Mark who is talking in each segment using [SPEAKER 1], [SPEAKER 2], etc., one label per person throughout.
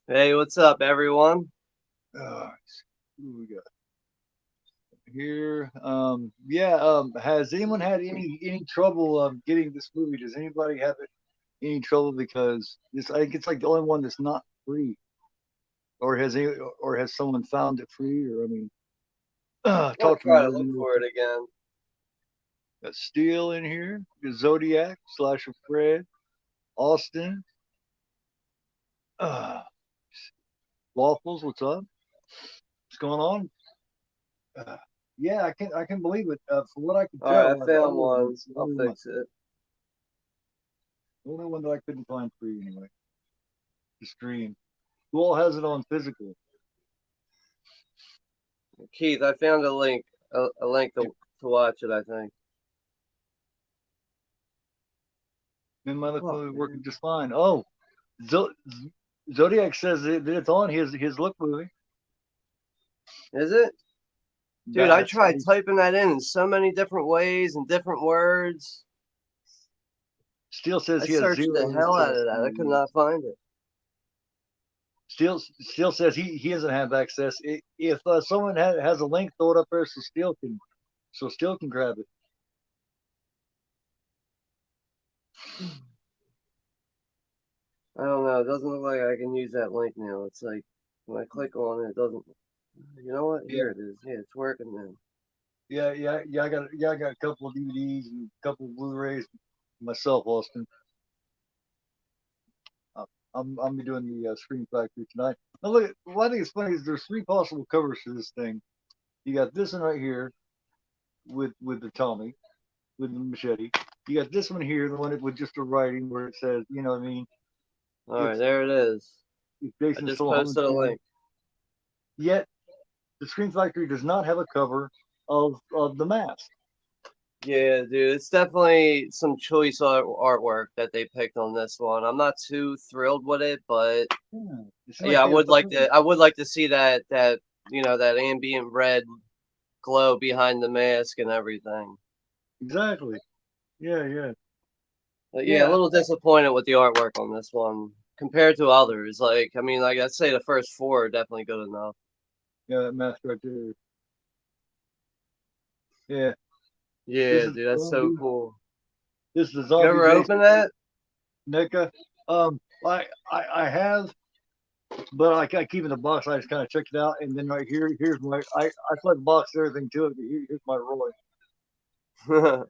[SPEAKER 1] Hey, what's up, everyone?
[SPEAKER 2] Who we got here? Yeah. Has anyone had any trouble getting this movie? Does anybody have any trouble because this? I think it's like the only one that's not free, or has someone found it free? Or I mean,
[SPEAKER 1] I'll
[SPEAKER 2] talk to me.
[SPEAKER 1] try to
[SPEAKER 2] Let me
[SPEAKER 1] look
[SPEAKER 2] know.
[SPEAKER 1] for it again.
[SPEAKER 2] Got Steel in here. Got Zodiac, Slasher Fred, Austin, uh, Waffles. What's up? What's going on? Uh, yeah, I can believe it. From what I can
[SPEAKER 1] All right, I
[SPEAKER 2] tell,
[SPEAKER 1] found one. I'll fix it.
[SPEAKER 2] the only one that I couldn't find free anyway. The stream. Who all has it on physical?
[SPEAKER 1] Keith, I found a link, a link to watch it. I think.
[SPEAKER 2] Then my look
[SPEAKER 1] Oh
[SPEAKER 2] movie working
[SPEAKER 1] man,
[SPEAKER 2] just fine. Oh, Zo- Zodiac says that it's on his look movie.
[SPEAKER 1] is it, dude? I
[SPEAKER 2] That's
[SPEAKER 1] tried typing that in so many different ways and different words.
[SPEAKER 2] Steel says
[SPEAKER 1] I
[SPEAKER 2] he has
[SPEAKER 1] searched
[SPEAKER 2] zero
[SPEAKER 1] the hell out
[SPEAKER 2] access
[SPEAKER 1] of
[SPEAKER 2] to
[SPEAKER 1] that. I could
[SPEAKER 2] the.
[SPEAKER 1] not find it.
[SPEAKER 2] Steel says he doesn't have access. If someone has a link, throw it up there so Steel can grab it.
[SPEAKER 1] I don't know. It doesn't look like I can use that link now. It's like when I click on it, it doesn't. You know what?
[SPEAKER 2] Yeah,
[SPEAKER 1] Here it is. Yeah, it's working now.
[SPEAKER 2] I got a couple of DVDs and a couple of Blu-rays myself, Austin. Uh, I'm be doing the Screen Factory tonight. Now look, what I think is funny is there's three possible covers for this thing. You got this one right here with the Tommy with the machete. You got this one here, the one with just the writing where it says, you know what I mean?
[SPEAKER 1] All right,
[SPEAKER 2] It's
[SPEAKER 1] there it is.
[SPEAKER 2] it's
[SPEAKER 1] I
[SPEAKER 2] Jason
[SPEAKER 1] just
[SPEAKER 2] Statham
[SPEAKER 1] posted a
[SPEAKER 2] thing.
[SPEAKER 1] link.
[SPEAKER 2] Yet the Screen Factory does not have a cover of the mask.
[SPEAKER 1] Yeah, dude, it's definitely some choice artwork that they picked on this one. I'm not too thrilled with it, but
[SPEAKER 2] Yeah, it seems like
[SPEAKER 1] yeah, I
[SPEAKER 2] they have
[SPEAKER 1] would like
[SPEAKER 2] fun.
[SPEAKER 1] to. I would like to see that that ambient red glow behind the mask and everything.
[SPEAKER 2] Exactly. Yeah, yeah,
[SPEAKER 1] But yeah, a
[SPEAKER 2] yeah,
[SPEAKER 1] little disappointed with the artwork on this one compared to others. Like, I mean, like I'd say the first four are definitely good enough.
[SPEAKER 2] yeah. That mask right there. Yeah, this
[SPEAKER 1] Yeah,
[SPEAKER 2] is
[SPEAKER 1] dude, that's so
[SPEAKER 2] zombie.
[SPEAKER 1] cool.
[SPEAKER 2] This is the
[SPEAKER 1] You
[SPEAKER 2] zombie
[SPEAKER 1] ever open
[SPEAKER 2] Jason
[SPEAKER 1] that?
[SPEAKER 2] NECA. I have, but I keep in the box. I just kind of checked it out, and then right here, here's my. I still have box everything to it. But here's my Roy,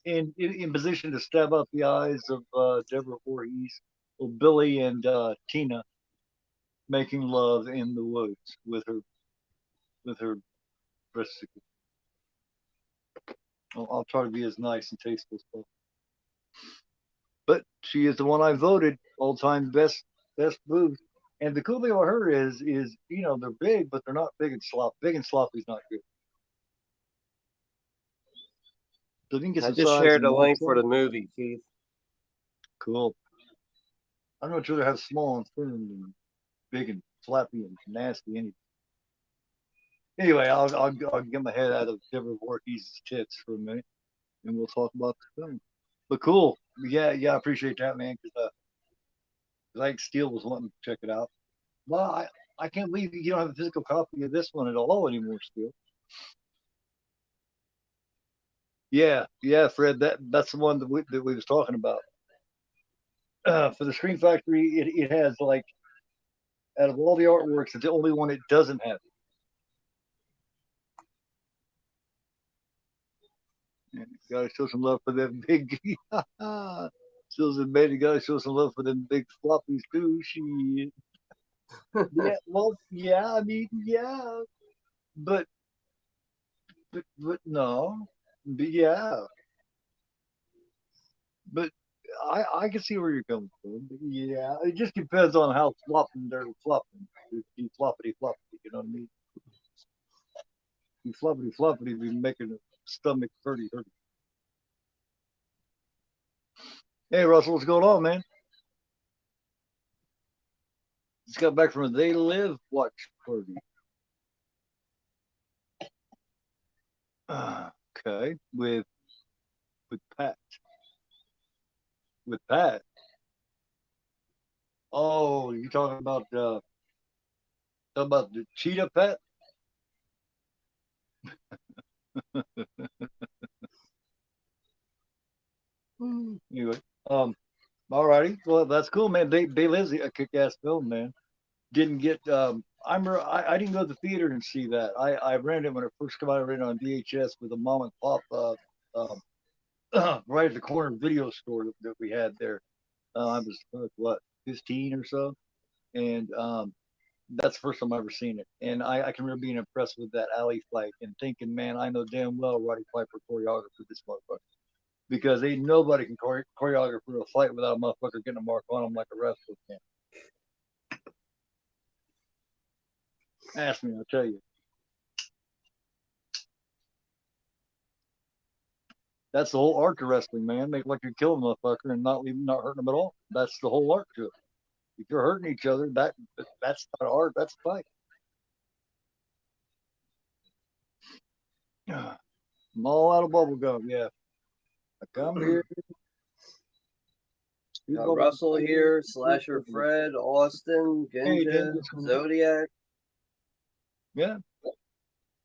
[SPEAKER 2] in position to stab out the eyes of Deborah Voorhees, of Billy and Tina making love in the woods with her breast. I'll try to be as nice and tasteful as possible. But she is the one I voted all time best booth. And the cool thing about her is they're big, but they're not big and sloppy. Big and sloppy is not good. So if you can get
[SPEAKER 1] I
[SPEAKER 2] some
[SPEAKER 1] just
[SPEAKER 2] size
[SPEAKER 1] shared
[SPEAKER 2] and
[SPEAKER 1] a
[SPEAKER 2] nice
[SPEAKER 1] link for
[SPEAKER 2] stuff,
[SPEAKER 1] the movie, Keith.
[SPEAKER 2] cool. I'm not sure they have small and thin and big and flappy and nasty. Anyway, I'll get my head out of Deborah Voorhees' tits for a minute, and we'll talk about the film. But cool, yeah, I appreciate that, man. Because like Steele was wanting to check it out. Well, I can't believe you don't have a physical copy of this one at all anymore, Steele. Yeah, Fred. That's the one that we was talking about. For the Screen Factory, it has like out of all the artworks, it's the only one it doesn't have. And you gotta show some love for them big. Susan made you gotta show some love for them big floppies too. She, yeah, well, yeah. I mean, yeah, but but no, but yeah, but I can see where you're coming from. But yeah, it just depends on how flopping they're flopping. Be floppity floppity, you know what I mean? Be floppity floppity, be making a stomach hurty hurty. Hey Russell, what's going on, man? Just got back from a They Live watch party. Okay, with Pat. With Pat. Oh, you talking about the cheetah pet? Anyway, um, alrighty. Well, that's cool, man. Bay Live's a kick-ass film, man. Didn't get. I remember I didn't go to the theater and see that. I rented it when it first came out. I rented it on VHS with a mom and pop right at the corner video store that we had there. I was what 15 or so, and that's the first time I ever seen it. And I can remember being impressed with that alley fight and thinking, man, I know damn well Roddy Piper choreographed this motherfucker because ain't nobody can choreograph a fight without a motherfucker getting a mark on him like a wrestler can. Ask me, I'll tell you. That's the whole art to wrestling, man. Make like you're killing a motherfucker and not hurting them at all. That's the whole art to it. If you're hurting each other, that's not art. That's a fight. I'm all out of bubble gum. Yeah, I come here.
[SPEAKER 1] Got Russell here, Slasher Fred, Austin,
[SPEAKER 2] Hey,
[SPEAKER 1] Ginja, Zodiac.
[SPEAKER 2] Yeah,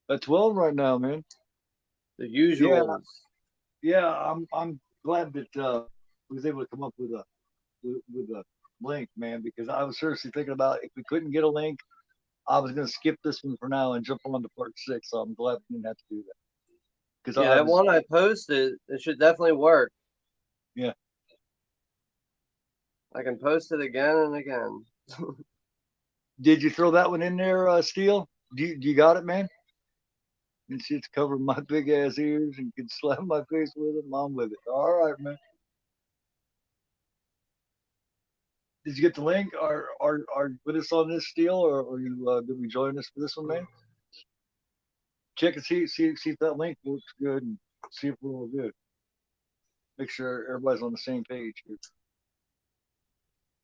[SPEAKER 2] that's 12 right now, man.
[SPEAKER 1] The
[SPEAKER 2] Yeah,
[SPEAKER 1] usuals.
[SPEAKER 2] yeah. I'm glad that we was able to come up with a link, man, because I was seriously thinking about if we couldn't get a link, I was gonna skip this one for now and jump on to part 6. So I'm glad we didn't have to do that because
[SPEAKER 1] Yeah,
[SPEAKER 2] I
[SPEAKER 1] that
[SPEAKER 2] was
[SPEAKER 1] one I posted, it should definitely work.
[SPEAKER 2] yeah.
[SPEAKER 1] I can post it again and again.
[SPEAKER 2] Did you throw that one in there, Steele? Do you got it, man? And shit's covering my big ass ears and can slap my face with it. I'm with it. All right, man. Did you get the link? Are with us on this, Steele, or you did we join us for this one, man? Check and see if that link works good and see if we're all good. Make sure everybody's on the same page here.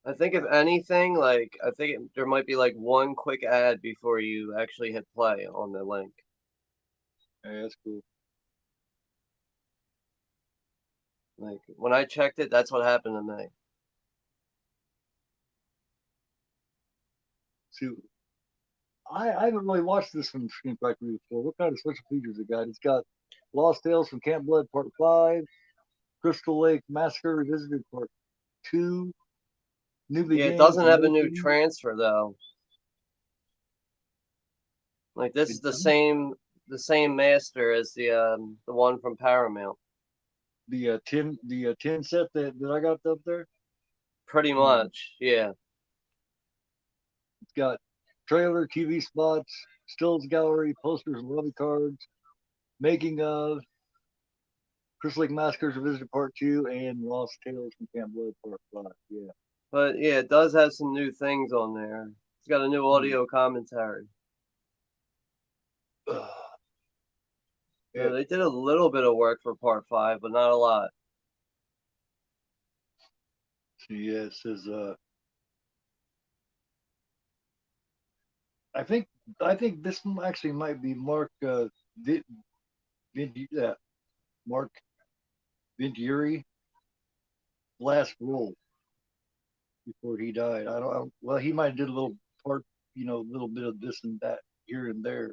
[SPEAKER 1] I think if anything, like I think there might be like one quick ad before you actually hit play on the link.
[SPEAKER 2] Hey, that's cool.
[SPEAKER 1] Like when I checked it, that's what happened to me.
[SPEAKER 2] See, I haven't really watched this from Screen Factory before. What kind of special features it got? It's got Lost Tales from Camp Blood Part 5, Crystal Lake Massacre Revisited Part 2, New
[SPEAKER 1] Yeah, it
[SPEAKER 2] Beginnings,
[SPEAKER 1] doesn't have a new
[SPEAKER 2] Awakening.
[SPEAKER 1] transfer though. Like this is
[SPEAKER 2] It doesn't.
[SPEAKER 1] the same master as the one from Paramount.
[SPEAKER 2] The tin set that I got up there.
[SPEAKER 1] Pretty
[SPEAKER 2] Um,
[SPEAKER 1] much, yeah.
[SPEAKER 2] it's got trailer, TV spots, stills gallery, posters, and lobby cards, making of Crystal Lake Massacres Revisited Part 2, and Lost Tales from Camp Blood Part 5. Yeah.
[SPEAKER 1] But yeah, it does have some new things on there. It's got a new audio commentary.
[SPEAKER 2] Yeah.
[SPEAKER 1] So they did a little bit of work for part 5, but not a lot.
[SPEAKER 2] Yeah, it says I think I think this one actually might be Mark Vin, Mark Venturi last role before he died. Well, he might have did a little part, a little bit of this and that here and there,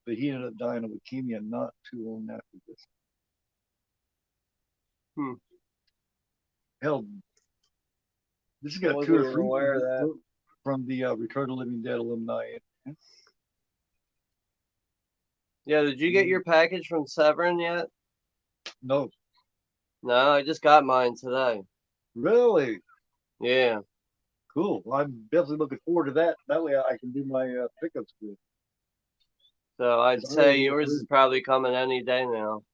[SPEAKER 2] but he ended up dying of leukemia not too long after this.
[SPEAKER 1] Hmm.
[SPEAKER 2] Hell, this has
[SPEAKER 1] I
[SPEAKER 2] got 2
[SPEAKER 1] wasn't
[SPEAKER 2] or
[SPEAKER 1] even
[SPEAKER 2] 3
[SPEAKER 1] aware of that.
[SPEAKER 2] from the Return of the Living Dead alumni.
[SPEAKER 1] Yeah, did you get your package from Severin yet?
[SPEAKER 2] No,
[SPEAKER 1] No, I just got mine today.
[SPEAKER 2] really
[SPEAKER 1] Yeah.
[SPEAKER 2] cool. Well, I'm definitely looking forward to that. That way I can do my pickups good.
[SPEAKER 1] So I'd
[SPEAKER 2] 'Cause I heard
[SPEAKER 1] say
[SPEAKER 2] all
[SPEAKER 1] yours is
[SPEAKER 2] three.
[SPEAKER 1] probably coming any day now.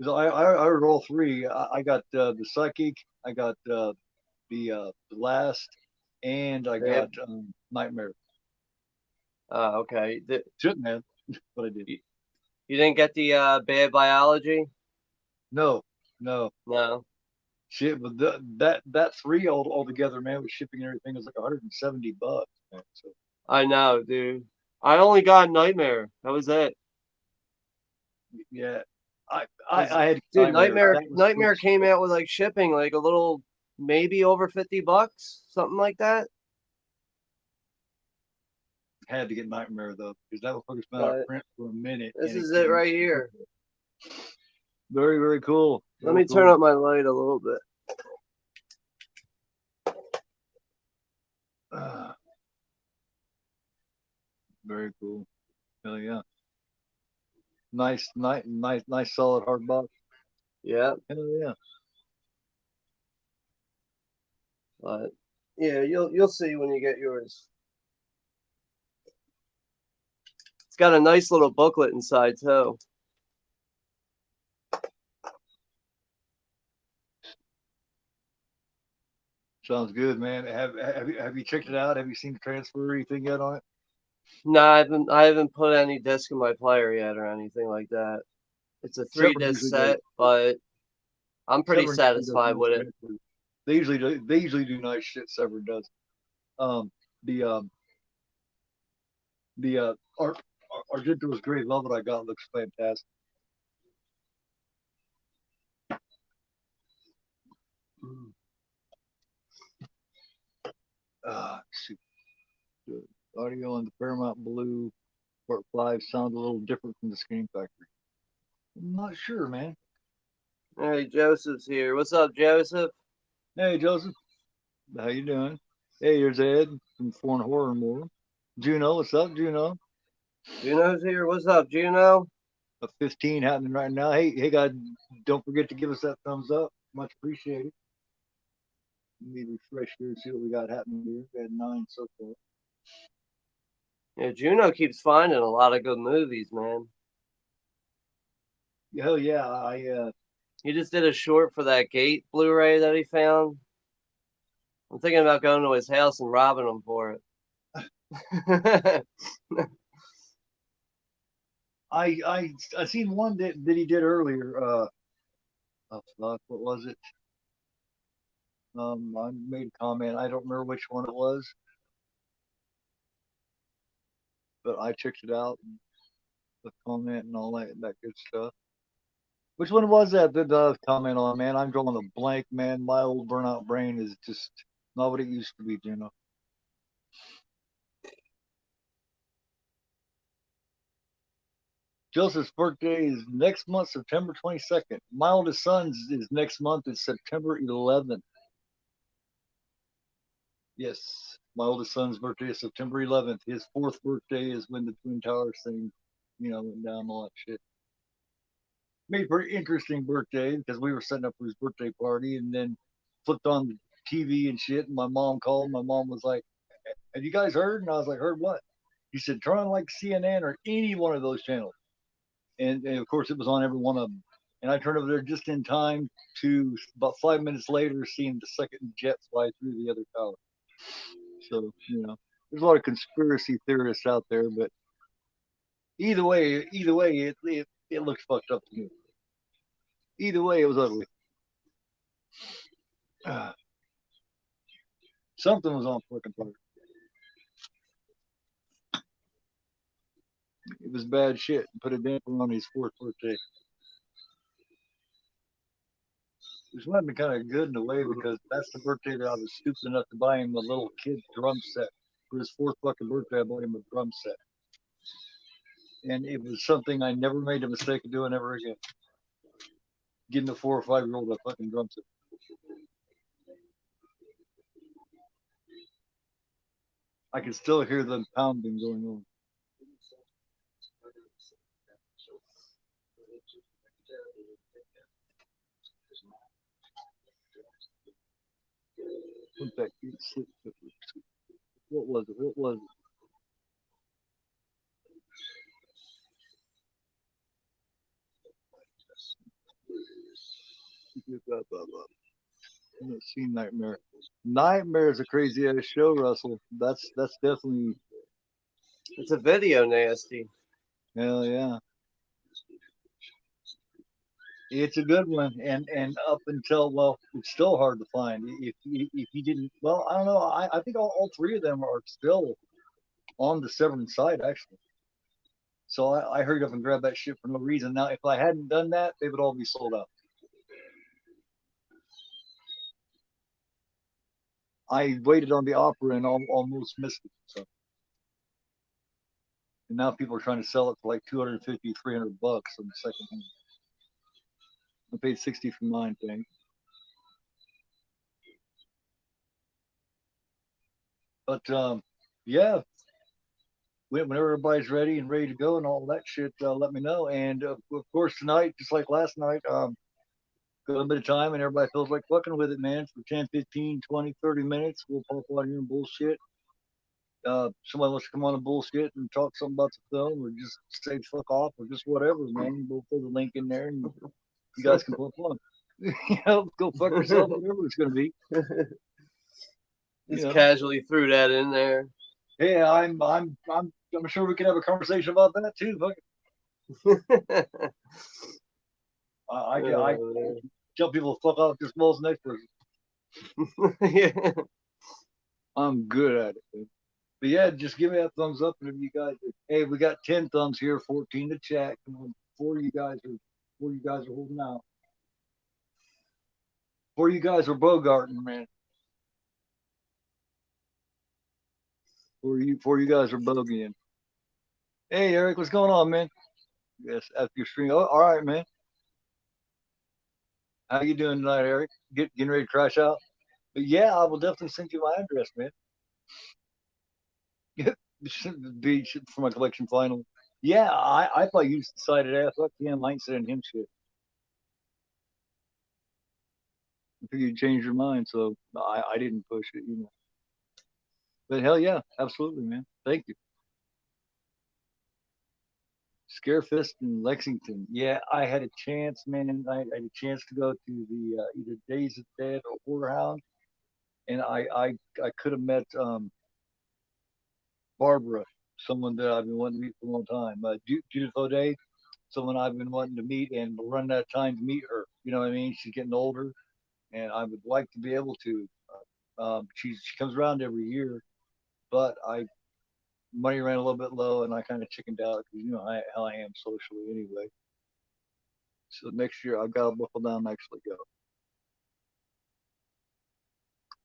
[SPEAKER 2] 'Cause I heard all 3. I got the psychic. I got the last, and I
[SPEAKER 1] They have,
[SPEAKER 2] got nightmare.
[SPEAKER 1] okay.
[SPEAKER 2] Shouldn't have, but I did.
[SPEAKER 1] You, you didn't get the bad biology?
[SPEAKER 2] No, no
[SPEAKER 1] No.
[SPEAKER 2] shit. But that 3 all together, man, with shipping and everything was like $170, man. So
[SPEAKER 1] I know, dude. I only got Nightmare. That was it.
[SPEAKER 2] yeah, I
[SPEAKER 1] Cause,
[SPEAKER 2] I had
[SPEAKER 1] dude,
[SPEAKER 2] nightmare.
[SPEAKER 1] Nightmare
[SPEAKER 2] That was
[SPEAKER 1] Nightmare came out with like shipping, like a little maybe over $50, something like that.
[SPEAKER 2] had to get Nightmare though, because that motherfucker's been out of
[SPEAKER 1] But
[SPEAKER 2] print for a minute,
[SPEAKER 1] this
[SPEAKER 2] and
[SPEAKER 1] is it right here.
[SPEAKER 2] very, very cool.
[SPEAKER 1] Let
[SPEAKER 2] Very
[SPEAKER 1] me turn
[SPEAKER 2] cool.
[SPEAKER 1] up my light a little bit.
[SPEAKER 2] Very cool. Hell yeah. Nice, solid hard box.
[SPEAKER 1] Yeah,
[SPEAKER 2] Hell yeah.
[SPEAKER 1] but yeah, you'll see when you get yours. It's got a nice little booklet inside too.
[SPEAKER 2] Sounds good, man. Have you checked it out? Have you seen the transfer or anything yet on it?
[SPEAKER 1] No, I haven't put any disc in my player yet or anything like that. It's a three
[SPEAKER 2] Severn
[SPEAKER 1] disc
[SPEAKER 2] usually does.
[SPEAKER 1] set, but I'm pretty
[SPEAKER 2] Severn usually does
[SPEAKER 1] satisfied
[SPEAKER 2] nice
[SPEAKER 1] with it.
[SPEAKER 2] transfers. They usually do nice shit. Severn does. Um, the the Argento's Great Velvet I got looks fantastic. Super good. Audio on the Paramount Blue Part 5 sounds a little different from the Screen Factory. I'm not sure, man.
[SPEAKER 1] Hey, Joseph's here. What's up, Joseph?
[SPEAKER 2] Hey, Joseph. How you doing? Hey, here's Ed from Foreign Horror and More. Juno, what's up, Juno?
[SPEAKER 1] Juno's here. What's up, Juno?
[SPEAKER 2] A 15 happening right now. Hey, guys, don't forget to give us that thumbs up. Much appreciated. Let me refresh here and see what we got happening here. We had 9 so far.
[SPEAKER 1] Yeah, Juno keeps finding a lot of good movies, man.
[SPEAKER 2] Hell yeah,
[SPEAKER 1] He just did a short for that Gate Blu-ray that he found. I'm thinking about going to his house and robbing him for it.
[SPEAKER 2] I seen one that he did earlier. Oh fuck, what was it? I made a comment. I don't remember which one it was, but I checked it out and the comment and all that good stuff. Which one was that comment on, man? I'm drawing a blank, man. My old burnout brain is just not what it used to be, you know. Joseph's birthday is next month, September 22nd. My oldest son's is next month, is September 11th. Yes, my oldest son's birthday is September 11th. His fourth birthday is when the Twin Towers thing, went down, all that shit. Made a pretty interesting birthday because we were setting up for his birthday party and then flipped on the TV and shit. And my mom called. My mom was like, "Have you guys heard?" And I was like, "Heard what?" He said, "Turn on like CNN or any one of those channels." And of course, it was on every one of them. And I turned over there just in time to about 5 minutes later, seeing the second jet fly through the other tower. So, there's a lot of conspiracy theorists out there, but either way, it looks fucked up to me. Either way, it was ugly. Something was on fucking fire. It was bad shit. Put a damper on his fourth birthday. Which might be kind of good in a way because that's the birthday that I was stupid enough to buy him a little kid drum set. For his fourth fucking birthday, I bought him a drum set. And it was something I never made a mistake of doing ever again. Getting a 4 or 5-year-old a fucking drum set. I can still hear the pounding going on. What was it? What was it? I haven't seen Nightmare. Nightmare is a crazy ass show, Russell. That's definitely
[SPEAKER 1] It's a video nasty.
[SPEAKER 2] hell yeah. It's a good one, and up until it's still hard to find. If you didn't, well, I don't know. I think all 3 of them are still on the Severn site actually. So I hurried up and grabbed that shit for no reason. Now, if I hadn't done that, they would all be sold out. I waited on the opera and almost missed it. So And now people are trying to sell it for like 250, $300 on the second hand. I paid 60 for mine, thing. But yeah, whenever everybody's ready and ready to go and all that shit, let me know. And of course, tonight, just like last night, got a little bit of time and everybody feels like fucking with it, man. For 10, 15, 20, 30 minutes, we'll pop on here and bullshit. Somebody wants to come on and bullshit and talk something about the film or just say fuck off or just whatever, man. We'll put the link in there and you guys can pop on. Go fuck yourself, whatever it's going to be.
[SPEAKER 1] Just casually threw that in there.
[SPEAKER 2] Hey, I'm sure we can have a conversation about that too. I tell people to fuck off just well as the next person.
[SPEAKER 1] Yeah.
[SPEAKER 2] I'm good at it. But yeah, just give me that thumbs up, and if you guys, hey, we got 10 thumbs here, 14 to chat. Come on, four you guys are holding out. Four you guys are bogarting, man. Four you guys are bogeying. Hey, Eric, what's going on, man? Yes, after your stream. Oh, all right, man. How you doing tonight, Eric? Getting ready to crash out? But yeah, I will definitely send you my address, man. Be for my collection final. Yeah, I thought you decided, fuck him, I ain't sending him shit. I figured you changed your mind, so I didn't push it, you know. But hell yeah, absolutely, man. Thank you. Scarefest in Lexington. Yeah, I had a chance, man. I had a chance to go to the either Days of Dead or Horror Hound, and I could have met Barbara, someone that I've been wanting to meet for a long time. Judith O'Day, someone I've been wanting to meet and run out of time to meet her. You know what I mean? She's getting older, and I would like to be able to. She comes around every year, but I money ran a little bit low, and I kind of chickened out because you know how I am socially anyway. So next year I've got to buckle down and actually go.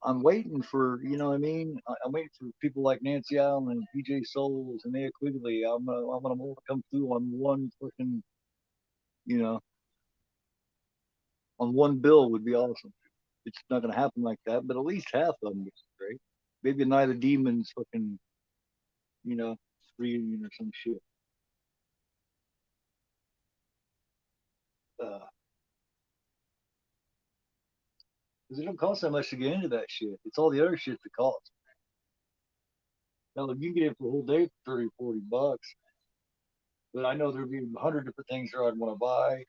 [SPEAKER 2] I'm waiting for, you know what I mean? I'm waiting for people like Nancy Allen and PJ Souls and Nia Quigley. I'm gonna come through on one fucking, you know, on one bill would be awesome. It's not gonna happen like that, but at least half of them would be great. Maybe a Night of the Demons fucking, you know, reunion or some shit. Because it don't cost that much to get into that shit. It's all the other shit that costs. Now, you can get it for a whole day for 30, $40. But I know there'd be 100 different things there I'd want to buy,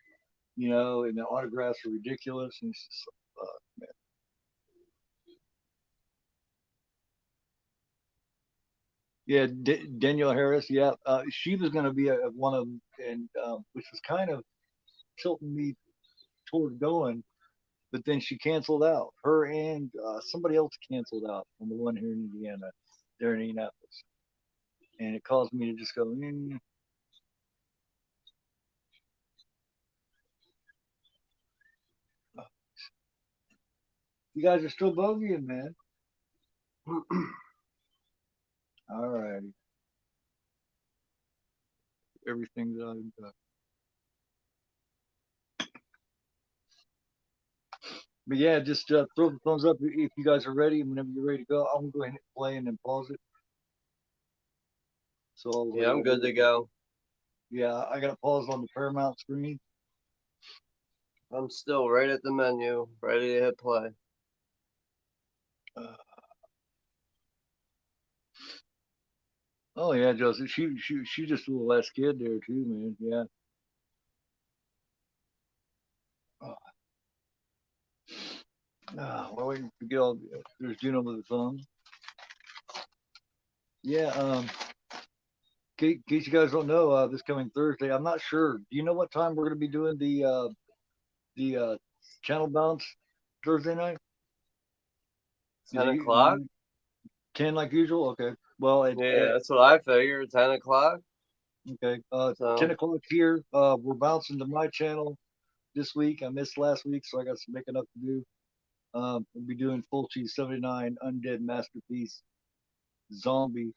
[SPEAKER 2] you know, and the autographs are ridiculous. And it's just man. Yeah, Danielle Harris. Yeah, she was going to be one of them, and which was kind of tilting me toward going. But then she canceled out. Her and somebody else canceled out on the one here in Indiana, there in Indianapolis, and it caused me to just go. You guys are still bogeying, man. All right. Everything that I've got. But yeah, just throw the thumbs up if you guys are ready. Whenever you're ready to go, I'm gonna go ahead and play and then pause it. So
[SPEAKER 1] Yeah, I'm good to go.
[SPEAKER 2] Yeah, I got to pause on the Paramount screen.
[SPEAKER 1] I'm still right at the menu, ready to hit play.
[SPEAKER 2] Oh yeah, Joseph. She just a little less kid there too, man. Yeah. We're waiting to get all. There's Juno with the phone. Yeah. In case you guys don't know, this coming Thursday, I'm not sure. Do you know what time we're going to be doing the channel bounce Thursday night?
[SPEAKER 1] 10 o'clock?
[SPEAKER 2] 10 like usual? Okay. Well,
[SPEAKER 1] yeah, that's what I figured. 10 o'clock.
[SPEAKER 2] Okay.
[SPEAKER 1] So
[SPEAKER 2] 10 o'clock here. We're bouncing to my channel this week. I missed last week, so I got some making up to do. We'll be doing Full Cheese 79 Undead Masterpiece Zombie.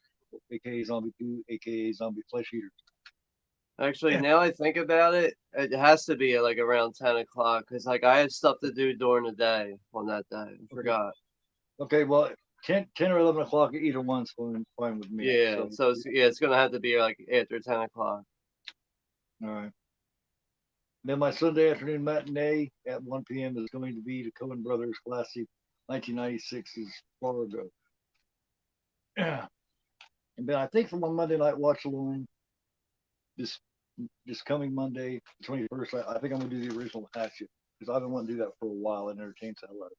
[SPEAKER 2] aka Zombie 2, aka Zombie Flesh Eater.
[SPEAKER 1] Actually, now I think about it, it has to be like around 10 o'clock because like I have stuff to do during the day on that day. I
[SPEAKER 2] Okay.
[SPEAKER 1] forgot.
[SPEAKER 2] Okay, well, 10 or 11 o'clock, either one's fine with me.
[SPEAKER 1] Yeah,
[SPEAKER 2] So,
[SPEAKER 1] so it's gonna have to be like after 10 o'clock.
[SPEAKER 2] all right. Then my Sunday afternoon matinee at 1 p.m. is going to be the Coen Brothers classic 1996's Fargo. And then I think for my Monday night watch along this this coming Monday, 21st, I think I'm going to do the original Hatchet because I've been wanting to do that for a while and entertains the hell out of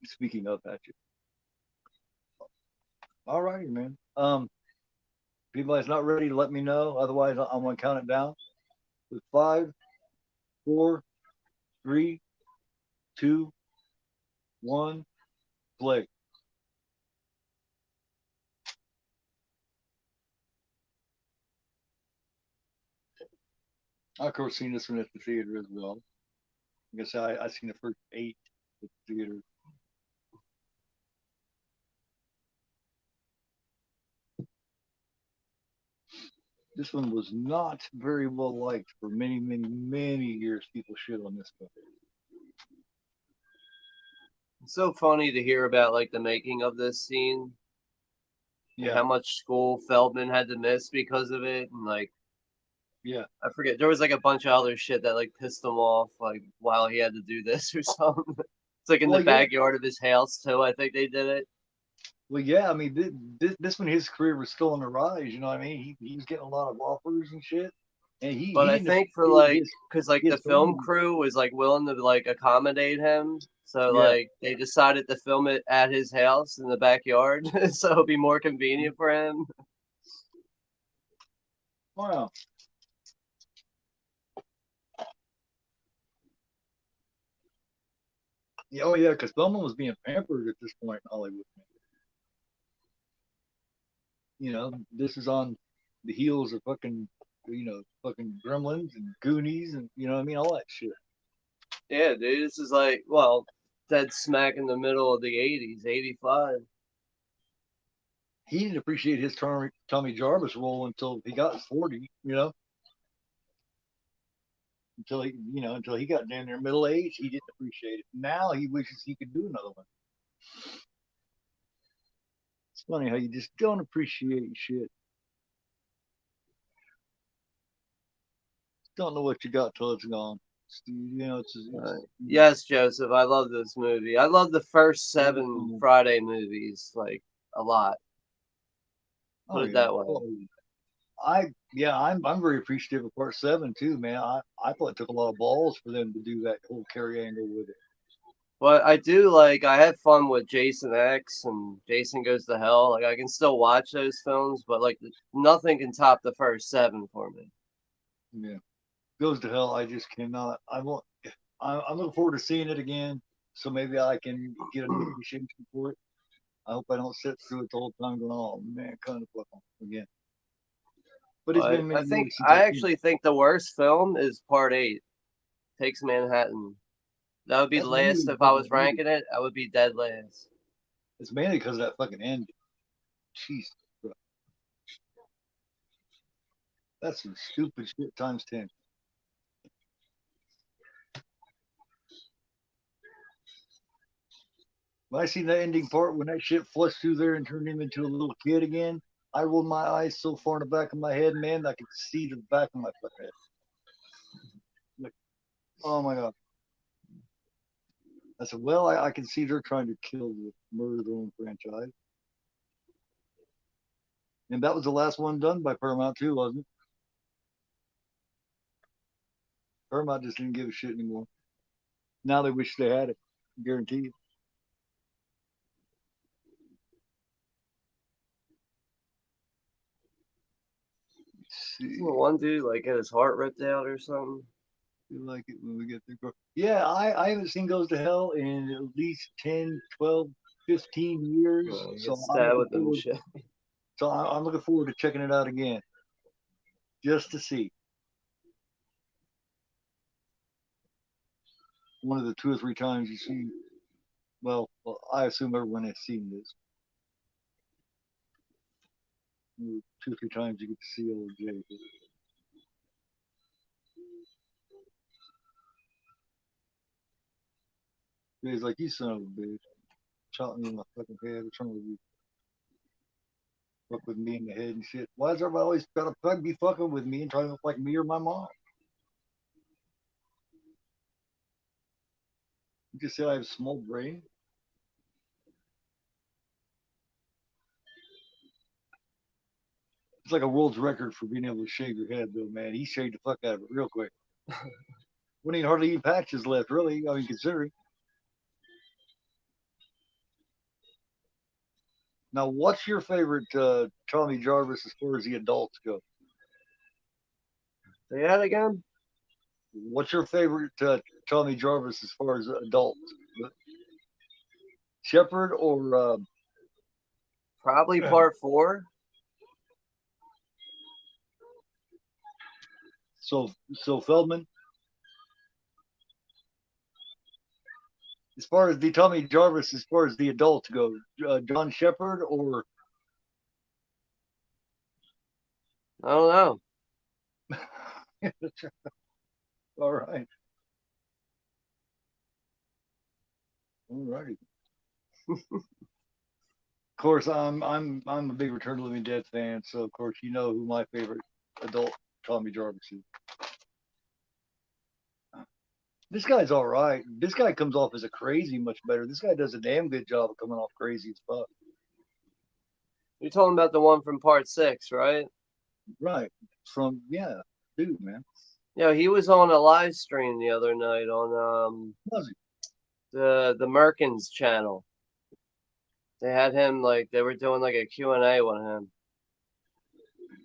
[SPEAKER 2] it. Speaking of Hatchet. All righty, man. If anybody's not ready to let me know. Otherwise, I'm going to count it down with 5, 4, 3, 2, 1, play. I, of course, seen this one at the theater as well. Like I said, I seen the first 8 at the theater. This one was not very well liked for many, many, many years. People shit on this one.
[SPEAKER 1] It's so funny to hear about like the making of this scene and
[SPEAKER 2] Yeah,
[SPEAKER 1] how much school Feldman had to miss because of it, and like
[SPEAKER 2] yeah.
[SPEAKER 1] I forget there was like a bunch of other shit that like pissed him off like while he had to do this or something. It's like in the
[SPEAKER 2] Well, yeah.
[SPEAKER 1] backyard of his house too. I think they did it.
[SPEAKER 2] Well, yeah. I mean, this one, his career was still on the rise. You know what I mean? He was getting a lot of offers and shit, and
[SPEAKER 1] But
[SPEAKER 2] he
[SPEAKER 1] I
[SPEAKER 2] didn't
[SPEAKER 1] think for
[SPEAKER 2] appreciate
[SPEAKER 1] like, cause like the
[SPEAKER 2] his
[SPEAKER 1] film
[SPEAKER 2] family.
[SPEAKER 1] crew was like willing to like accommodate him, so
[SPEAKER 2] Yeah.
[SPEAKER 1] like they decided to film it at his house in the backyard, so it'd be more convenient for him.
[SPEAKER 2] Wow. Yeah, oh yeah, because Feldman was being pampered at this point in Hollywood. You know, this is on the heels of fucking, fucking Gremlins and Goonies and you know what I mean, all that shit.
[SPEAKER 1] Yeah, dude, this is like well, dead smack in the middle of the '80s, '85.
[SPEAKER 2] He didn't appreciate his Tommy Jarvis role until he got 40. Until he got down there middle age, he didn't appreciate it. Now he wishes he could do another one. It's funny how you just don't appreciate shit. Don't know what you got till it's gone.
[SPEAKER 1] Yes, Joseph, I love this movie. I love the first seven
[SPEAKER 2] Oh
[SPEAKER 1] Friday movies like a lot. Put it
[SPEAKER 2] yeah.
[SPEAKER 1] that way.
[SPEAKER 2] Oh, I'm very appreciative of part 7 too, man. I thought it took a lot of balls for them to do that whole carry angle with it.
[SPEAKER 1] But I do like I had fun with Jason X and Jason Goes to Hell. Like I can still watch those films, but like nothing can top the first seven for me.
[SPEAKER 2] Yeah. Goes to hell. I just cannot. I won't. I'm looking forward to seeing it again, so maybe I can get a new appreciation for it. I hope I don't sit through it the whole time going, "Oh man, kind of fuck again." But it's
[SPEAKER 1] But
[SPEAKER 2] been
[SPEAKER 1] I
[SPEAKER 2] many
[SPEAKER 1] think
[SPEAKER 2] years since I've
[SPEAKER 1] I
[SPEAKER 2] seen it.
[SPEAKER 1] actually think the worst film is Part Eight, Takes Manhattan. That would be
[SPEAKER 2] That's mainly
[SPEAKER 1] last if I
[SPEAKER 2] because of
[SPEAKER 1] was
[SPEAKER 2] the ending.
[SPEAKER 1] ranking it. I would be dead last.
[SPEAKER 2] It's mainly because of that fucking ending. Jesus, bro. That's some stupid shit times 10. When I seen that ending part, when that shit flushed through there and turned him into a little kid again, I rolled my eyes so far in the back of my head, man, I could see the back of my fucking head. Like, oh my god. I said, well, I can see they're trying to murder their own franchise. And that was the last one done by Paramount too, wasn't it? Paramount just didn't give a shit anymore. Now they wish they had it. Guarantee you. Let's
[SPEAKER 1] Isn't the
[SPEAKER 2] see.
[SPEAKER 1] one dude like get his heart ripped out or something?
[SPEAKER 2] Feel like it when we get there. Yeah, I haven't seen Goes to Hell in at least 10, 12, 15 years.
[SPEAKER 1] He
[SPEAKER 2] So
[SPEAKER 1] gets stabbed with them shit.
[SPEAKER 2] I'm looking forward to checking it out again just to see one of the 2 or 3 times you see. Well, I assume everyone has seen this. 2 or 3 times you get to see old Jay. He's like, you son of a bitch. Shot me in my fucking head. What's wrong with you? Fuck with me in the head and shit. Why does everybody always gotta be fucking with me and trying to look like me or my mom? You just said I have a small brain. It's like a world's record for being able to shave your head, though, man. He shaved the fuck out of it real quick. Wouldn't even hardly any patches left, really. I mean, considering. Now, what's your favorite Tommy Jarvis as far as the adults go?
[SPEAKER 1] Say that again?
[SPEAKER 2] What's your favorite Tommy Jarvis as far as adults? Shepard or
[SPEAKER 1] Probably part 4.
[SPEAKER 2] so Feldman? As far as the Tommy Jarvis, as far as the adults go, John Shepard or
[SPEAKER 1] I don't know.
[SPEAKER 2] all right, all righty. Of course, I'm a big Return of the Living Dead fan, so of course you know who my favorite adult Tommy Jarvis is. This guy's all right. This guy comes off as a crazy much better. This guy does a damn good job of coming off crazy as fuck.
[SPEAKER 1] You're talking about the one from part 6, right?
[SPEAKER 2] Right. From dude, man.
[SPEAKER 1] Yeah, he was on a live stream the other night on
[SPEAKER 2] Was he?
[SPEAKER 1] the Merkins channel. They had him they were doing like a Q&A with him.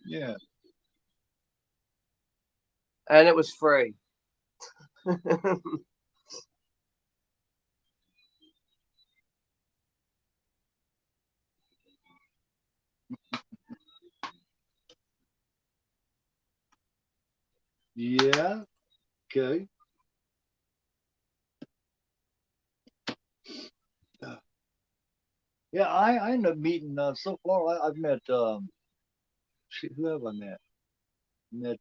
[SPEAKER 2] Yeah.
[SPEAKER 1] And it was free.
[SPEAKER 2] Yeah. Okay. Yeah, I ended up meeting so far. I've met shit, who have I met? Met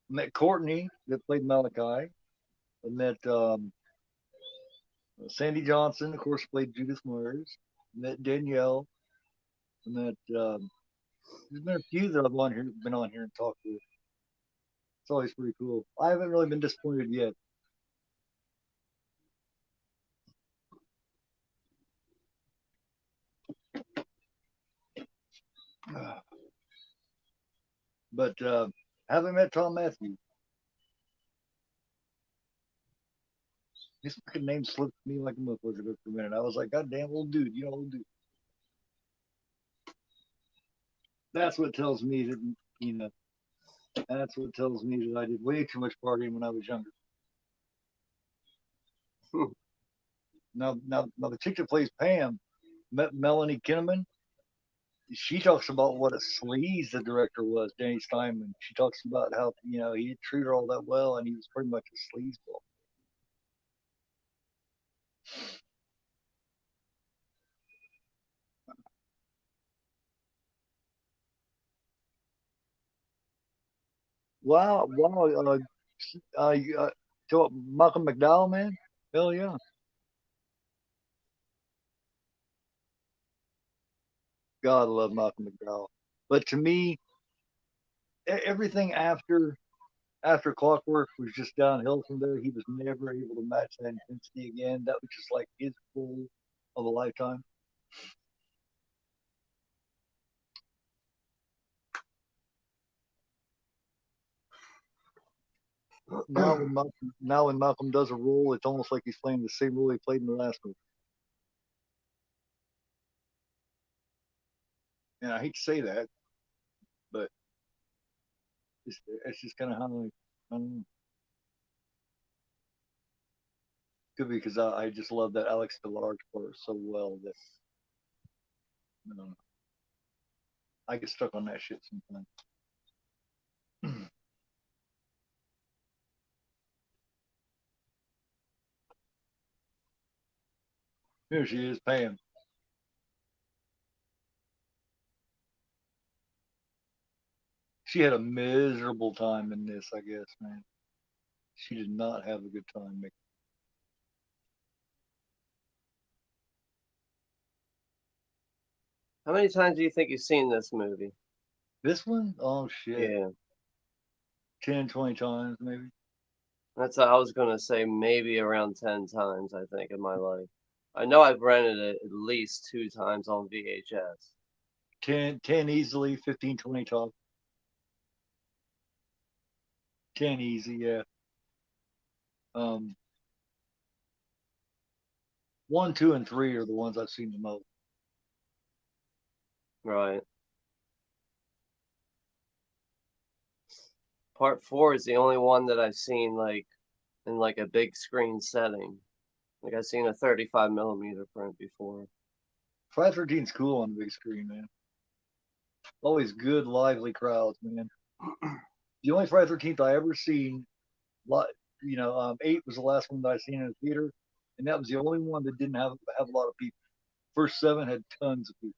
[SPEAKER 2] met Courtney that played Malachi. I met Sandy Johnson, of course, played Judith Myers. Met Danielle. I met there's been a few that I've been on here and talked with. It's always pretty cool. I haven't really been disappointed yet. But haven't met Tom Matthews. His fucking name slipped me like a motherfucker for a minute. I was like, God damn, old dude, old dude. That's what tells me that, you know, that's what tells me that I did way too much partying when I was younger. Now, the chick that plays Pam, Melanie Kinnaman, she talks about what a sleaze the director was, Danny Steinman. She talks about how, he didn't treat her all that well and he was pretty much a sleazeball. Wow. Malcolm McDowell, man. Hell yeah. God, I love Malcolm McDowell. But to me, everything after Clockwork was just downhill from there. He was never able to match that intensity again. That was just like his goal of a lifetime. Now when Malcolm does a role, it's almost like he's playing the same role he played in the last movie. And I hate to say that, but it's just kind of how I don't know. Could be because I just love that Alex DeLarge part so well that I get stuck on that shit sometimes. Here she is, Pam. She had a miserable time in this, I guess, man. She did not have a good time making
[SPEAKER 1] How many times do you think you've seen this movie?
[SPEAKER 2] this one. Oh shit,
[SPEAKER 1] Yeah,
[SPEAKER 2] 10, 20 times maybe.
[SPEAKER 1] that's I was gonna say maybe around 10 times. I think in my life. I know I've rented it at least 2 times on VHS.
[SPEAKER 2] 10 easily, 15, 20 top. 10 easy, yeah. Um, 1, 2, and 3 are the ones I've seen the most.
[SPEAKER 1] Right. Part 4 is the only one that I've seen like in like a big screen setting. Like I've seen a 35 millimeter print before.
[SPEAKER 2] Friday 13's cool on the big screen, man. Always good, lively crowds, man. The only Friday 13th I ever seen, you know, 8 was the last one that I seen in the theater, and that was the only one that didn't have a lot of people. First 7 had tons of people.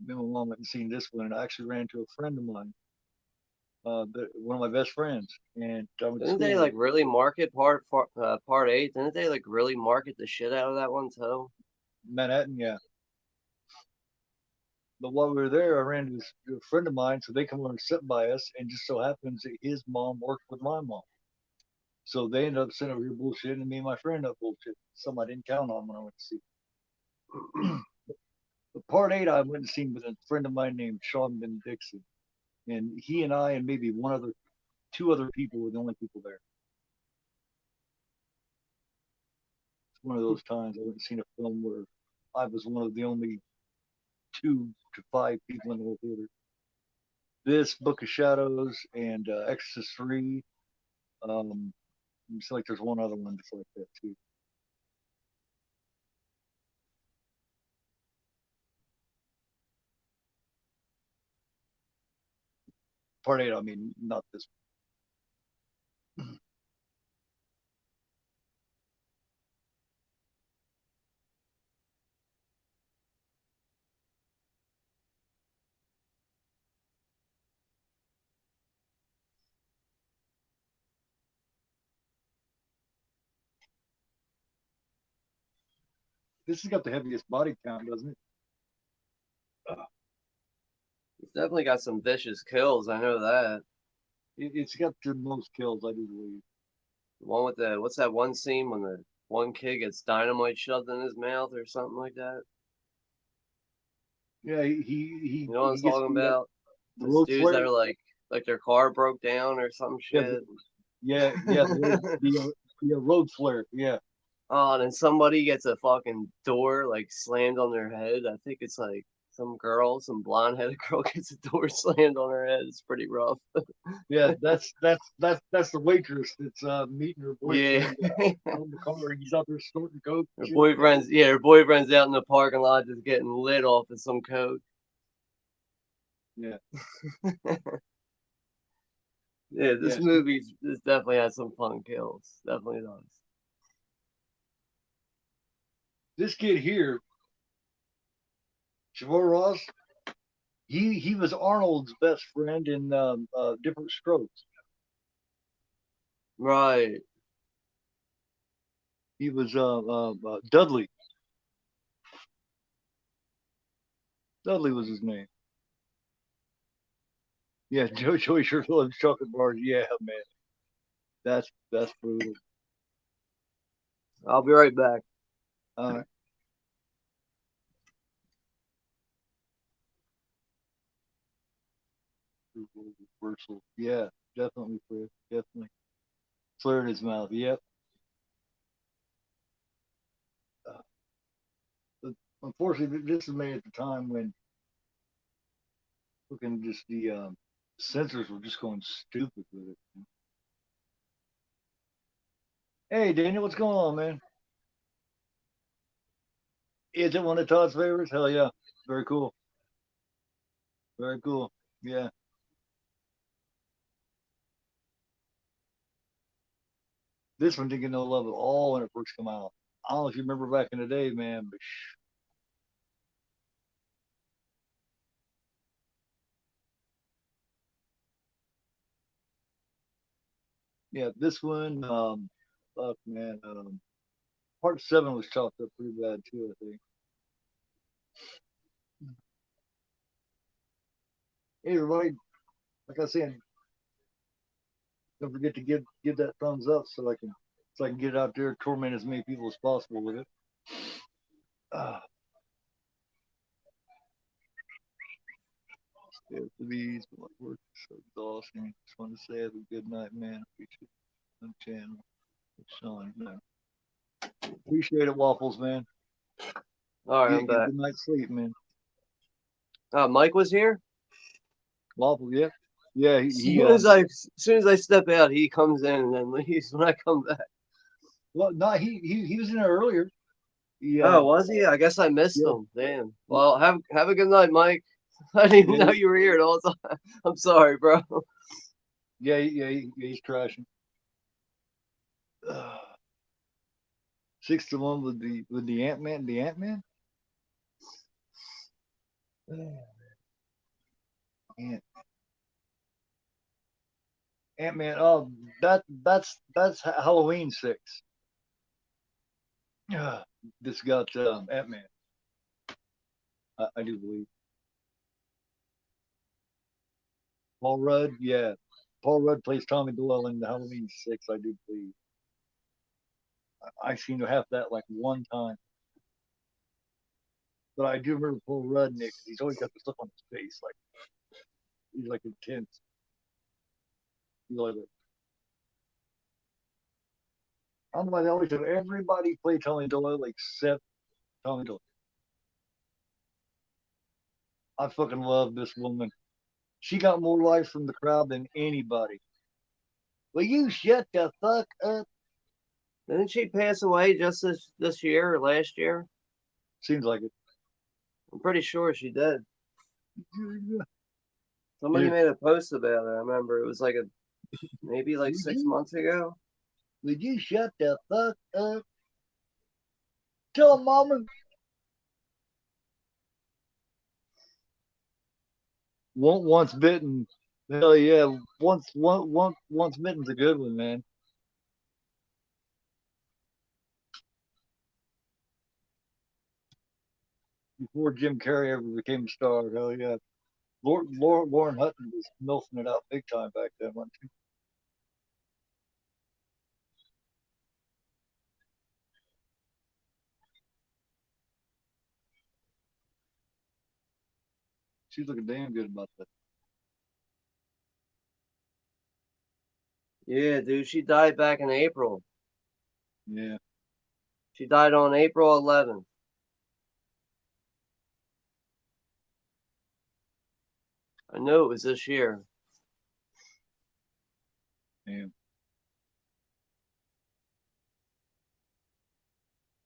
[SPEAKER 2] Then my mom went and seen this one, and I actually ran into a friend of mine, one of my best friends, and I went to
[SPEAKER 1] Didn't they
[SPEAKER 2] school
[SPEAKER 1] like
[SPEAKER 2] with
[SPEAKER 1] really market part 8? Didn't they like really market the shit out of that one too?
[SPEAKER 2] Manhattan, yeah. But while we were there, I ran to a friend of mine, so they come over and sit by us, and just so happens that his mom worked with my mom. So they ended up sitting over here bullshitting, and me and my friend up bullshit. Something I didn't count on when I went to see. But part 8, I went and seen with a friend of mine named Sean Ben Dixon, and he and I and maybe 2 other people were the only people there. It's one of those times I went and seen a film where I was one of the only 2 to 5 people in the whole theater. This Book of Shadows and Exorcist 3. Um, it's like there's one other one that's like that too. Part 8, I mean, not this one. This has got the heaviest body count, doesn't it?
[SPEAKER 1] It's definitely got some vicious kills. I know that.
[SPEAKER 2] It's got the most kills, I do believe.
[SPEAKER 1] The one with the what's that one scene when the one kid gets dynamite shoved in his mouth or something like that?
[SPEAKER 2] Yeah, he
[SPEAKER 1] You know what I'm
[SPEAKER 2] he gets
[SPEAKER 1] talking
[SPEAKER 2] the
[SPEAKER 1] about? Those
[SPEAKER 2] road
[SPEAKER 1] dudes that
[SPEAKER 2] flare.
[SPEAKER 1] are like their car broke down or some
[SPEAKER 2] Yeah,
[SPEAKER 1] shit.
[SPEAKER 2] the road flare. Yeah,
[SPEAKER 1] Oh, and then somebody gets a fucking door like slammed on their head. I think it's like some girl, some blonde headed girl gets a door slammed on her head. It's pretty rough.
[SPEAKER 2] yeah. That's the waitress that's meeting her
[SPEAKER 1] Yeah.
[SPEAKER 2] boyfriend on the car. He's out there snorting coke. Shit.
[SPEAKER 1] Her boyfriend's out in the parking lot just getting lit off of some coke.
[SPEAKER 2] Yeah,
[SPEAKER 1] Yeah,
[SPEAKER 2] yeah.
[SPEAKER 1] this definitely has some fun kills. Definitely does.
[SPEAKER 2] This kid here, Trevor Ross, he was Arnold's best friend in Different Strokes.
[SPEAKER 1] Right.
[SPEAKER 2] He was Dudley. Dudley was his name. Yeah, Joey sure loves chocolate bars. Yeah, man, that's brutal.
[SPEAKER 1] I'll be right back.
[SPEAKER 2] Uh, Reversal. Yeah, definitely, Fred. Definitely. Flair in his mouth. Yep. Uh, but unfortunately, this is made at the time when looking just the censors were just going stupid with it. Hey, Daniel, what's going on, man? Is it one of Todd's favorites? Hell yeah. Very cool. Very cool. Yeah. This one didn't get no love at all when it first came out. I don't know if you remember back in the day, man, but yeah, this one, fuck, man, part 7 was chopped up pretty bad too, I think. Hey, everybody, like I said, don't forget to give that thumbs up so I can get out there, torment as many people as possible with it. Uh, Stay up for these, my work is so exhausting. Just want to say have a good night, man. Appreciate it on the channel. Sean, man. Appreciate it, Waffles, man.
[SPEAKER 1] All right, I'm
[SPEAKER 2] Get a
[SPEAKER 1] back.
[SPEAKER 2] good night's sleep, man.
[SPEAKER 1] Mike was here.
[SPEAKER 2] Waffles, yeah. Yeah,
[SPEAKER 1] Soon as I step out, he comes in and then leaves when I come back.
[SPEAKER 2] well, no, he was in there earlier. He,
[SPEAKER 1] Oh, was he? I guess I missed
[SPEAKER 2] yeah,
[SPEAKER 1] him. Damn. Well, have a good night, Mike. I didn't even
[SPEAKER 2] yeah,
[SPEAKER 1] know you were here at all time. I'm sorry, bro.
[SPEAKER 2] he's crashing. 6-1 with the Ant-Man, Ant Ant-Man. Oh, that's Halloween 6. This got Ant-Man. I do believe Paul Rudd. Yeah, Paul Rudd plays Tommy Doyle in the Halloween 6. I do believe. I seem to have that like one time, but I do remember Paul Rudd, Nick. He's always got this look on his face, like he's like intense. He's like, I don't know why they always have everybody play Tommy Doyle except Tommy Doyle. I fucking love this woman. She got more life from the crowd than anybody. Will you shut the fuck up?
[SPEAKER 1] Didn't she pass away just this year or last year?
[SPEAKER 2] Seems like it.
[SPEAKER 1] I'm pretty sure she did. Somebody
[SPEAKER 2] Here,
[SPEAKER 1] made a post about it. I remember it was like maybe like
[SPEAKER 2] would
[SPEAKER 1] 6 months ago.
[SPEAKER 2] you shut the fuck up? Tell mama. Once bitten. Hell yeah. Once bitten's a good one, man. Before Jim Carrey ever became a star, hell yeah. Lauren Hutton was milfing it out big time back then, wasn't she? She's looking damn good about that.
[SPEAKER 1] Yeah, dude, she died back in April.
[SPEAKER 2] Yeah,
[SPEAKER 1] She died on April 11th. I knew it was this year.
[SPEAKER 2] damn.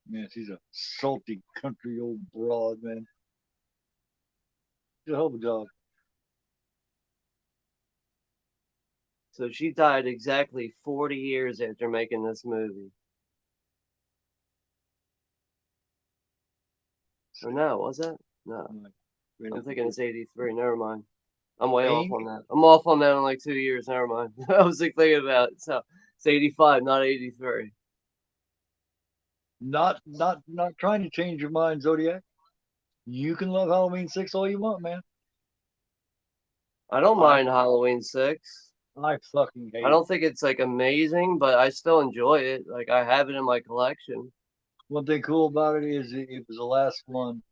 [SPEAKER 2] Man, she's a salty country old broad, man. She's a hell of a job.
[SPEAKER 1] So she died exactly 40 years after making this movie. Or no, was it? No. I'm thinking it's 83. Never mind. I'm way off
[SPEAKER 2] Ain't
[SPEAKER 1] on that. I'm off on that in like 2 years. Never mind. I was like thinking about it. So it's 85, not 83.
[SPEAKER 2] not trying to change your mind, Zodiac. You can love Halloween 6 all you want, man.
[SPEAKER 1] I don't
[SPEAKER 2] I
[SPEAKER 1] mind Halloween 6.
[SPEAKER 2] I fucking
[SPEAKER 1] I
[SPEAKER 2] hate it.
[SPEAKER 1] don't think it's like amazing, but I still enjoy it. Like I have it in my collection.
[SPEAKER 2] One thing cool about it is it was the last one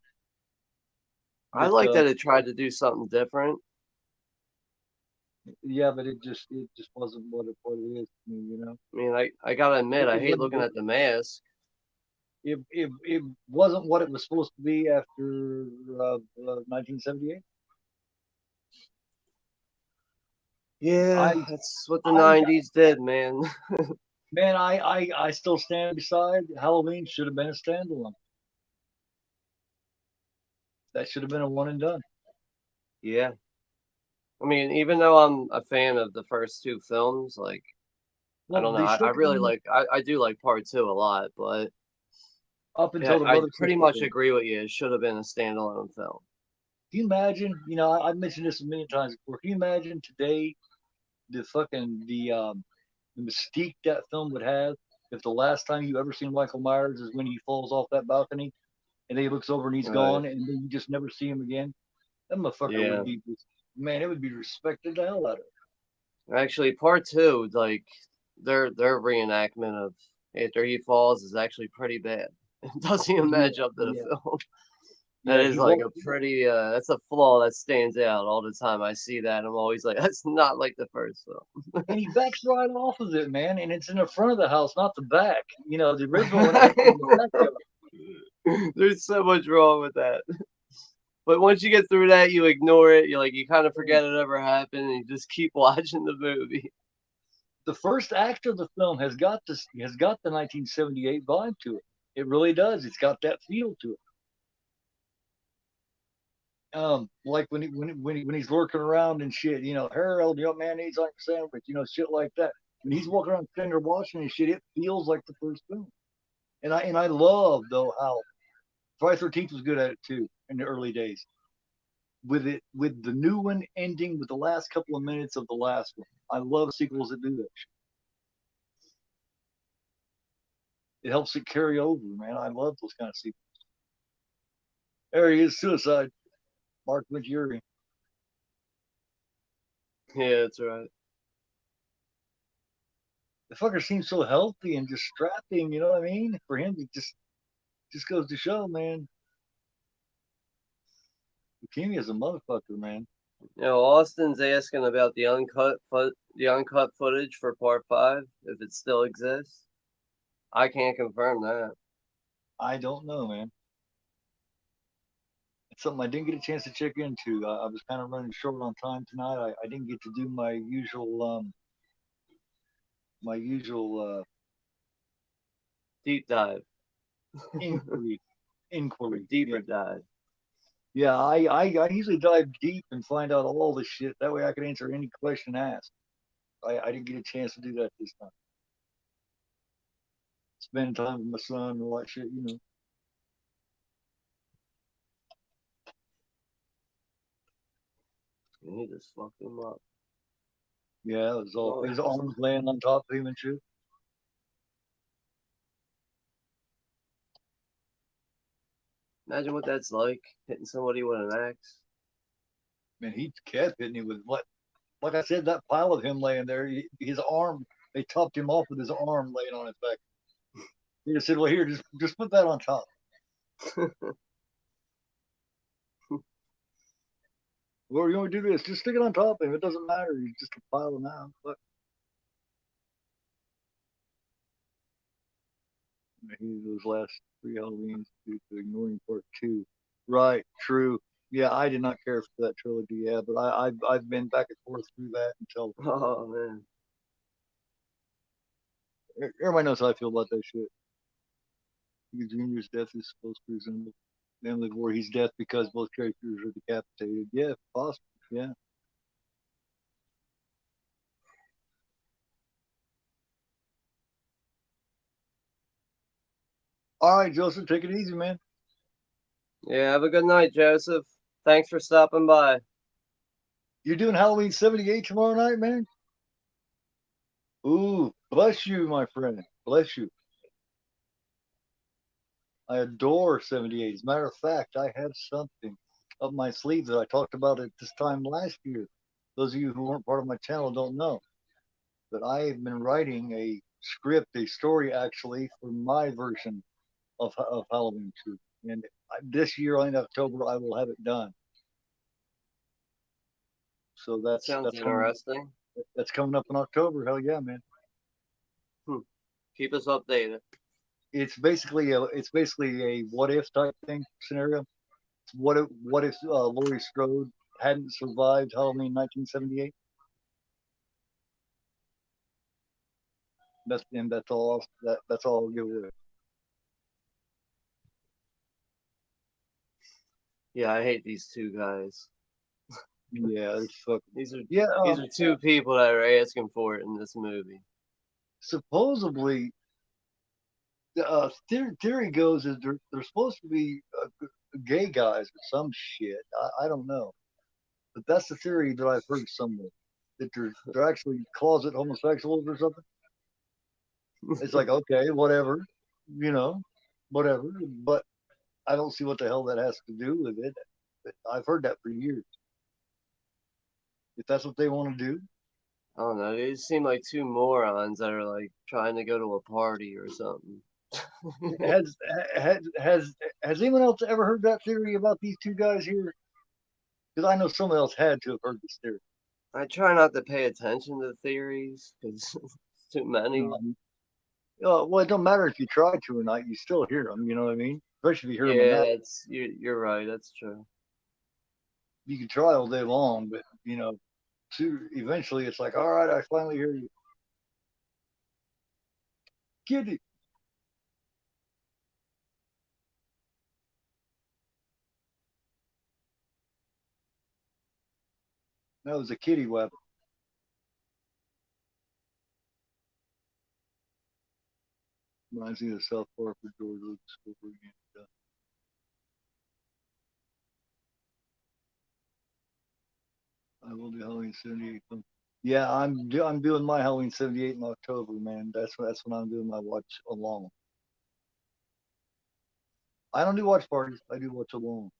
[SPEAKER 1] I
[SPEAKER 2] that
[SPEAKER 1] like that it tried to do something different.
[SPEAKER 2] yeah, but it just wasn't what it is to me, you know.
[SPEAKER 1] I mean, I gotta admit, I
[SPEAKER 2] It
[SPEAKER 1] hate
[SPEAKER 2] wasn't
[SPEAKER 1] looking at the mask.
[SPEAKER 2] it wasn't what it was supposed to be after 1978.
[SPEAKER 1] Yeah,
[SPEAKER 2] I
[SPEAKER 1] that's what the
[SPEAKER 2] I
[SPEAKER 1] 90s did, man.
[SPEAKER 2] man, I still stand beside Halloween should have been a standalone. That should have been a one and done.
[SPEAKER 1] Yeah. I mean, even though I'm a fan of the first two films, like I
[SPEAKER 2] Well,
[SPEAKER 1] don't know,
[SPEAKER 2] the
[SPEAKER 1] I really
[SPEAKER 2] second
[SPEAKER 1] like I do like part two a lot, but
[SPEAKER 2] up
[SPEAKER 1] Yeah,
[SPEAKER 2] until the
[SPEAKER 1] I
[SPEAKER 2] Brother
[SPEAKER 1] pretty
[SPEAKER 2] Christmas
[SPEAKER 1] much
[SPEAKER 2] thing.
[SPEAKER 1] agree with you. It should have been a standalone film.
[SPEAKER 2] Can you imagine? I've mentioned this a million times before. Can you imagine today the mystique that film would have if the last time you ever seen Michael Myers is when he falls off that balcony and then he looks over and he's
[SPEAKER 1] Right.
[SPEAKER 2] gone and then you just never see him again? That motherfucker
[SPEAKER 1] Yeah.
[SPEAKER 2] would be, man, it would be respected the hell out of it.
[SPEAKER 1] Actually, part two, like their reenactment of after he falls is actually pretty bad. It doesn't even
[SPEAKER 2] Yeah,
[SPEAKER 1] match up to the
[SPEAKER 2] yeah,
[SPEAKER 1] film. That
[SPEAKER 2] yeah.
[SPEAKER 1] is
[SPEAKER 2] He
[SPEAKER 1] like
[SPEAKER 2] walked
[SPEAKER 1] a pretty that's a flaw that stands out all the time I see that. I'm always like, that's not like the first
[SPEAKER 2] and he backs right off of it, man, and it's in the front of the house, not the back. The original one happened in the
[SPEAKER 1] film.
[SPEAKER 2] backyard.
[SPEAKER 1] There's so much wrong with that. But once you get through that, you ignore it. You kind of forget it ever happened, and you just keep watching the movie.
[SPEAKER 2] The first act of the film has got the 1978 vibe to it. It really does. It's got that feel to it. Like when he's lurking around and shit, Harold, man needs like a sandwich, shit like that. When he's walking around sitting there watching and shit, it feels like the first film. And I love though how Friday 13th was good at it too in the early days. With the new one ending with the last couple of minutes of the last one. I love sequels that do that. It helps it carry over, man. I love those kind of sequels. There he is, Suicide. Mark Majuri.
[SPEAKER 1] Yeah, that's right.
[SPEAKER 2] The fucker seems so healthy and just strapping, you know what I mean? For him, it just goes to show, man. Leukemia is a motherfucker, man.
[SPEAKER 1] Austin's asking about the uncut footage for part five, if it still exists. I can't confirm that.
[SPEAKER 2] I don't know, man. It's something I didn't get a chance to check into. I was kind of running short on time tonight. I didn't get to do my usual
[SPEAKER 1] Deep dive
[SPEAKER 2] inquiry
[SPEAKER 1] or
[SPEAKER 2] inquiry.
[SPEAKER 1] deeper
[SPEAKER 2] Yeah,
[SPEAKER 1] dive.
[SPEAKER 2] yeah. I usually dive deep and find out all the shit. That way I can answer any question asked. I didn't get a chance to do that this time. Spend time with my son and all that shit.
[SPEAKER 1] He just fucked him up.
[SPEAKER 2] Yeah, it was all
[SPEAKER 1] Oh,
[SPEAKER 2] his arms laying on top of him and shit.
[SPEAKER 1] imagine what that's like, hitting somebody with an axe.
[SPEAKER 2] Man, he kept hitting him with what? Like I said, that pile of him laying there, his arm, they topped him off with his arm laying on his back. He just said, "Well, here, just put that on top." Well, you want to do this? Just stick it on top of him. It doesn't matter. He's just a pile of now. But those last three Halloweens due to ignoring part two. Right, true. Yeah, I did not care for that trilogy. Yeah, but I've been back and forth through that until
[SPEAKER 1] Oh man.
[SPEAKER 2] everybody knows how I feel about that shit. Junior's death is supposed to resemble Emily Voorhees' death because both characters are decapitated. Yeah, possible. Yeah. All right, Joseph, take it easy, man.
[SPEAKER 1] Yeah, have a good night, Joseph. Thanks for stopping by.
[SPEAKER 2] You're doing Halloween 78 tomorrow night, man? Ooh, bless you, my friend. Bless you. I adore 78. As a matter of fact, I have something up my sleeve that I talked about at this time last year. Those of you who weren't part of my channel don't know. But I have been writing a script, a story actually, for my version of Halloween 2. And this year in October, I will have it done. So that's
[SPEAKER 1] Sounds
[SPEAKER 2] that's coming
[SPEAKER 1] interesting.
[SPEAKER 2] that's coming up in October. Hell yeah, man!
[SPEAKER 1] Hmm. Keep us updated.
[SPEAKER 2] It's basically a what if type thing scenario. What if Laurie Strode hadn't survived Halloween 1978? That's all. That's all I'll give away.
[SPEAKER 1] Yeah, I hate these two guys.
[SPEAKER 2] Yeah, it's fucking.
[SPEAKER 1] These are
[SPEAKER 2] Yeah.
[SPEAKER 1] these are two people that are asking for it in this movie.
[SPEAKER 2] Supposedly theory goes is they're supposed to be gay guys or some shit. I don't know, but that's the theory that I've heard somewhere that they're actually closet homosexuals or something. It's like okay, whatever, you know, whatever. But I don't see what the hell that has to do with it. I've heard that for years. If that's what they want to do,
[SPEAKER 1] I don't know. They just seem like two morons that are like trying to go to a party or something.
[SPEAKER 2] has has anyone else ever heard that theory about these two guys here? Because I know someone else had to have heard this theory.
[SPEAKER 1] I try not to pay attention to theories because it's too many.
[SPEAKER 2] Um, well, it don't matter if you try to or not. You still hear them. You know what I mean? Especially if you hear them
[SPEAKER 1] Yeah,
[SPEAKER 2] enough.
[SPEAKER 1] that's you're right. That's true.
[SPEAKER 2] You can try all day long, but eventually it's like, all right, I finally hear you. Kitty. That was a kitty weapon. Reminds me of South Park with George Lucas over again. I will do Halloween '78. Yeah, I'm doing my Halloween '78 in October, man. That's when I'm doing my watch along. I don't do watch parties. I do watch along.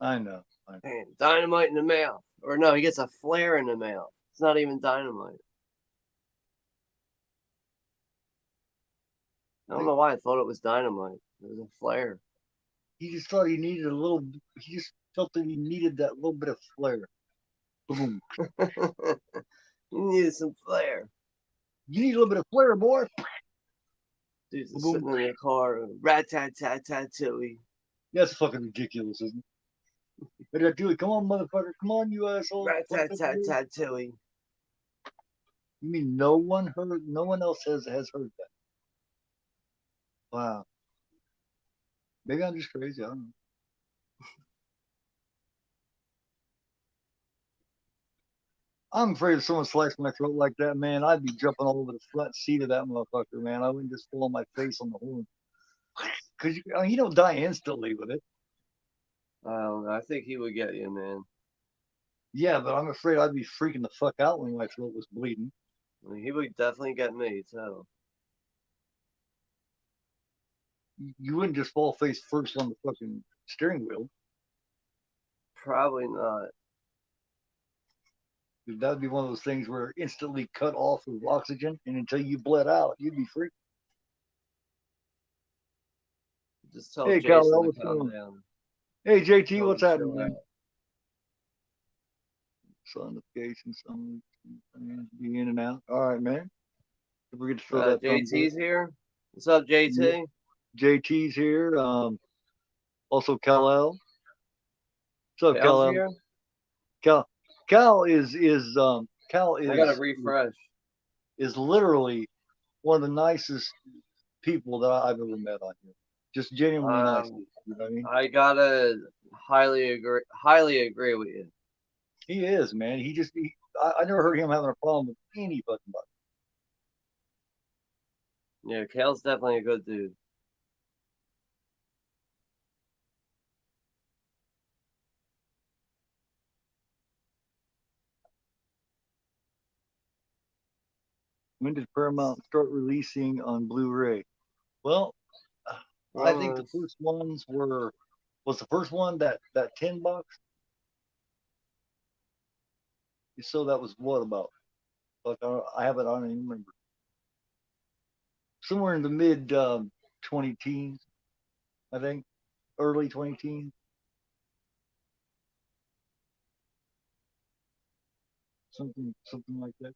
[SPEAKER 2] I know. I know.
[SPEAKER 1] Man, dynamite in the mouth. Or no, he gets a flare in the mouth. It's not even dynamite. I don't know why I thought it was dynamite. It was a flare.
[SPEAKER 2] He just thought he needed a little. He just felt that he needed that little bit of flair. Boom.
[SPEAKER 1] You needed some flare.
[SPEAKER 2] You need a little bit of flair, boy.
[SPEAKER 1] Dude's just
[SPEAKER 2] Boom.
[SPEAKER 1] sitting in the car, rat tat tat tat tooey.
[SPEAKER 2] That's fucking ridiculous, isn't it? Better do it. Come on, motherfucker. Come on, you asshole.
[SPEAKER 1] Rat
[SPEAKER 2] What's
[SPEAKER 1] tat
[SPEAKER 2] that
[SPEAKER 1] tat
[SPEAKER 2] do?
[SPEAKER 1] tat tooey.
[SPEAKER 2] You mean no one heard? No one else has heard that. Wow. Maybe I'm just crazy. I don't know. I'm afraid if someone sliced my throat like that, man, I'd be jumping all over the front seat of that motherfucker, man. I wouldn't just fall on my face on the horn. Because you don't die instantly with it.
[SPEAKER 1] I don't know. I think he would get you, man.
[SPEAKER 2] Yeah, but I'm afraid I'd be freaking the fuck out when my throat was bleeding.
[SPEAKER 1] I mean, he would definitely get me, too.
[SPEAKER 2] You wouldn't just fall face first on the fucking steering wheel.
[SPEAKER 1] Probably not.
[SPEAKER 2] That would be one of those things where instantly cut off of oxygen, and until you bled out, you'd be free.
[SPEAKER 1] Just tell
[SPEAKER 2] Hey,
[SPEAKER 1] Jason
[SPEAKER 2] Kyle,
[SPEAKER 1] to
[SPEAKER 2] what's going
[SPEAKER 1] calm
[SPEAKER 2] on?
[SPEAKER 1] down.
[SPEAKER 2] Hey, JT,
[SPEAKER 1] Tell him
[SPEAKER 2] what's
[SPEAKER 1] to
[SPEAKER 2] happening,
[SPEAKER 1] chill
[SPEAKER 2] man?
[SPEAKER 1] out.
[SPEAKER 2] Notifications, some be in and out. All right, man. Don't forget to throw that thumbs up.
[SPEAKER 1] JT's here. What's up,
[SPEAKER 2] Yeah,
[SPEAKER 1] JT?
[SPEAKER 2] JT's here. Also Kal-El. What's up,
[SPEAKER 1] Cal's
[SPEAKER 2] Kal-El?
[SPEAKER 1] here?
[SPEAKER 2] Cal Cal Cal
[SPEAKER 1] I gotta refresh.
[SPEAKER 2] is literally one of the nicest people that I've ever met on here. Just genuinely nice.
[SPEAKER 1] Um,
[SPEAKER 2] You know what I mean?
[SPEAKER 1] I gotta highly agree with you.
[SPEAKER 2] He is, man. I never heard him having a problem with any fucking body.
[SPEAKER 1] Yeah, Cal's definitely a good dude.
[SPEAKER 2] When did Paramount start releasing on Blu-ray? Well, I think the
[SPEAKER 1] Well,
[SPEAKER 2] first ones was the first one that 10 bucks. So that was what about? Like I have it. I don't even remember. Somewhere in the mid 20 teens, I think, early 20 teens, something like that.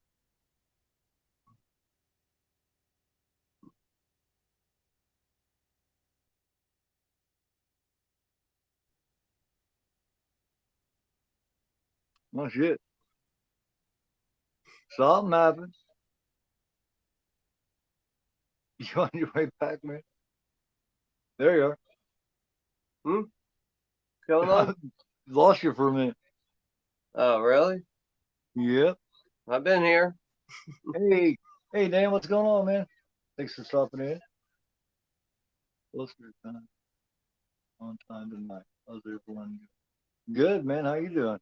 [SPEAKER 2] Oh shit, something happened. You on your way back, man? There you
[SPEAKER 1] what's going
[SPEAKER 2] are.
[SPEAKER 1] on?
[SPEAKER 2] Lost you for a minute.
[SPEAKER 1] Oh, really?
[SPEAKER 2] Yep.
[SPEAKER 1] I've been here.
[SPEAKER 2] Hey, hey, Dan, what's going on, man? Thanks for stopping in. Closer time on time tonight. How's everyone? Good, man. How you doing?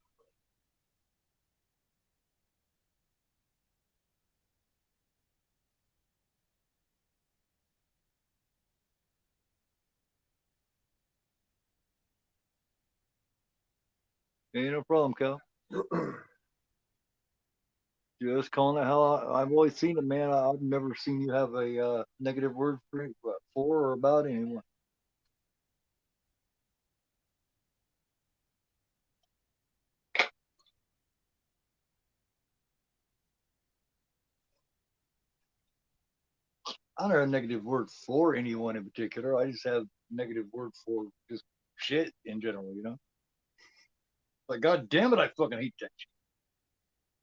[SPEAKER 2] Hey, no problem, Cal. Just calling it how I've always seen it, man. I've never seen you have a negative word for or about anyone. I don't have a negative word for anyone in particular. I just have negative word for just shit in general, you know? Like, God damn it, I fucking hate that shit.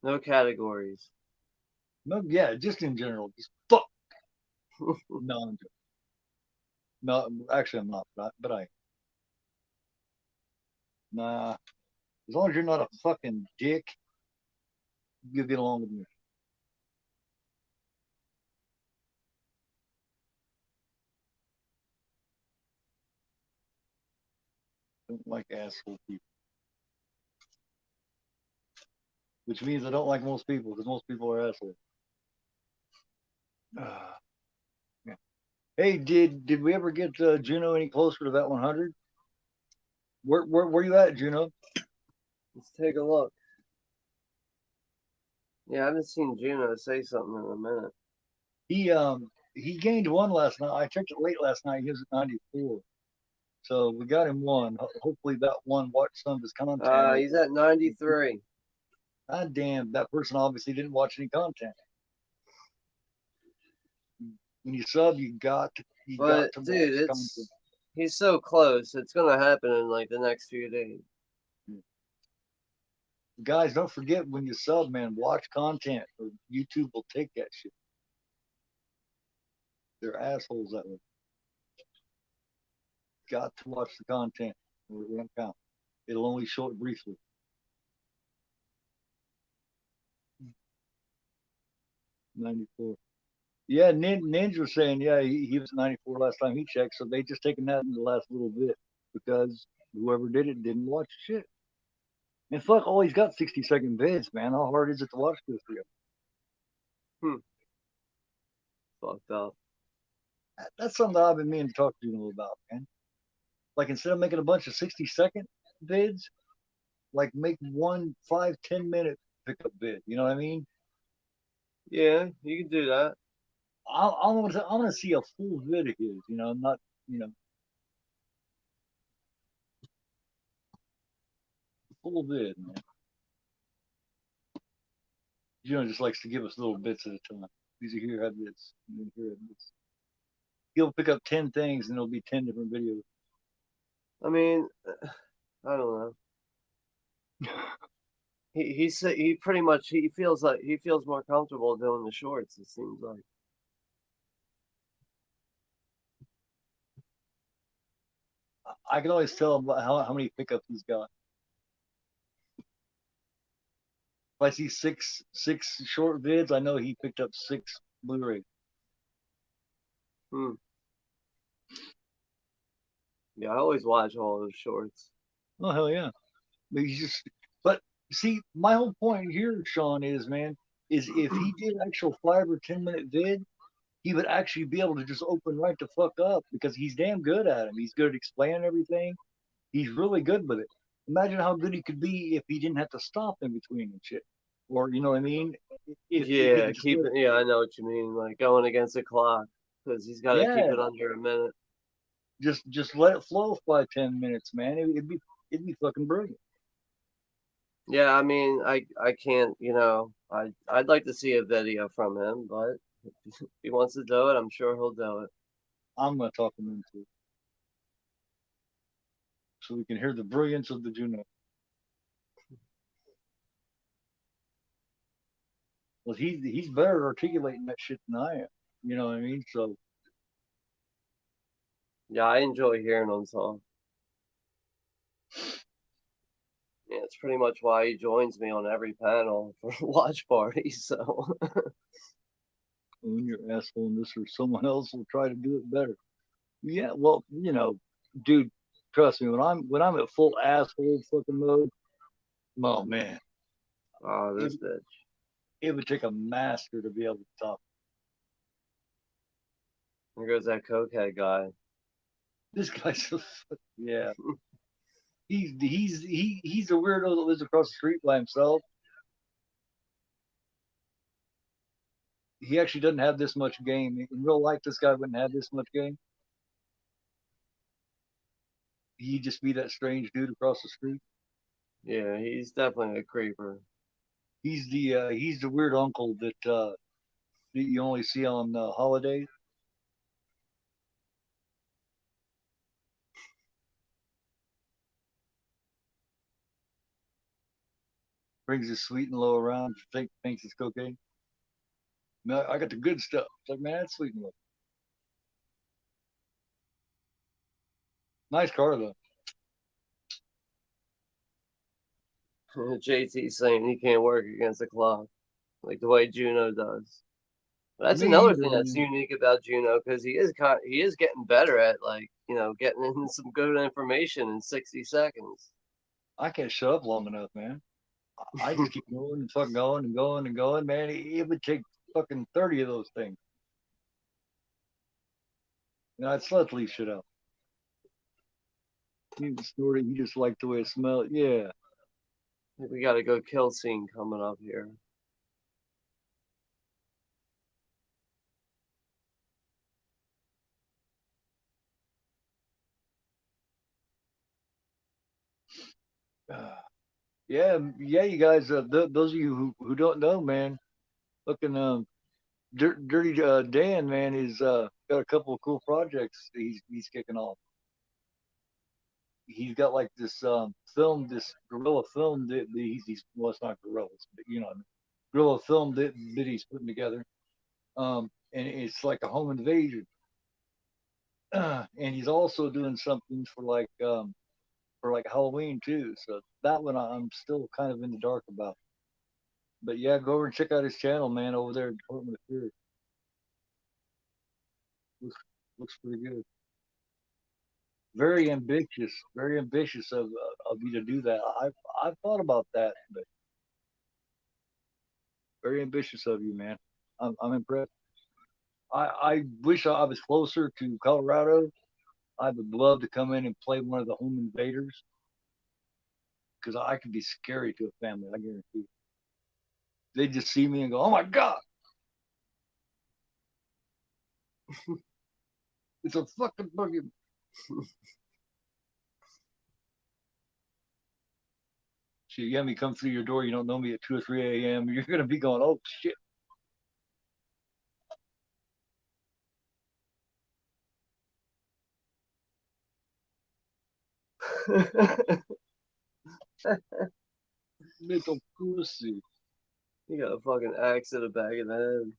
[SPEAKER 1] No categories.
[SPEAKER 2] No, yeah, just in general. Just fuck. No, I'm joking. No, actually, I'm not, but I, nah. As long as you're not a fucking dick, you get along with me. I don't like asshole people, which means I don't like most people because most people are assholes. Uh, yeah. Hey, did we ever get Juno any closer to that 100? Where you at, Juno?
[SPEAKER 1] Let's take a look. Yeah, I haven't seen Juno say something in a minute.
[SPEAKER 2] He gained one last night. I checked it late last night. He was at 94. So we got him one. Hopefully that one watched some of his content.
[SPEAKER 1] He's at 93.
[SPEAKER 2] God damn, that person obviously didn't watch any content. When you sub, you got
[SPEAKER 1] But
[SPEAKER 2] to watch
[SPEAKER 1] dude,
[SPEAKER 2] content.
[SPEAKER 1] he's so close. It's gonna happen in like the next few days.
[SPEAKER 2] Guys, don't forget when you sub, man, watch content or YouTube will take that shit. They're assholes that way. Got to watch the content or it won't count. It'll only show it briefly. 94. Yeah, Ninja was saying, yeah, he was 94 last time he checked. So they just taken that in the last little bit because whoever did it didn't watch shit. And fuck, oh, he's got 60-second vids, man. How hard is it to watch this for you?
[SPEAKER 1] Hmm, fucked up.
[SPEAKER 2] That's something that I've been meaning to talk to you about, man. Like instead of making a bunch of 60-second vids, like make one 5-10 minute pickup vid. You know what I mean?
[SPEAKER 1] Yeah, you can do that.
[SPEAKER 2] I want to see a full vid of his. You know, not you know full vid, man. Just likes to give us little bits at a time. These are here have this, and then here have this. He'll pick up 10 things, and it'll be 10 different videos.
[SPEAKER 1] I mean, I don't know. He pretty much he feels more comfortable doing the shorts. It seems like.
[SPEAKER 2] I can always tell how many pickups he's got. If I see six short vids, I know he picked up 6 Blu-ray.
[SPEAKER 1] Hmm. Yeah, I always watch all those shorts.
[SPEAKER 2] Oh hell yeah! But he's just. But see, my whole point here, Sean, is man, is if he did actual 5 or 10 minute vid, he would actually be able to just open right the fuck up because he's damn good at him. He's good at explaining everything. He's really good with it. Imagine how good he could be if he didn't have to stop in between and shit. Or you know what I mean? If he
[SPEAKER 1] Yeah,
[SPEAKER 2] could just
[SPEAKER 1] keep it. Yeah, I know what you mean. Like going against the clock because he's got to keep
[SPEAKER 2] yeah,
[SPEAKER 1] it under a minute.
[SPEAKER 2] just let it flow 5-10 minutes, man. It'd be fucking brilliant.
[SPEAKER 1] Yeah, I mean, I can't. I'd like to see a video from him, but if he wants to do it, I'm sure he'll do it.
[SPEAKER 2] I'm gonna talk him into it so we can hear the brilliance of the Juno. Well, he's better at articulating that shit than I am. You know what I mean? So
[SPEAKER 1] Yeah, I enjoy hearing him talk. Yeah, it's pretty much why he joins me on every panel for watch parties. So
[SPEAKER 2] When you're asshole in this, or someone else will try to do it better. Yeah, well, dude, trust me, when I'm at full asshole fucking mode, oh man,
[SPEAKER 1] oh,
[SPEAKER 2] it
[SPEAKER 1] this bitch.
[SPEAKER 2] it would take a master to be able to top
[SPEAKER 1] There goes that cokehead guy.
[SPEAKER 2] this guy's. Yeah, he's a weirdo that lives across the street by himself. He actually doesn't have this much game in real life. This guy wouldn't have this much game. He'd just be that strange dude across the street.
[SPEAKER 1] Yeah, he's definitely a creeper.
[SPEAKER 2] He's the weird uncle that you only see on holidays. Brings his sweet and low around. Thinks it's cocaine. No, I got the good stuff. It's like, man, that's sweet and low. Nice car though.
[SPEAKER 1] JT saying he can't work against the clock like the way Juno does. But that's
[SPEAKER 2] Me
[SPEAKER 1] another
[SPEAKER 2] either,
[SPEAKER 1] thing that's
[SPEAKER 2] man.
[SPEAKER 1] unique about Juno because he is getting better at getting in some good information in 60 seconds.
[SPEAKER 2] I can't shut up long enough, man. I just keep going and fucking going and going and going, man. It would take fucking 30 of those things. I'd slut leave shit out. He snorted. He just liked the way it smelled. Yeah.
[SPEAKER 1] We got a good kill scene coming up here.
[SPEAKER 2] Yeah. You guys, those of you who don't know, man, looking Dirty Dan, man, is got a couple of cool projects he's kicking off. He's got like this film, this guerrilla film that he's well, it's not guerrillas, but guerrilla film that he's putting together. And it's like a home invasion. And he's also doing something for like Halloween too. So that one I'm still kind of in the dark about. But yeah, go over and check out his channel, man, over there at Department of Fear. Looks looks pretty good. Very ambitious of you to do that. I've thought about that, but very ambitious of you, man. I'm impressed. I wish I was closer to Colorado. I would love to come in and play one of the home invaders because I could be scary to a family. I guarantee. They just see me and go, "Oh my god, it's a fucking boogie." So you have me come through your door. You don't know me at 2 or 3 a.m. You're gonna be going, "Oh shit." Little pussy.
[SPEAKER 1] He got a fucking axe in the back of the head.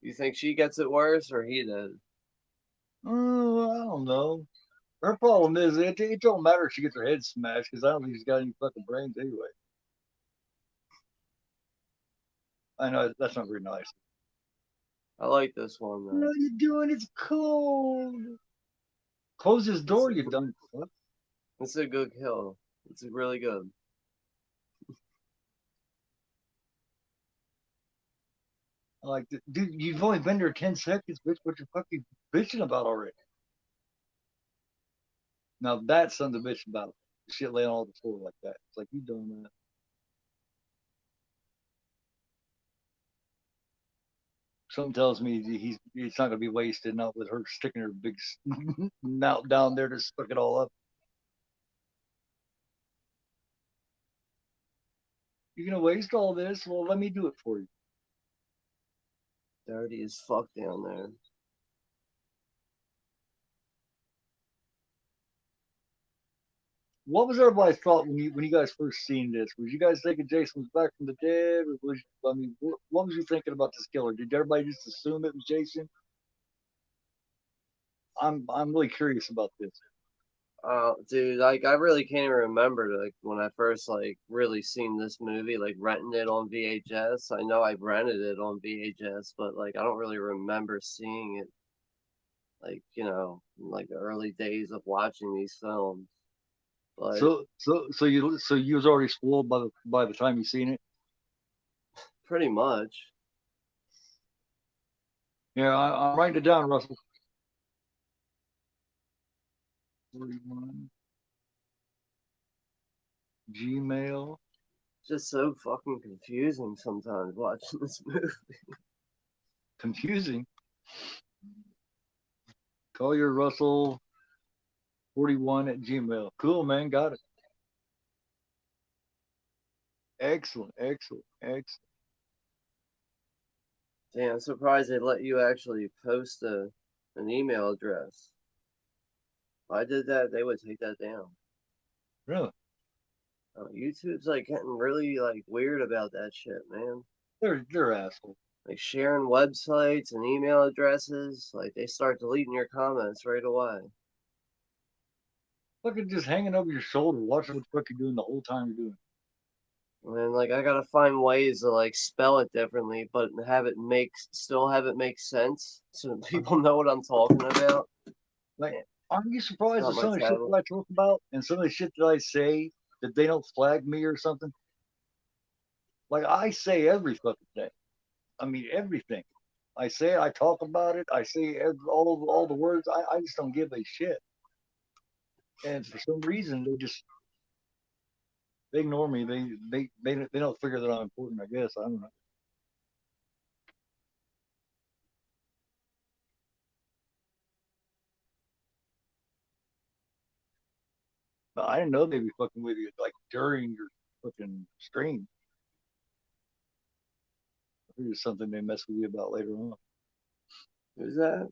[SPEAKER 1] You think she gets it worse or he did?
[SPEAKER 2] Oh, I don't know. Her problem is it don't matter if she gets her head smashed because I don't think she's got any fucking brains anyway. I know that's not very nice.
[SPEAKER 1] I like this one
[SPEAKER 2] What
[SPEAKER 1] though.
[SPEAKER 2] are you doing? It's cold. Close this
[SPEAKER 1] It's
[SPEAKER 2] door,
[SPEAKER 1] a,
[SPEAKER 2] you dumb fuck.
[SPEAKER 1] it's a good kill. It's really good.
[SPEAKER 2] Like, dude, you've only been there 10 seconds, bitch. What you fucking bitching about already? Now that's something to bitch about. Shit laying on the floor like that. It's like you doing that. Something tells me he's not gonna be wasted, not with her sticking her big mouth down there to suck it all up. You're gonna waste all this? Well, let me do it for you.
[SPEAKER 1] Dirty as fuck down there.
[SPEAKER 2] What was everybody's thought when you guys first seen this? Was you guys thinking Jason was back from the dead, or what was you thinking about this killer? Did everybody just assume it was Jason? I'm really curious about this.
[SPEAKER 1] Dude, like I really can't even remember like when I first like really seen this movie, like renting it on VHS. I know I rented it on VHS, but like I don't really remember seeing it like, in, like the early days of watching these films. But
[SPEAKER 2] So you was already spoiled by the time you seen it.
[SPEAKER 1] pretty much.
[SPEAKER 2] Yeah, I'm writing it down, Russell. 41 Gmail.
[SPEAKER 1] Just so fucking confusing sometimes watching this movie.
[SPEAKER 2] Confusing. Call your Russell 41 at Gmail. Cool, man. Got it. Excellent, excellent, excellent.
[SPEAKER 1] Damn, I'm surprised they let you actually post an email address. If I did that, they would take that down.
[SPEAKER 2] Really?
[SPEAKER 1] YouTube's like getting really like weird about that shit, man.
[SPEAKER 2] They're assholes.
[SPEAKER 1] Like sharing websites and email addresses, like they start deleting your comments right away.
[SPEAKER 2] Fucking just hanging over your shoulder, watching what the fuck you're doing the whole time you're doing
[SPEAKER 1] And like I gotta find ways to like spell it differently, but still have it make sense so that
[SPEAKER 2] it.
[SPEAKER 1] people know what I'm talking about.
[SPEAKER 2] Like, aren't you
[SPEAKER 1] It's
[SPEAKER 2] surprised
[SPEAKER 1] not
[SPEAKER 2] at
[SPEAKER 1] my
[SPEAKER 2] some of the shit
[SPEAKER 1] tablet.
[SPEAKER 2] that I talk about and some of the shit that I say that they don't flag me or something? Like, I say every fucking thing. I mean, everything. I say, I talk about it. I say all the words. I just don't give a shit. And for some reason, they ignore me. They don't figure that I'm important. I guess I don't know. But I didn't know they'd be fucking with you like during your fucking stream. I think it's something they mess with you about later on.
[SPEAKER 1] Who's that?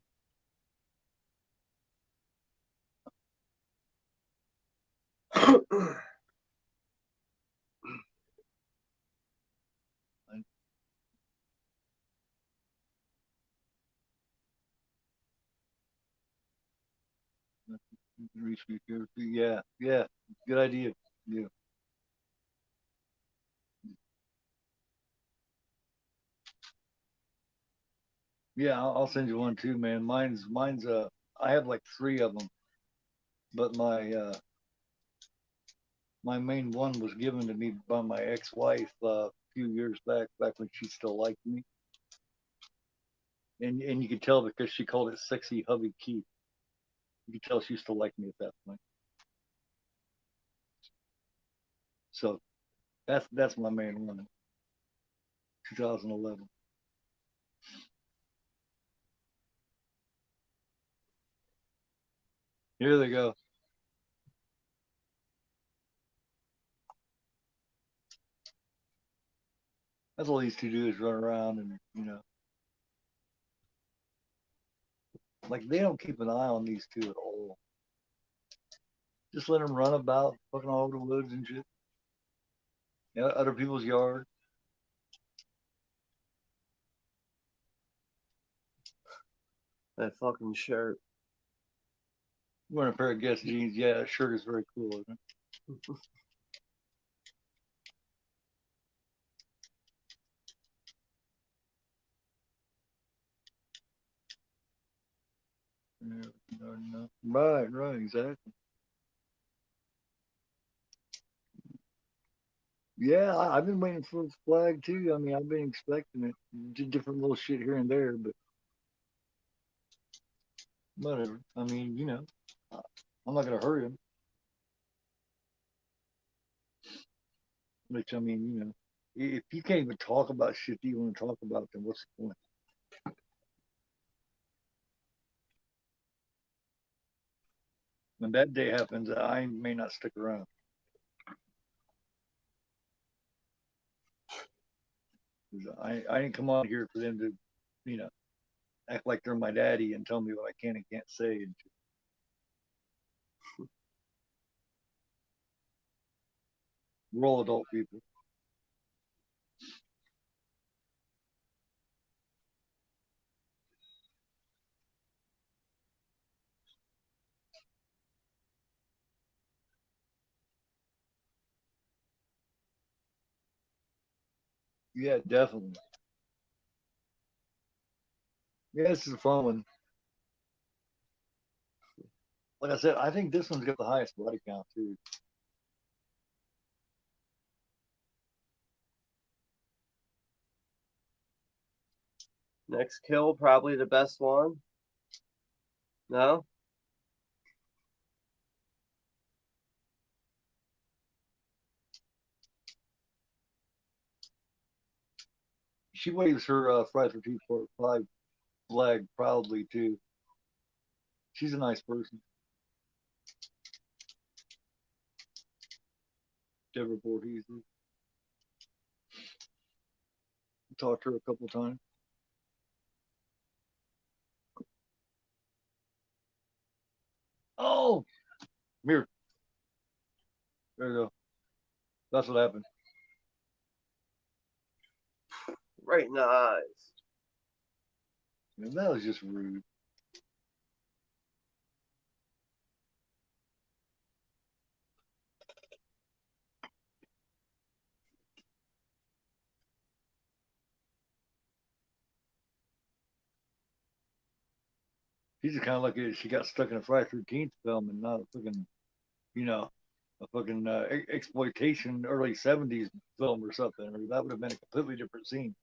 [SPEAKER 2] I, reach me, yeah, yeah, good idea. Yeah, yeah. I'll send you one too, man. Mine's. I have like three of them, but my main one was given to me by my ex-wife a few years back when she still liked me, and you could tell because she called it "Sexy Hubby Keith." You could tell she still liked me at that point. So that's my main one, 2011. Here they go. That's all these two do is run around and like they don't keep an eye on these two at all. Just let them run about, fucking all over the woods and shit. Other people's yard.
[SPEAKER 1] That fucking shirt.
[SPEAKER 2] Wearing a pair of Guess jeans. Yeah, that shirt is very cool, isn't it? Yeah, right, right, exactly. Yeah, I've been waiting for the flag too. I mean, I've been expecting it. Just different little shit here and there, but whatever. I mean, I'm not gonna hurt him. Which I mean, if you can't even talk about shit that you want to talk about, then what's the point? When that day happens, I may not stick around. I didn't come on here for them to, you know, act like they're my daddy and tell me what I can and can't say. And we're all adult people. Yeah, definitely. Yeah, this is a fun one. Like I said, I think this one's got the highest body count too.
[SPEAKER 1] Next kill, probably the best one. No?
[SPEAKER 2] She waves her Friday for 245 flag proudly too. She's a nice person. Deborah Voorhees. Talked to her a couple of times. Oh, here. There you go. That's what happened.
[SPEAKER 1] Right in the eyes.
[SPEAKER 2] And that was just rude. She's kind of lucky that she got stuck in a Friday 13th film and not a fucking, you know, a fucking exploitation early 70s film or something. Or that would have been a completely different scene.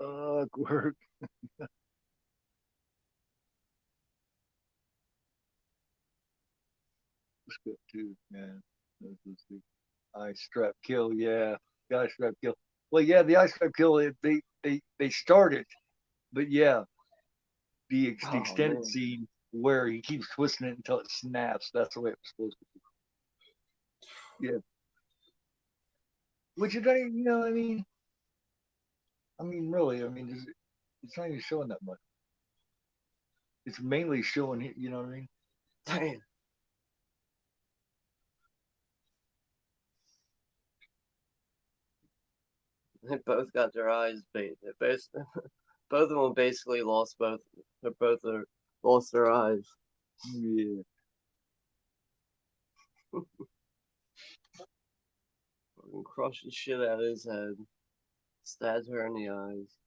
[SPEAKER 2] Awkward. That's good too, man. Let's see. Eye strap kill, yeah. Guy strap kill. Well, yeah, the eye strap kill. They started, but yeah, the
[SPEAKER 1] Oh
[SPEAKER 2] extended
[SPEAKER 1] man.
[SPEAKER 2] scene where he keeps twisting it until it snaps. That's the way it was supposed to be. Yeah, which is, I mean, really, I mean, it's not even showing that much. It's mainly showing, you know what I mean?
[SPEAKER 1] Damn. They both got their eyes bait. They both of them basically lost both. They both are, lost their eyes.
[SPEAKER 2] Yeah,
[SPEAKER 1] And crushed the shit out of his head. Stabbed her in the eyes.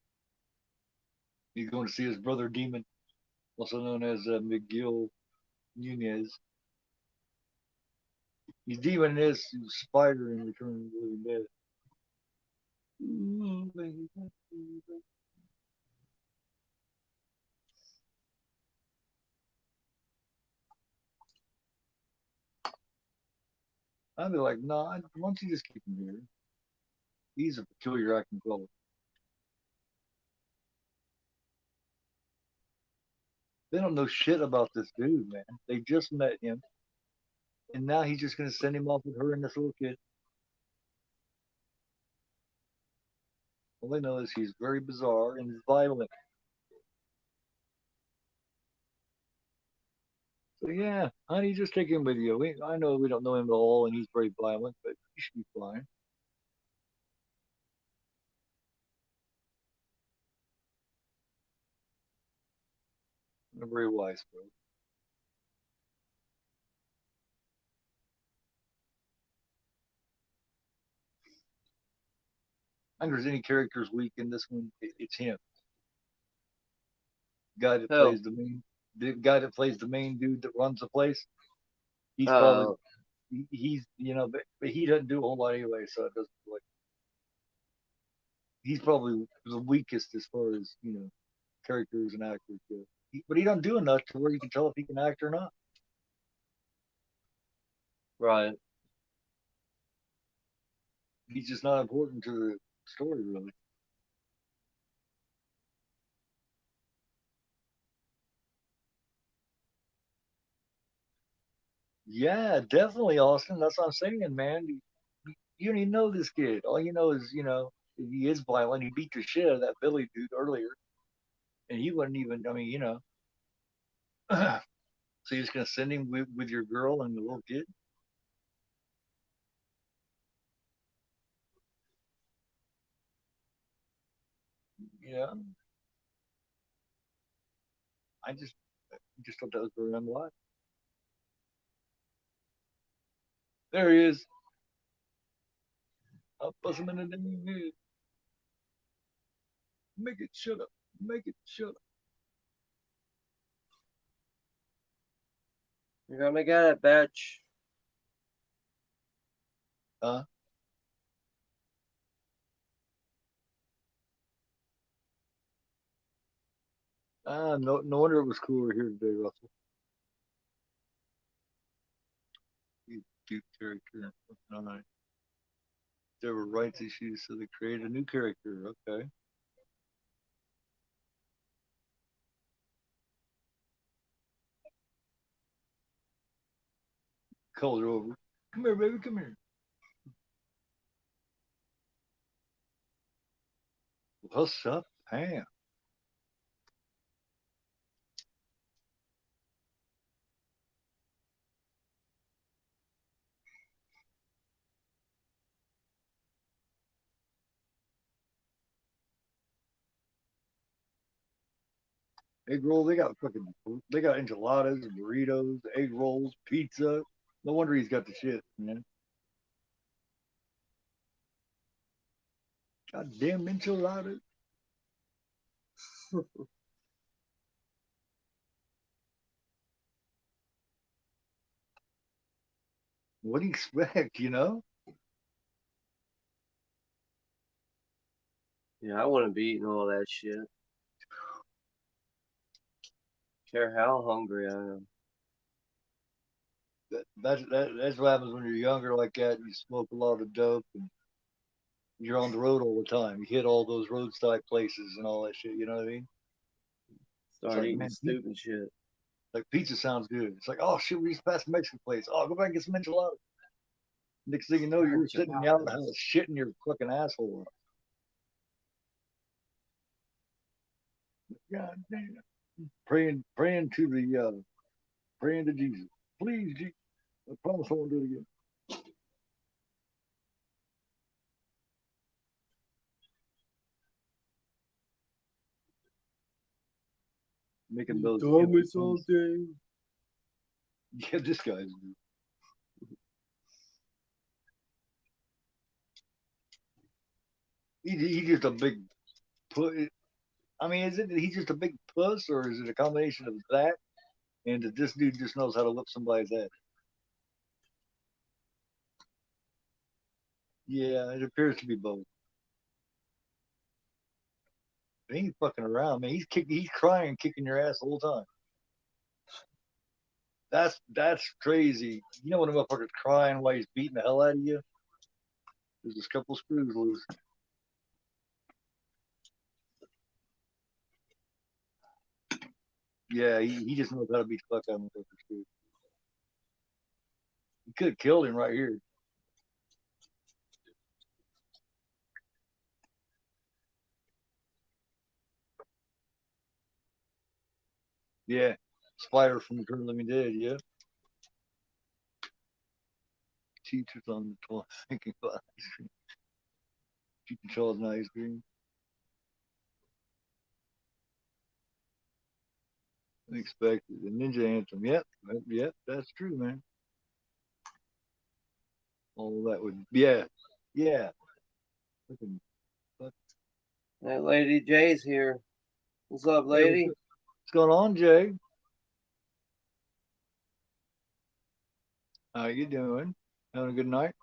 [SPEAKER 2] he's going to see his brother Demon, also known as Miguel Nunez. He's Demon is Spider in Return of the Living Dead. Ooh, baby. I'd be like, nah, why don't you just keep him here? He's a peculiar acting fellow. They don't know shit about this dude, man. They just met him, and now he's just gonna send him off with her and this little kid. All they know is he's very bizarre and violent. So yeah, honey, just take him with you. I know we don't know him at all, and he's very violent, but he should be fine. They're very wise, bro. I think there's any characters weak in this one, it's him. Guy that
[SPEAKER 1] Hell.
[SPEAKER 2] plays the guy that plays the main dude that runs the place. He's probably
[SPEAKER 1] Oh,
[SPEAKER 2] he's but he doesn't do a whole lot anyway, so it doesn't like he's probably the weakest as far as characters and actors go. But he doesn't do enough to where you can tell if he can act or not.
[SPEAKER 1] right.
[SPEAKER 2] He's just not important to the story, really. Yeah, definitely, Austin. That's what I'm saying, man. You don't even know this kid. All you know is, he is violent. He beat the shit out of that Billy dude earlier, and he wasn't even. I mean, so you're just gonna send him with your girl and the little kid? Yeah, I just thought that was very unwise. There he is. I'll bust him in the damn head. Make it shut up. Make it shut up.
[SPEAKER 1] You're gonna get it, bitch.
[SPEAKER 2] Huh? No wonder it was cooler here today, Russell. You cute character. All right. There were rights issues, so they created a new character. Okay. Called her over. Come here, baby. Come here. What's up, Pam? Egg roll. They got fucking. They got enchiladas, burritos, egg rolls, pizza. No wonder he's got the shit, man. Goddamn enchiladas. What do you expect? You know.
[SPEAKER 1] Yeah, I wouldn't be eating all that shit. Care how hungry I am.
[SPEAKER 2] That's what happens when you're younger like that. And you smoke a lot of dope and you're on the road all the time. You hit all those roadside places and all that shit. You know what I mean? It's
[SPEAKER 1] Start
[SPEAKER 2] like,
[SPEAKER 1] eating
[SPEAKER 2] man,
[SPEAKER 1] stupid shit.
[SPEAKER 2] like pizza sounds good. It's like, oh shit, we just passed a Mexican place. Oh, go back and get some enchiladas. Next thing you know, you're sitting in the outhouse, shitting your fucking asshole. God damn. Praying to Jesus. Please, Jesus. I promise I won't do it again. Making
[SPEAKER 1] You
[SPEAKER 2] those
[SPEAKER 1] told me
[SPEAKER 2] infamous.
[SPEAKER 1] something.
[SPEAKER 2] Yeah, this guy's. He's just a big. I mean, is it he's just a big puss, or is it a combination of that and that this dude just knows how to whip somebody's ass? Yeah, it appears to be both. He ain't fucking around, man. He's crying, kicking your ass the whole time. That's crazy. You know when a motherfucker's crying while he's beating the hell out of you? There's a couple screws loose. Yeah, he just knows how to beat the fuck out of motherfuckers too. He could have killed him right here. Yeah, Spider from the Current Living Dead. Yeah, teachers on the toilet thinking about ice cream. Teaching Charles an ice cream. Unexpected. The Ninja Anthem. Yep, that's true, man. All that would, yeah. Fucking, fuck.
[SPEAKER 1] That Lady J's here. What's up,
[SPEAKER 2] Hey,
[SPEAKER 1] lady?
[SPEAKER 2] what's going on, Jay? How you doing? Having a good night?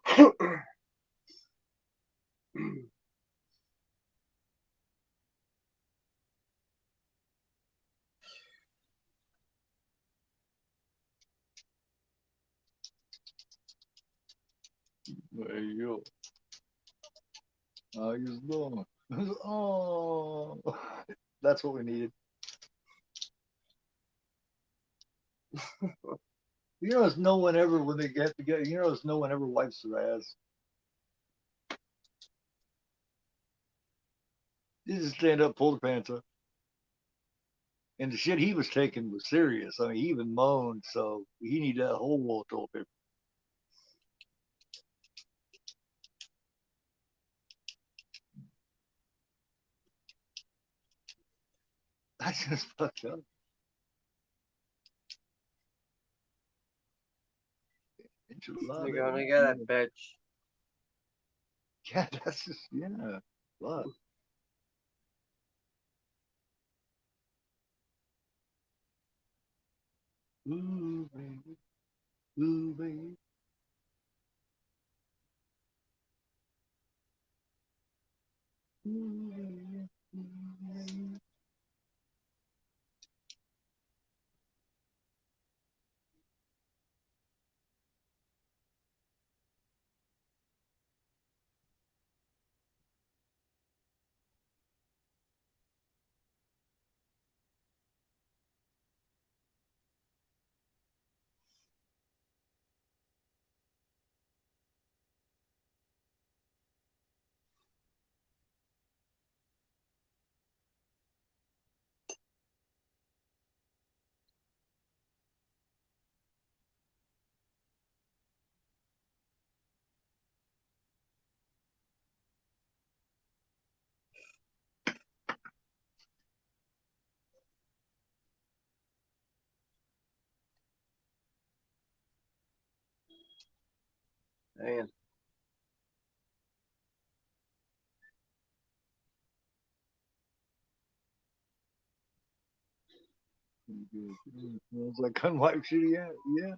[SPEAKER 2] Hey, yo. How you doing? Oh, that's what we needed. You notice no one ever, when they get together, you notice no one ever wipes their ass. You just stand up, pull the pants up. And the shit he was taking was serious. I mean, he even moaned, so he needed that whole roll of toilet paper. That's just fucked up.
[SPEAKER 1] You're
[SPEAKER 2] Gelato.
[SPEAKER 1] gonna get a bitch.
[SPEAKER 2] Yeah, that's just yeah. Fuck. Ooh baby, ooh baby, ooh baby, ooh baby.
[SPEAKER 1] Man,
[SPEAKER 2] Smells like unwiped shitty. Yeah, yeah.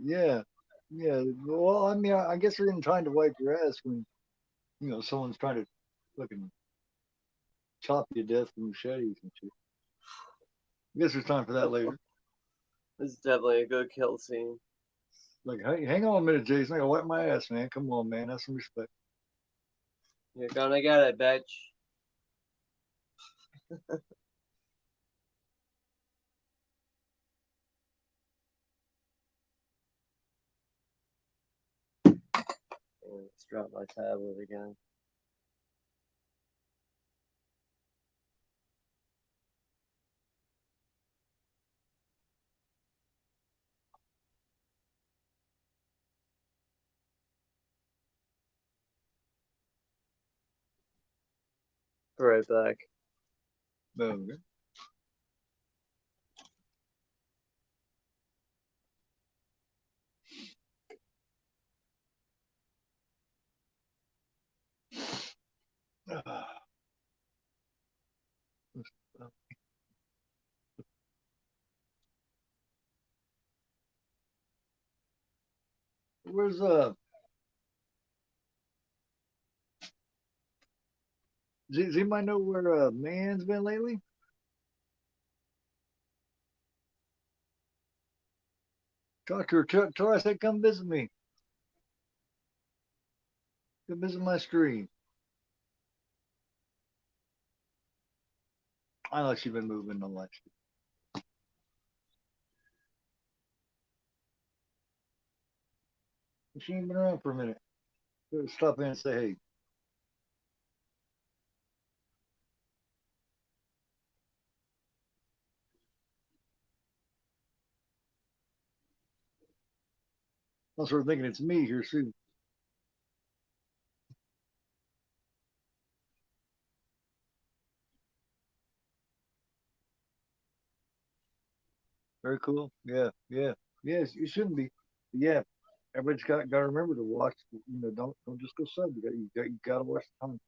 [SPEAKER 2] Yeah, yeah. Well, I mean, I guess you're in time to wipe your ass when someone's trying to fucking chop you to death with machetes and shit. I guess there's time for that later.
[SPEAKER 1] this is definitely a good kill scene.
[SPEAKER 2] Like, hey, hang on a minute, Jason. I gotta wipe my ass, man. Come on, man. Have some respect.
[SPEAKER 1] You're gonna get a bitch. Let's drop my tablet again. Be right back.
[SPEAKER 2] Okay. Where's does anybody know where man's been lately? Talk to her. Tell her I said come visit me. Come visit my stream. I know she's been moving on that shit. She ain't been around for a minute. Stop in and say hey. I'm sort of thinking it's me here soon. Very cool. Yeah, yeah, yeah. It shouldn't be. But yeah, everybody's got to remember to watch. Don't just go sub. You got to watch the content.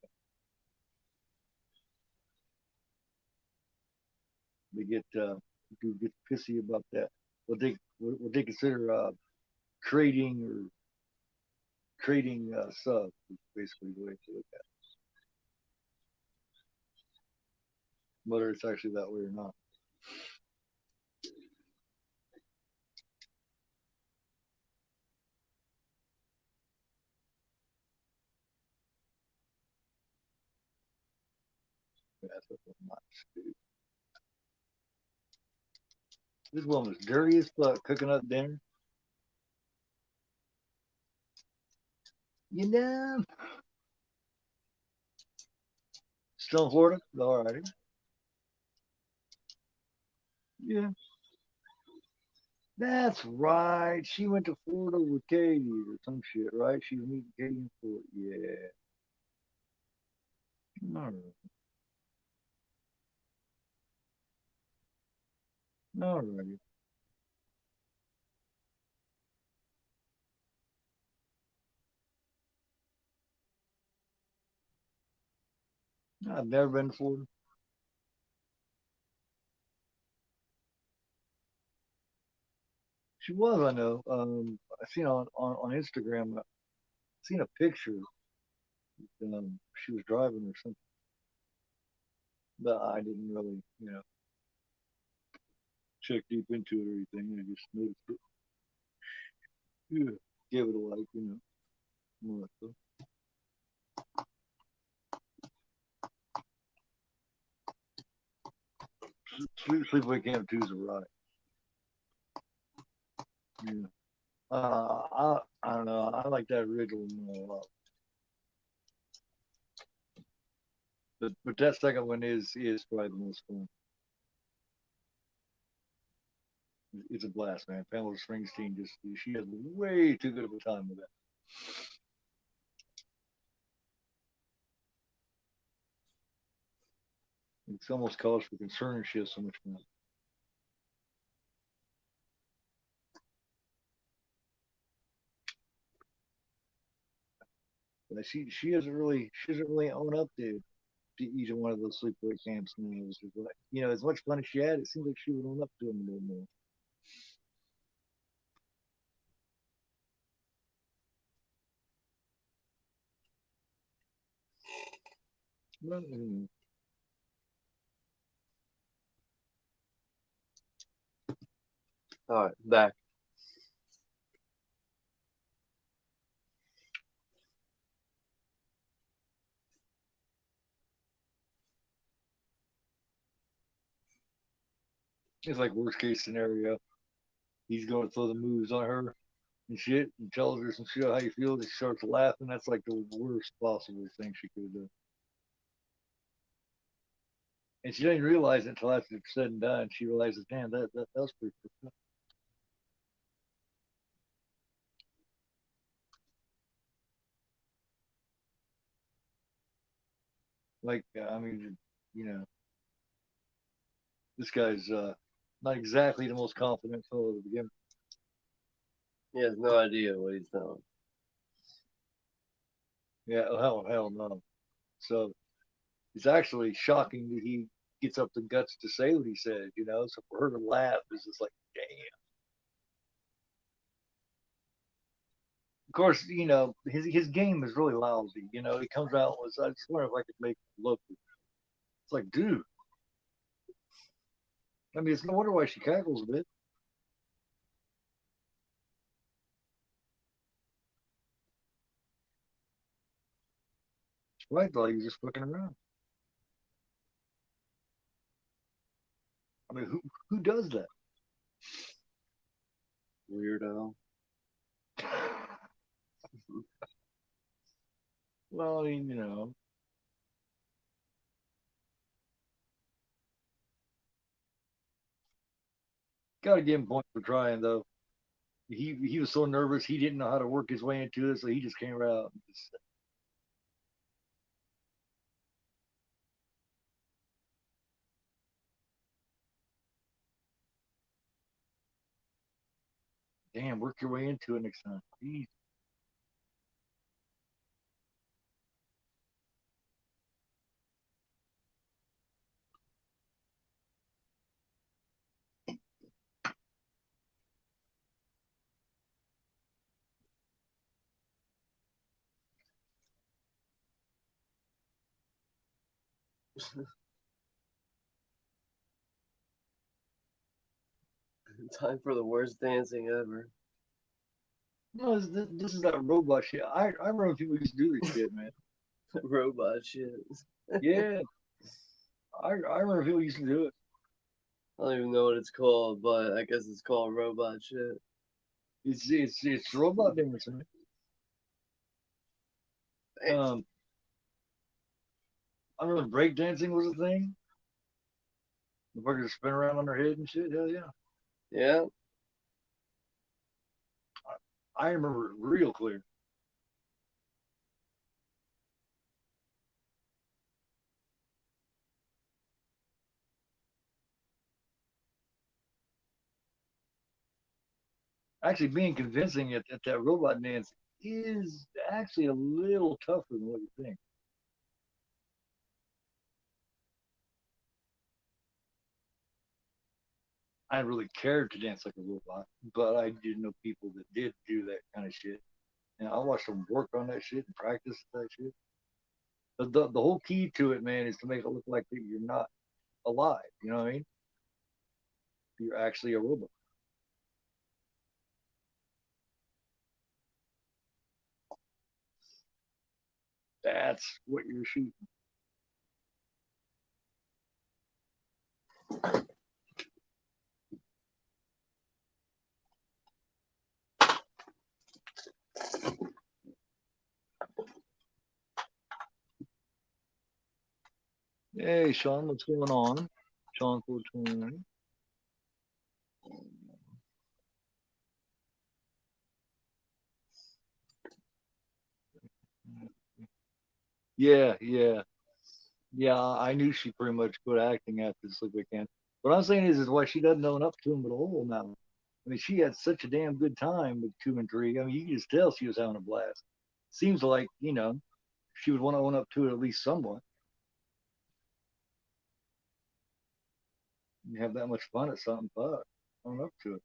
[SPEAKER 2] They get pissy about that. What they consider creating or trading subs is basically the way to look at it. Whether it's actually that way or not. Yeah, that's what I'm not. This woman's dirty as fuck cooking up dinner. You know, still in Florida. All righty. Yeah. That's right. She went to Florida with Katie or some shit, right? She was meeting Katie in Florida. Yeah. All right. All right. I've never been to Florida. She was, I know. I seen on Instagram. I seen a picture. She was driving or something, but I didn't really, check deep into it or anything. I just noticed it. Yeah. Give it a like, more like that. Sleepaway Camp 2 is a ride. Yeah. I don't know. I like that original one a lot, but that second one is probably the most fun. It's a blast, man. Pamela Springsteen just she has way too good of a time with that. It's almost cause for concern. She has so much fun. But she doesn't really own up to each one of those sleepaway camps. It's just like, as much fun as she had, it seems like she would own up to them a little more. Well,
[SPEAKER 1] All right, back.
[SPEAKER 2] it's like worst case scenario. He's going to throw the moves on her and shit and tells her some shit how you feel. She starts laughing. That's like the worst possible thing she could have done. And she didn't realize it until after it's said and done. She realizes, damn, that was pretty cool. Like, I mean, you know, this guy's not exactly the most confident fellow to begin.
[SPEAKER 1] He has no idea what he's doing.
[SPEAKER 2] Yeah, oh, hell no. So it's actually shocking that he gets up the guts to say what he said. So for her to laugh is just like, damn. Of course, his game is really lousy. He comes out with, I just wonder if I could make it look. It's like, dude. I mean, it's no wonder why she cackles a bit. Right, like he's just fucking around. I mean, who does that?
[SPEAKER 1] Weirdo.
[SPEAKER 2] Well, I mean, gotta give him points for trying though. He was so nervous he didn't know how to work his way into it, so he just came out. And just, damn, work your way into it next time. Jeez.
[SPEAKER 1] Time for the worst dancing ever.
[SPEAKER 2] No, this is that robot shit. I remember people used to do this shit, man.
[SPEAKER 1] Robot shit.
[SPEAKER 2] Yeah, I remember people used to do it.
[SPEAKER 1] I don't even know what it's called, but I guess it's called robot shit.
[SPEAKER 2] It's robot dance, man. Um, I remember breakdancing was a thing. The fuckers spin around on their head and shit. Hell yeah.
[SPEAKER 1] Yeah,
[SPEAKER 2] I remember it real clear. Actually, being convincing at that robot dance is actually a little tougher than what you think. I really cared to dance like a robot, but I did know people that did do that kind of shit. And I watched them work on that shit and practice that shit. The whole key to it, man, is to make it look like that you're not alive. You know what I mean? You're actually a robot. That's what you're shooting. Hey, Sean, what's going on? Sean 420. Yeah, yeah, yeah. I knew she pretty much quit acting after Sleep Weekend. What I'm saying is why she doesn't own up to him at all now. I mean, she had such a damn good time with 2 and 3. I mean, you can just tell she was having a blast. Seems like, she would want to own up to it at least somewhat. You have that much fun at something, fuck, own up to it.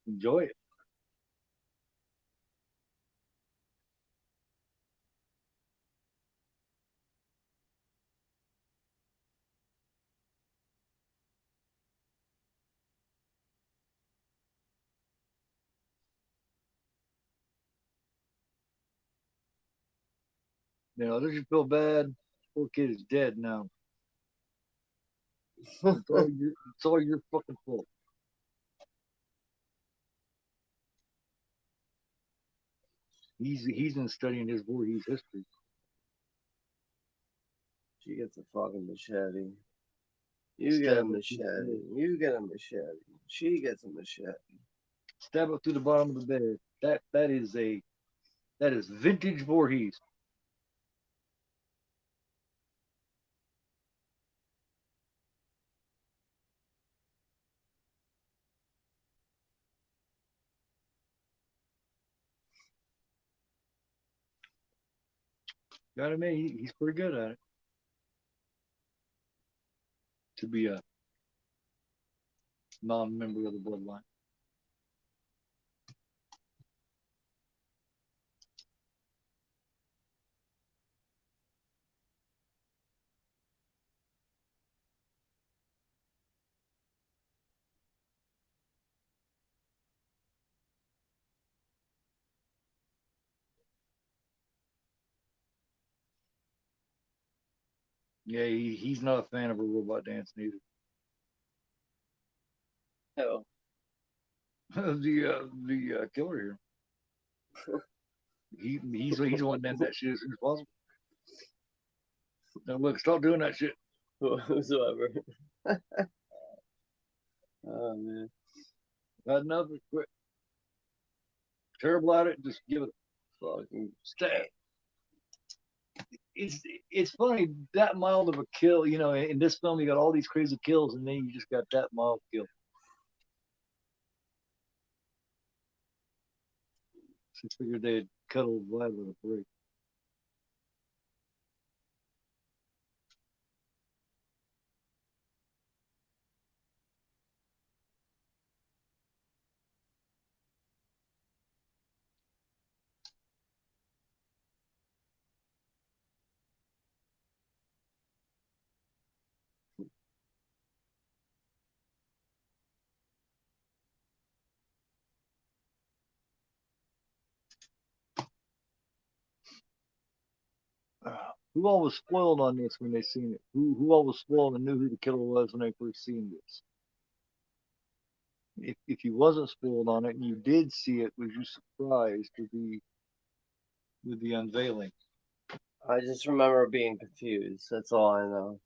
[SPEAKER 2] Enjoy it. Does you feel bad? Poor kid is dead now. It's all your fucking fault. He's been studying his Voorhees history.
[SPEAKER 1] She gets a fucking machete. You get a
[SPEAKER 2] Stab it through the
[SPEAKER 1] machete.
[SPEAKER 2] bed.
[SPEAKER 1] You get a machete. She gets a machete.
[SPEAKER 2] Stab it through the bottom of the bed. That is vintage Voorhees. You know what I mean? He's pretty good at it to be a non-member of the bloodline. Yeah, he's not a fan of a robot dance neither.
[SPEAKER 1] Hell,
[SPEAKER 2] The killer here. He's wanting to end that shit as soon as possible. Now look, stop doing that shit.
[SPEAKER 1] whosoever. Oh man.
[SPEAKER 2] Got enough. Quit. Terrible at it. Just give it.
[SPEAKER 1] Fucking
[SPEAKER 2] Stab. It's it's funny that mild of a kill. In this film you got all these crazy kills, and then you just got that mild kill. So I figured they'd cuddle Vlad with a break. Who all was spoiled on this when they seen it? Who all was spoiled and knew who the killer was when they first seen this? If you wasn't spoiled on it and you did see it, was you surprised with the unveiling?
[SPEAKER 1] I just remember being confused. That's all I know.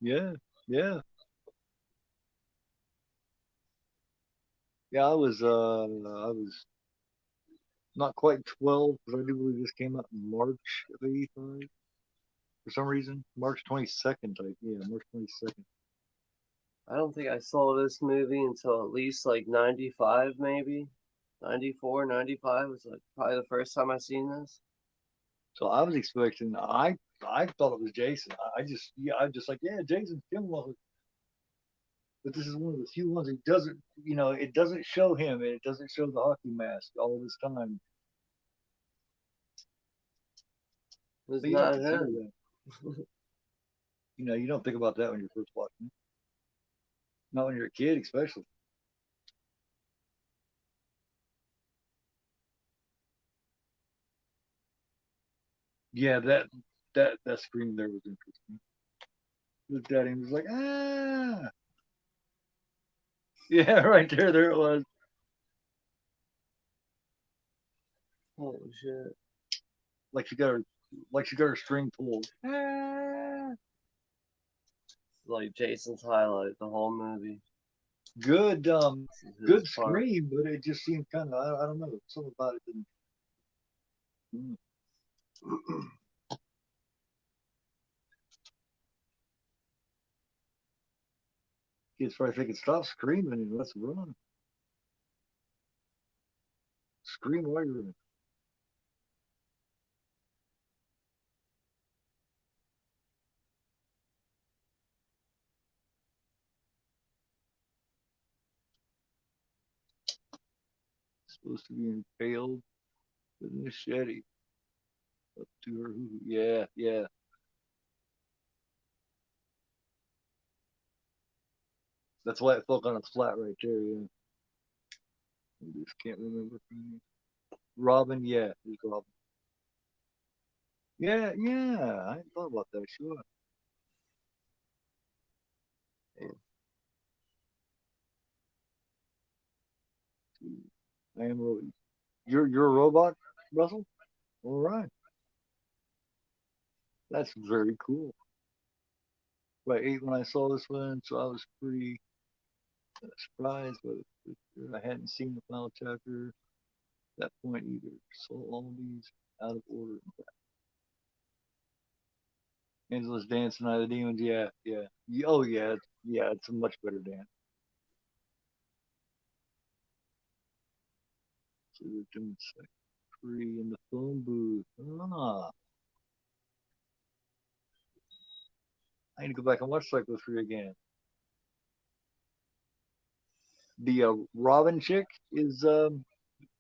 [SPEAKER 2] Yeah, yeah, Yeah, I was not quite 12 because I do believe this came out in March of '85 for some reason. March 22nd, like yeah, March 22nd.
[SPEAKER 1] I don't think I saw this movie until at least like 95 maybe. 94, 95 was like probably the first time I seen this.
[SPEAKER 2] So I was expecting. I thought it was Jason. I just yeah, I just like yeah, Jason's killing him. But this is one of the few ones he doesn't. It doesn't show him. And it doesn't show the hockey mask all this time.
[SPEAKER 1] It's
[SPEAKER 2] But you don't
[SPEAKER 1] not
[SPEAKER 2] consider
[SPEAKER 1] him.
[SPEAKER 2] that. You don't think about that when you're first watching. Not when you're a kid, especially. Yeah, that scream there was interesting. Looked at him, was like, ah, yeah, right there, there it was.
[SPEAKER 1] Holy shit.
[SPEAKER 2] Like she got her string pulled. Ah.
[SPEAKER 1] It's like Jason's highlight the whole movie.
[SPEAKER 2] Good,
[SPEAKER 1] This is
[SPEAKER 2] good
[SPEAKER 1] his part.
[SPEAKER 2] scream, but it just seemed kind of, I don't know, something about it didn't. Mm. Kids probably thinking, stop screaming and let's run. Scream while you're running. Supposed to be impaled with a machete up to her. Yeah, yeah. That's why it fell kind of flat right there. Yeah. I just can't remember. Robin, yeah, it's Robin. Yeah, yeah. I hadn't thought about that. Sure. I am. You're a robot, Russell. All right. That's very cool. But 8 when I saw this one, so I was pretty surprised, but I hadn't seen the final chapter at that point either. So all of these out of order. Angela's Dance, Night of the Demons, yeah, yeah. Oh, yeah, yeah, it's a much better dance. So they're doing Sec 3 in the phone booth. Ah, I need to go back and watch Cycle 3 again. The Robin chick is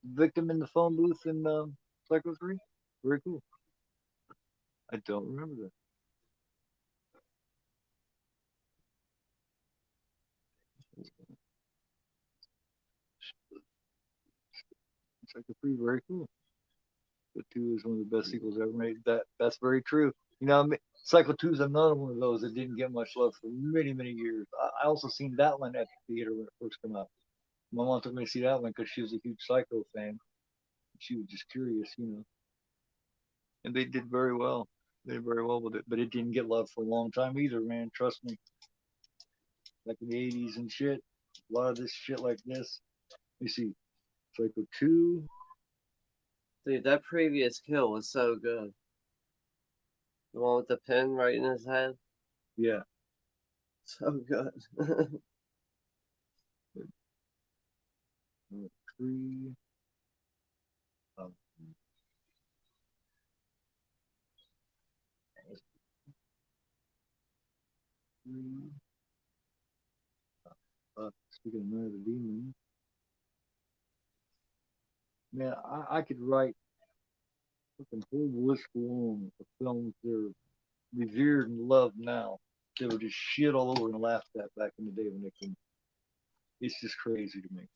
[SPEAKER 2] victim in the phone booth in Psycho 3. Very cool. I don't remember that. Psycho 3, very cool. But 2 is one of the best sequels ever made. That's very true. Psycho 2 is another one of those that didn't get much love for many, many years. I also seen that one at the theater when it first came out. My mom took me to see that one because she was a huge Psycho fan. She was just curious. And they did very well. They did very well with it, but it didn't get love for a long time either, man. Trust me. Like in the '80s and shit, a lot of this shit like this. Let me see, Psycho 2.
[SPEAKER 1] Dude, that previous kill was so good. The one with the pin right in his head.
[SPEAKER 2] Yeah,
[SPEAKER 1] So good.
[SPEAKER 2] 3. Um, 3. Speaking of Night of the Demon, man, I could write fucking whole list long of films that are revered and loved now. They were just shit all over and laughed at back in the day when they came. It's just crazy to me.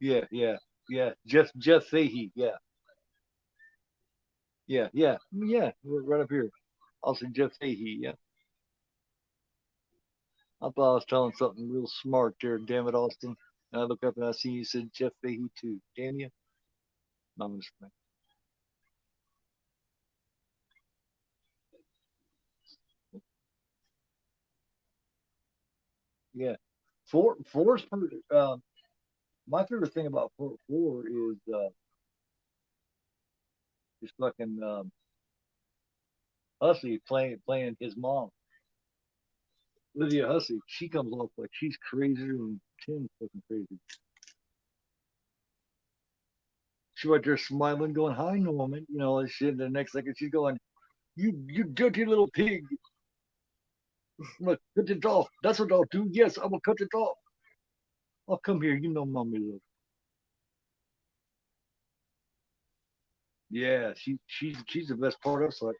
[SPEAKER 2] Yeah, yeah, yeah. Jeff Fahey. Yeah, yeah, yeah, yeah. Right up here. Also Jeff Fahey. Yeah. I thought I was telling something real smart there. Damn it, Austin. And I look up and I see you said Jeff Fahey too. Damn you. No, I'm just playing. Yeah. Four's pretty, my favorite thing about four is fucking Hussey playing his mom. Lydia Hussey. She comes off like she's crazier than Tim's fucking crazy. She's right there smiling, going, "Hi, Norman," you know, and shit. The next second, she's going, "You dirty little pig! I'm gonna cut it off. That's what I'll do. Yes, I will cut it off. I'll come here. You know, mommy love." Yeah, she's the best part of Psycho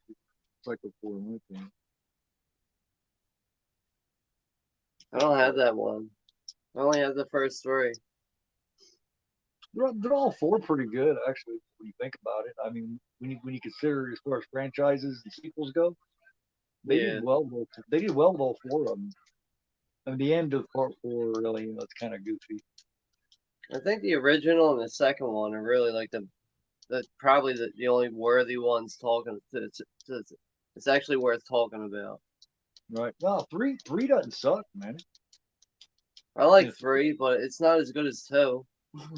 [SPEAKER 2] 4 in my opinion.
[SPEAKER 1] I don't have that one. I only have the first three.
[SPEAKER 2] They're all four pretty good, actually, when you think about it. I mean, when you consider as far as franchises and sequels go, they did
[SPEAKER 1] Yeah.
[SPEAKER 2] well. They did well with all four of them. I mean, the end of part four really, it's kind of goofy.
[SPEAKER 1] I think the original and the second one are really like the probably the only worthy ones talking to it's actually worth talking about.
[SPEAKER 2] Right. No, three doesn't suck, man.
[SPEAKER 1] I like
[SPEAKER 2] It's,
[SPEAKER 1] three, but it's not as good as two.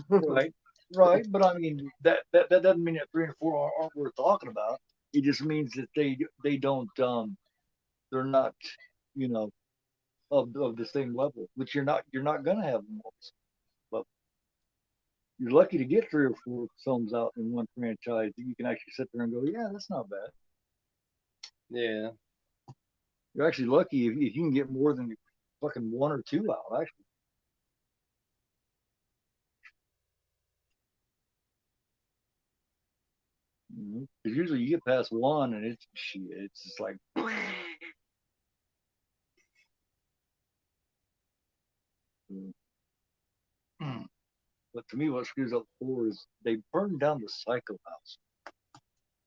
[SPEAKER 2] right. Right. But I mean, that doesn't mean that three and four aren't worth talking about. It just means that they don't they're not, you know, of the same level, which you're not gonna have them all. But you're lucky to get three or four films out in one franchise that you can actually sit there and go, yeah, that's not bad.
[SPEAKER 1] Yeah.
[SPEAKER 2] You're actually lucky if you can get more than fucking one or two out, actually. Because usually you get past one and it's shit. It's just like, but to me, what screws up four is they burned down the Psycho House.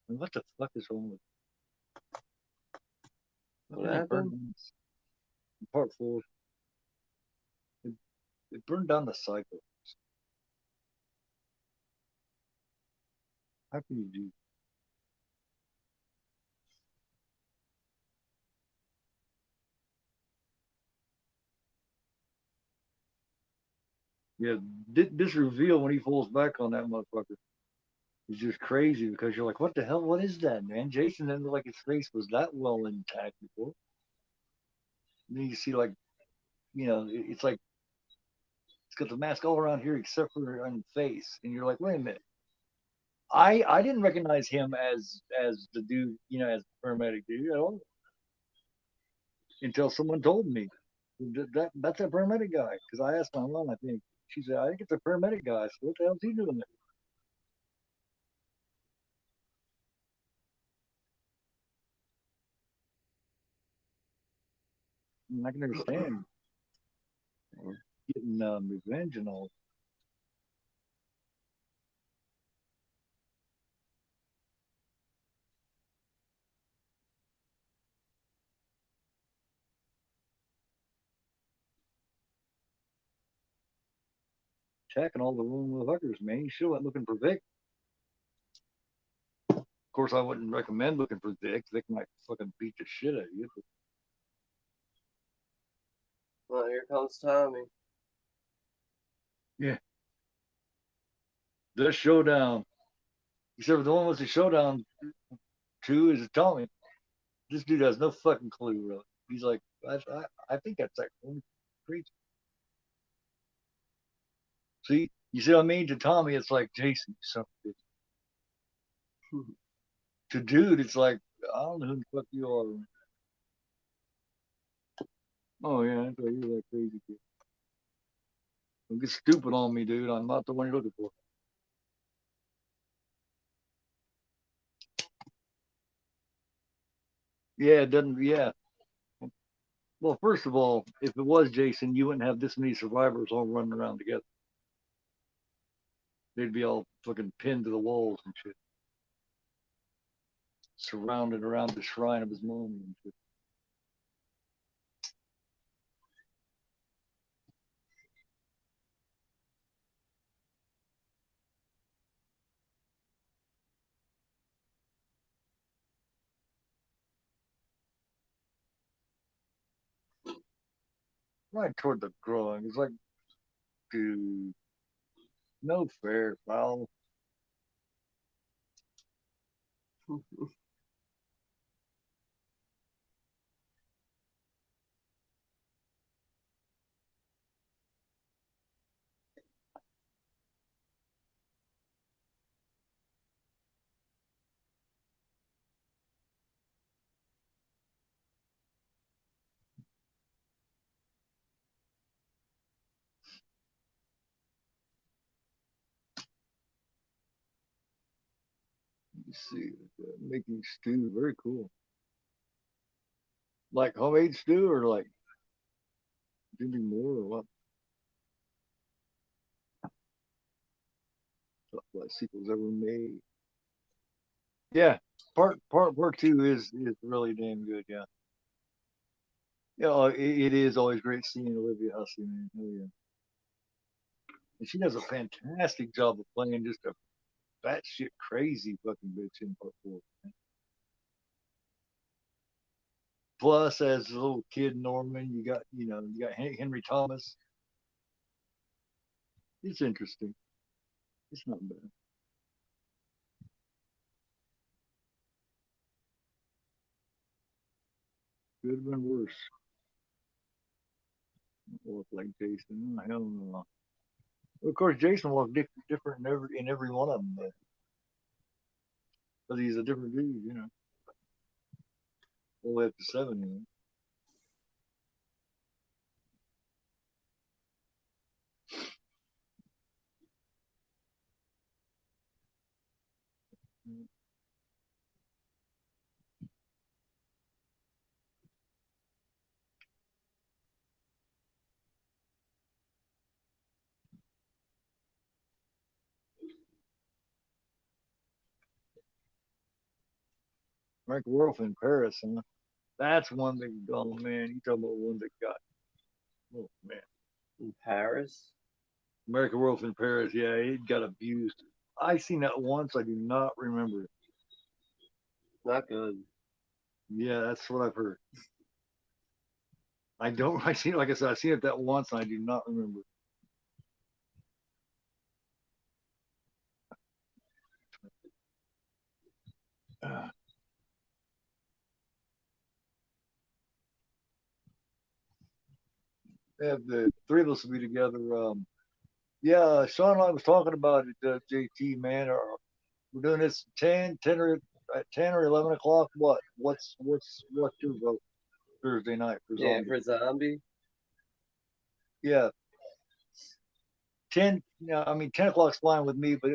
[SPEAKER 2] And what the fuck is wrong with? How
[SPEAKER 1] What
[SPEAKER 2] can they burn
[SPEAKER 1] happened?
[SPEAKER 2] down part four? They, they burned down the Psycho. How can you do? Yeah, this reveal when he falls back on that motherfucker is just crazy because you're like, what the hell? What is that, man? Jason didn't look like his face was that well intact before. And then you see like, it's like it's got the mask all around here except for on the face, and you're like, wait a minute. I didn't recognize him as the dude, as the paramedic dude at all until someone told me that's a paramedic guy. Because I asked my mom, I think she said, I think it's a paramedic guy. So what the hell's he doing there? And I can understand getting revenge and all. Checking all the wrong motherfuckers, man. You should have went looking for Vic. Of course, I wouldn't recommend looking for Vic. Vic might fucking beat the shit out of you. But
[SPEAKER 1] Well, here comes Tommy.
[SPEAKER 2] yeah, the showdown. Except for the one with the showdown two is Tommy. This dude has no fucking clue, really. He's like, I think that's like crazy. See, you see what I mean? To Tommy, it's like Jason, something. To dude, it's like, I don't know who the fuck you are. Oh yeah, I thought you were that crazy kid. Don't get stupid on me, dude. I'm not the one you're looking for. Yeah, it doesn't. Yeah. Well, first of all, if it was Jason, you wouldn't have this many survivors all running around together. They'd be all fucking pinned to the walls and shit, surrounded around the shrine of his mom and shit. right toward the groin. It's like, dude, no fair, foul. You see, making stew, very cool. Like homemade stew or like doing more or what? What sequels ever made? Yeah, part two is really damn good. Yeah, yeah. It is always great seeing Olivia Hussey, man. Oh yeah, and she does a fantastic job of playing just a batshit crazy fucking bitch in part four. Man. Plus, as a little kid Norman, you got Henry Thomas. It's interesting. It's not bad. Could have been worse. Look like Jason. Oh, hell no. Of course, Jason was different in every one of them, but he's a different dude, all the way up to seven. Frank Wolf in Paris, huh? That's one that, oh man, you talking about one that got, oh man.
[SPEAKER 1] In Paris?
[SPEAKER 2] American Wolf in Paris, yeah, it got abused. I seen that once, I do not remember it.
[SPEAKER 1] Not good.
[SPEAKER 2] Yeah, that's what I've heard. I don't, I seen, like I said, I seen it that once, and I do not remember. Uh, yeah, the three of us will be together. Yeah, Sean and I was talking about it, JT, man. We're doing this 10 or at 10 or 11 o'clock. What's your vote Thursday night for
[SPEAKER 1] Yeah,
[SPEAKER 2] zombie?
[SPEAKER 1] for zombie?
[SPEAKER 2] Yeah, 10. I mean 10 o'clock's fine with me, but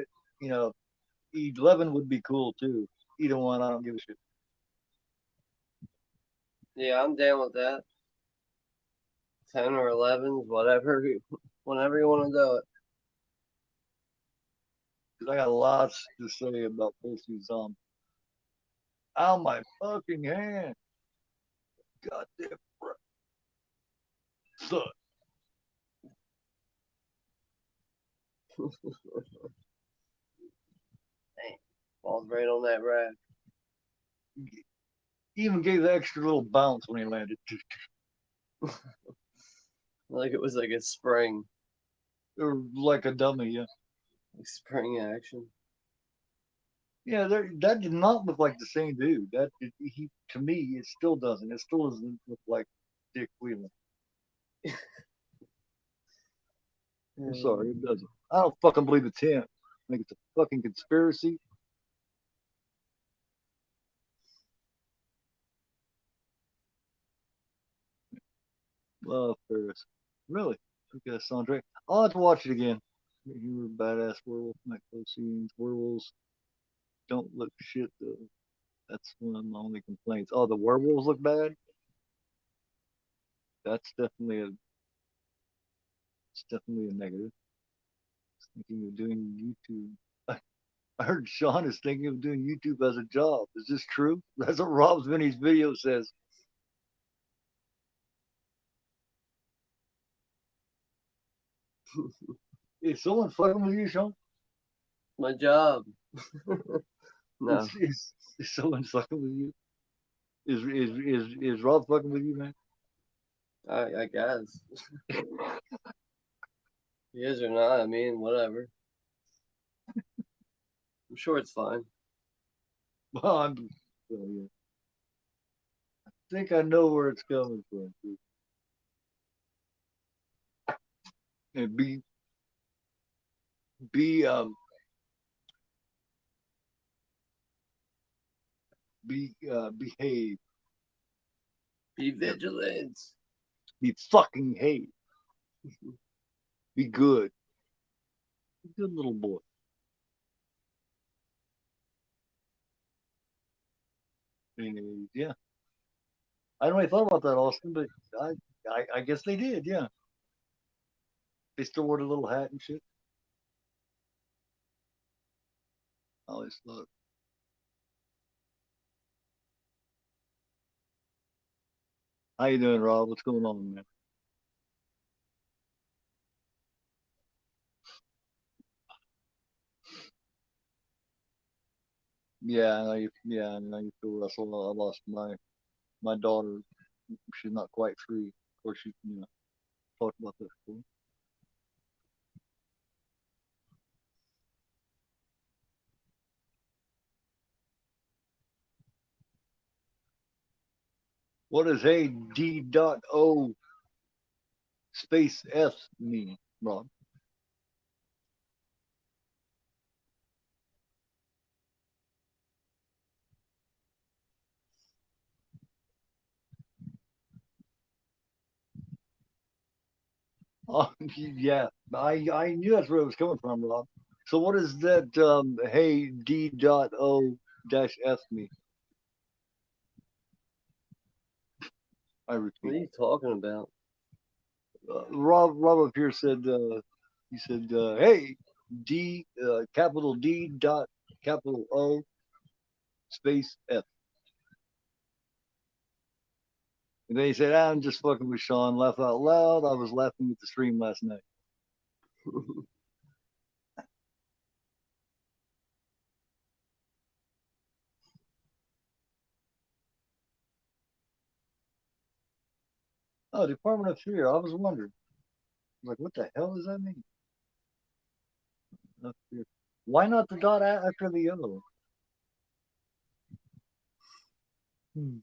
[SPEAKER 2] 11 would be cool too. Either one, I don't give a shit.
[SPEAKER 1] Yeah, I'm down with that. 10 or 11, whatever. Whenever you want to do it.
[SPEAKER 2] Because I got lots to say about both these zombies. Ow, my fucking hand! Goddamn son.
[SPEAKER 1] Dang. Falls right on that rack.
[SPEAKER 2] He even gave the extra little bounce when he landed.
[SPEAKER 1] Like it was like a spring.
[SPEAKER 2] Or like a dummy, yeah.
[SPEAKER 1] Like spring action.
[SPEAKER 2] Yeah, that did not look like the same dude. He to me, it still doesn't. It still doesn't look like Dick Wheeler. I'm sorry, it doesn't. I don't fucking believe it's him. I think it's a fucking conspiracy. Love Ferris. Really? Okay, Sandre. I'll have to watch it again. You were a badass werewolf. My close scenes. Werewolves don't look shit though. That's one of my only complaints. Oh, the werewolves look bad. That's definitely a. It's definitely a negative. Thinking of doing YouTube. I heard Sean is thinking of doing YouTube as a job. Is this true? That's what Rob's Vinny's video says. Is someone fucking with you, Sean?
[SPEAKER 1] My job. No.
[SPEAKER 2] Is someone fucking with you? Is Rob fucking with you, man?
[SPEAKER 1] I guess. He is or not, I mean, whatever. I'm sure it's fine.
[SPEAKER 2] Well, well, yeah. I think I know where it's coming from. And be behave,
[SPEAKER 1] Be vigilant.
[SPEAKER 2] be fucking hate, be good, be good little boy. And, yeah, I don't really thought about that, Austin, but I, I guess they did. Yeah, they still wore the little hat and shit. I always thought, how you doing, Rob? What's going on, man? Yeah, yeah, I know you feel Russell. I lost my daughter. She's not quite free. Of course, you know, talked about that before. What does hey D.O space F mean, Rob? Oh, yeah, I knew that's where it was coming from, Rob. So what does that hey D.O dash F mean? I
[SPEAKER 1] What are
[SPEAKER 2] repeat.
[SPEAKER 1] you talking about?
[SPEAKER 2] Rob up here said he said hey D capital D dot capital O space F. And then he said, I'm just fucking with Sean. Laugh out loud. I was laughing with the stream last night. Oh, Department of Fear. I was wondering. Like, what the hell does that mean? Why not the dot after the other one? Hmm.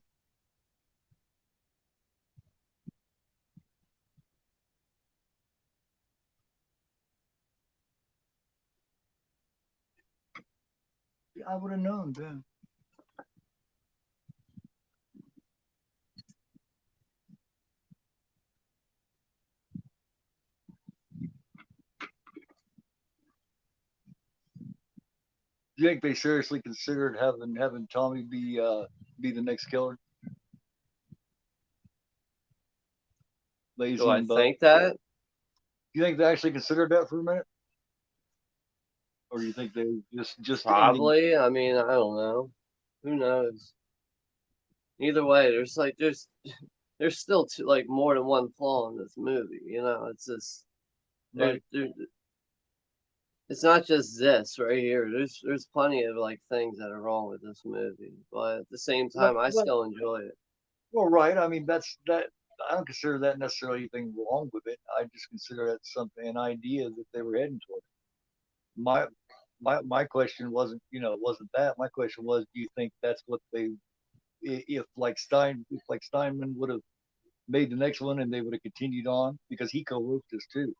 [SPEAKER 2] I would have known then. Do you think they seriously considered having Tommy be the next killer?
[SPEAKER 1] Do
[SPEAKER 2] Lazy
[SPEAKER 1] I
[SPEAKER 2] and Buff.
[SPEAKER 1] think that?
[SPEAKER 2] Do you think they actually considered that for a minute, or do you think they just ending?
[SPEAKER 1] Probably. I mean, I don't know. Who knows? Either way, there's still like more than one flaw in this movie. You know, it's just
[SPEAKER 2] Right.
[SPEAKER 1] there it's not just this right here. There's plenty of like things that are wrong with this movie, but at the same
[SPEAKER 2] Well,
[SPEAKER 1] time, I
[SPEAKER 2] well,
[SPEAKER 1] still enjoy it.
[SPEAKER 2] well, right. I mean, that's that. I don't consider that necessarily anything wrong with it. I just consider that something, an idea that they were heading toward. My my question wasn't that. My question was, do you think that's what they, if like Steinman would have made the next one and they would have continued on because he co-wrote this too.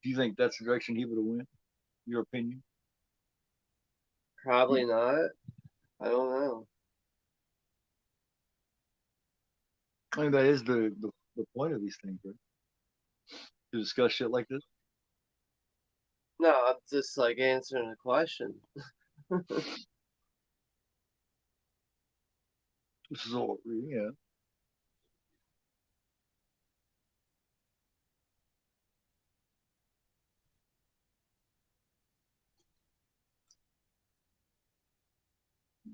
[SPEAKER 2] Do you think that's the direction he would have went? Your opinion?
[SPEAKER 1] Probably not. I don't know.
[SPEAKER 2] I mean, that is the point of these things, right? To discuss shit like this.
[SPEAKER 1] No, I'm just like answering a question.
[SPEAKER 2] So yeah,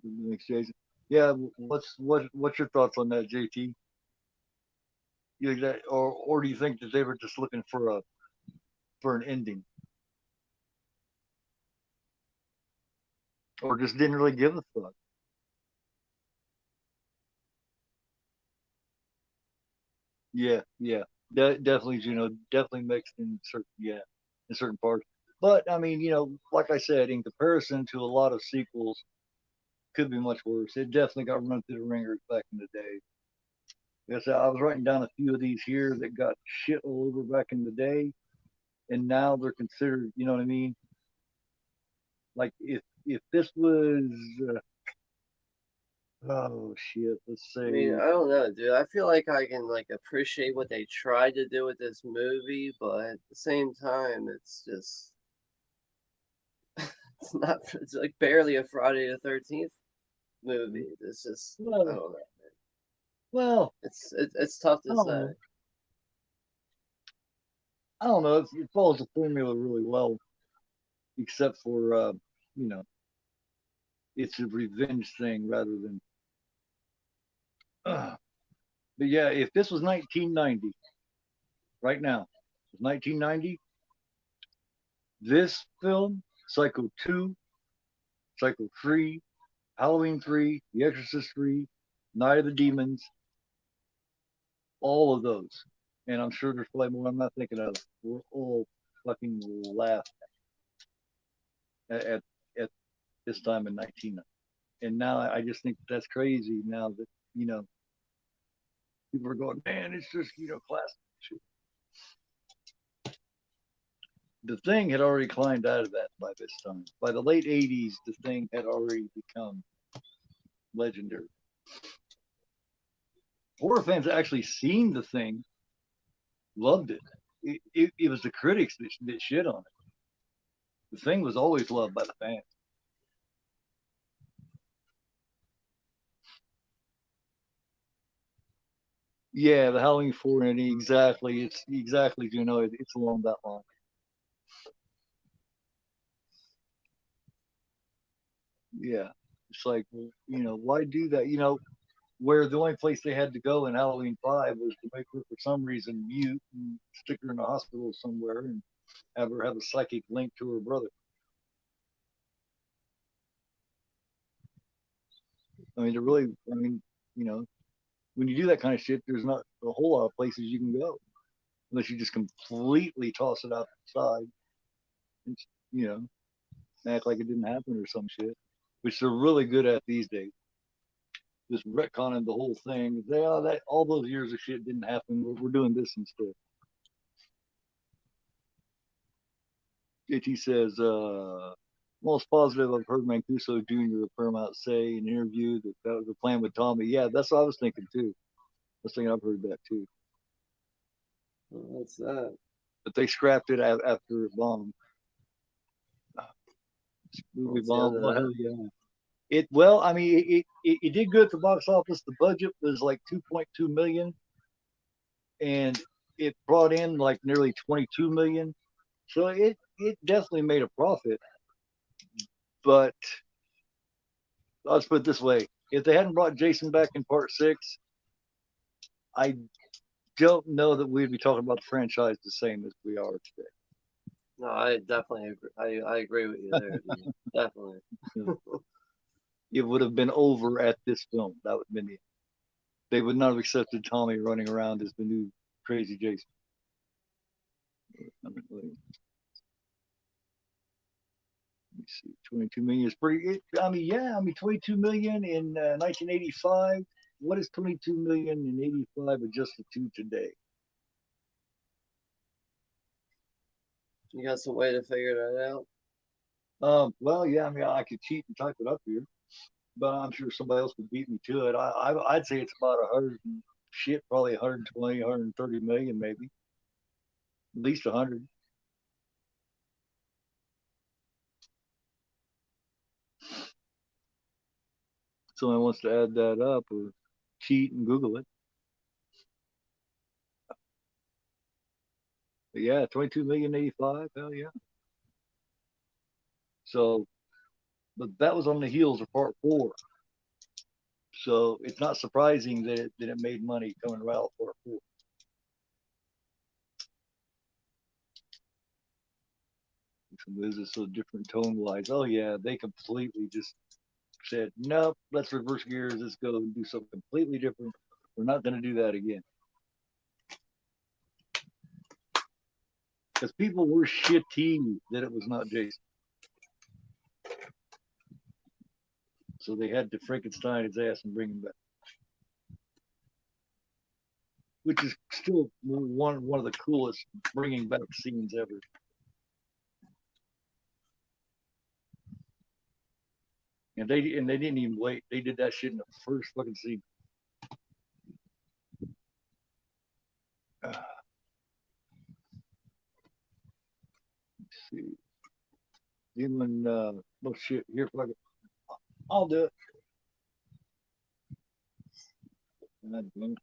[SPEAKER 2] the next Jason. Yeah, what's your thoughts on that, JT? You think that, or do you think that they were just looking for an ending, or just didn't really give a fuck? Yeah, yeah, definitely, definitely mixed in certain, yeah, in certain parts. But I mean, like I said, in comparison to a lot of sequels, could be much worse. It definitely got run through the ringers back in the day. Yes, I was writing down a few of these here that got shit all over back in the day, and now they're considered. You know what I mean? Like if this was, oh shit, let's
[SPEAKER 1] I mean,
[SPEAKER 2] say,
[SPEAKER 1] I don't know, dude. I feel like I can like appreciate what they tried to do with this movie, but at the same time, it's just it's not. It's like barely a Friday the 13th movie. It's just I
[SPEAKER 2] well,
[SPEAKER 1] don't know.
[SPEAKER 2] well,
[SPEAKER 1] It's tough
[SPEAKER 2] I
[SPEAKER 1] to
[SPEAKER 2] don't
[SPEAKER 1] say.
[SPEAKER 2] know. I don't know. It follows the formula really well, except for, you know, it's a revenge thing rather than. Uh, but yeah, if this was 1990, right now, it was 1990, this film, Psycho 2, Psycho 3, Halloween 3, The Exorcist 3, Night of the Demons, all of those. And I'm sure there's probably more I'm not thinking of. We're all fucking laughed at, at this time in 1990. And now I just think that's crazy now that, you know, people are going, man, it's just, classic shit. The Thing had already climbed out of that by this time. By the late 80s, The Thing had already become legendary. Horror fans actually seen The Thing, loved it. It was the critics that shit on it. The Thing was always loved by the fans. Yeah, the Halloween 4 ending, exactly. It's exactly, it's along that line. Yeah. It's like, well, why do that? Where the only place they had to go in Halloween 5 was to make her, for some reason, mute and stick her in a hospital somewhere and have her have a psychic link to her brother. I mean, you know, when you do that kind of shit, there's not a whole lot of places you can go unless you just completely toss it out the side and, you know, act like it didn't happen or some shit, which they're really good at these days. Just retconning the whole thing. That all those years of shit didn't happen. We're doing this instead. JT says, most positive I've heard Mancuso Jr. of Paramount say in an interview that was the plan with Tommy. Yeah, that's what I was thinking too. I was thinking I've heard that too.
[SPEAKER 1] What's that?
[SPEAKER 2] But they scrapped it after it bombed. Movie
[SPEAKER 1] What's the end
[SPEAKER 2] bomb.
[SPEAKER 1] of
[SPEAKER 2] Well, hell
[SPEAKER 1] that?
[SPEAKER 2] yeah. Well, I mean, it did good at the box office. The budget was like 2.2 million, and it brought in like nearly 22 million. So it definitely made a profit. But let's put it this way: if they hadn't brought Jason back in part 6, I don't know that we'd be talking about the franchise the same as we are today.
[SPEAKER 1] No, I definitely agree. I agree with you there, dude. Definitely.
[SPEAKER 2] It would have been over at this film. That would have been it. They would not have accepted Tommy running around as the new crazy Jason. Let me see, 22 million is pretty. I mean, yeah, I mean, 22 million in 1985. What is 22 million in 85 adjusted to today?
[SPEAKER 1] You got some way to figure that out?
[SPEAKER 2] Well, yeah, I mean, I could cheat and type it up here, but I'm sure somebody else would beat me to it. I'd say it's about 100 shit, probably 120, 130 million, maybe at least 100. Someone wants to add that up or cheat and Google it. But yeah, 22 million 85. Hell yeah. So, but that was on the heels of part 4. So it's not surprising that it made money coming right out of part 4. This is so different tone wise. Oh yeah, they completely just said, nope, let's reverse gears. Let's go and do something completely different. We're not going to do that again. because people were shitty that it was not Jason. So they had to Frankenstein his ass and bring him back, which is still one of the coolest bringing back scenes ever. And they didn't even wait. They did that shit in the first fucking scene. Let's see. Even oh shit, here fucking I'll do it. God damn it.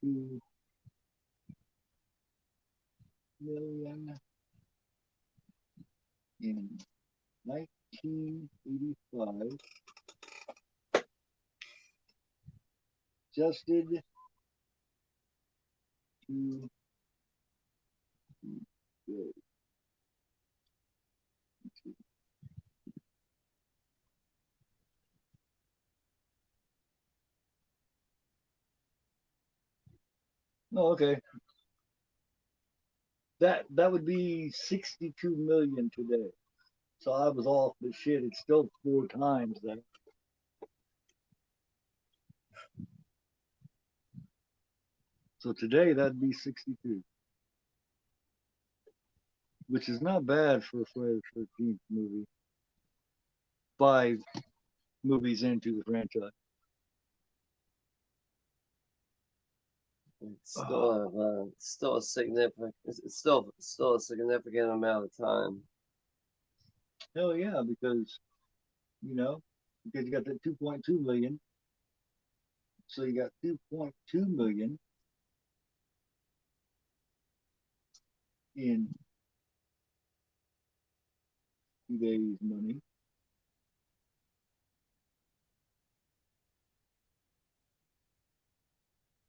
[SPEAKER 2] 2 million in 1985, adjusted to oh, okay. That would be 62 million today. So I was off, but shit, it's still 4 times that. So today that'd be 62, which is not bad for a Friday the 13th movie. 5 movies into the franchise.
[SPEAKER 1] It's still a significant. It's still a significant amount of time.
[SPEAKER 2] Hell yeah, because because you got that 2.2 million. So you got 2.2 million in today's money.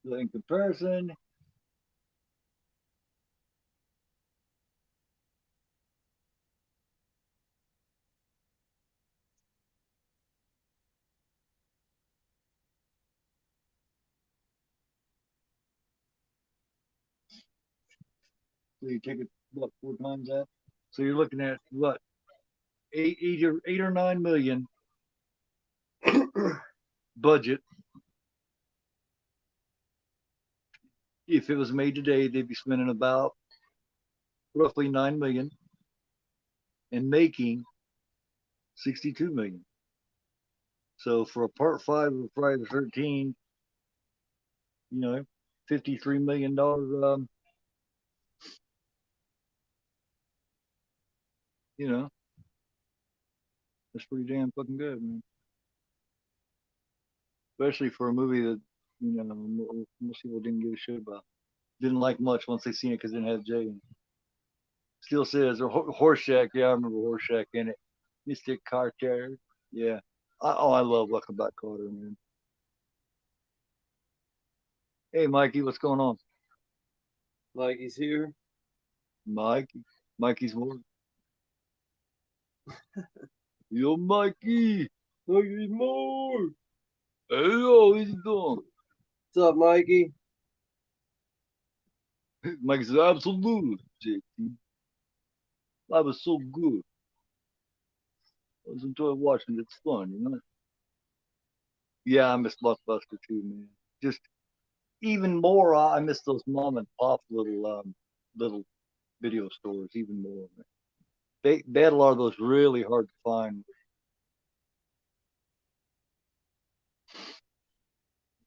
[SPEAKER 2] So in comparison, so you take it what 4 times that. So you're looking at what 8 or 9 million budget. If it was made today, they'd be spending about roughly 9 million and making 62 million. So for a part 5 of Friday the 13th, $53 million. You know, that's pretty damn fucking good, man. Especially for a movie that most people didn't give a shit about. Didn't like much once they seen it because it didn't have Jay in it. Still says Horseshack. Yeah, I remember Horseshack in it. Mr. Carter. Yeah. I love Welcome Back, Carter, man. Hey, Mikey, what's going on?
[SPEAKER 1] Mikey's here.
[SPEAKER 2] Mikey's more. Yo, Mikey.
[SPEAKER 1] Mikey's more.
[SPEAKER 2] Hey, yo, what you doing?
[SPEAKER 1] What's up, Mikey?
[SPEAKER 2] Mikey says, absolutely, JT. That was so good. I was enjoying watching it. It's fun. Yeah, I miss Blockbuster too, man. Just even more, I miss those mom and pop little video stores even more. Man. They had a lot of those really hard to find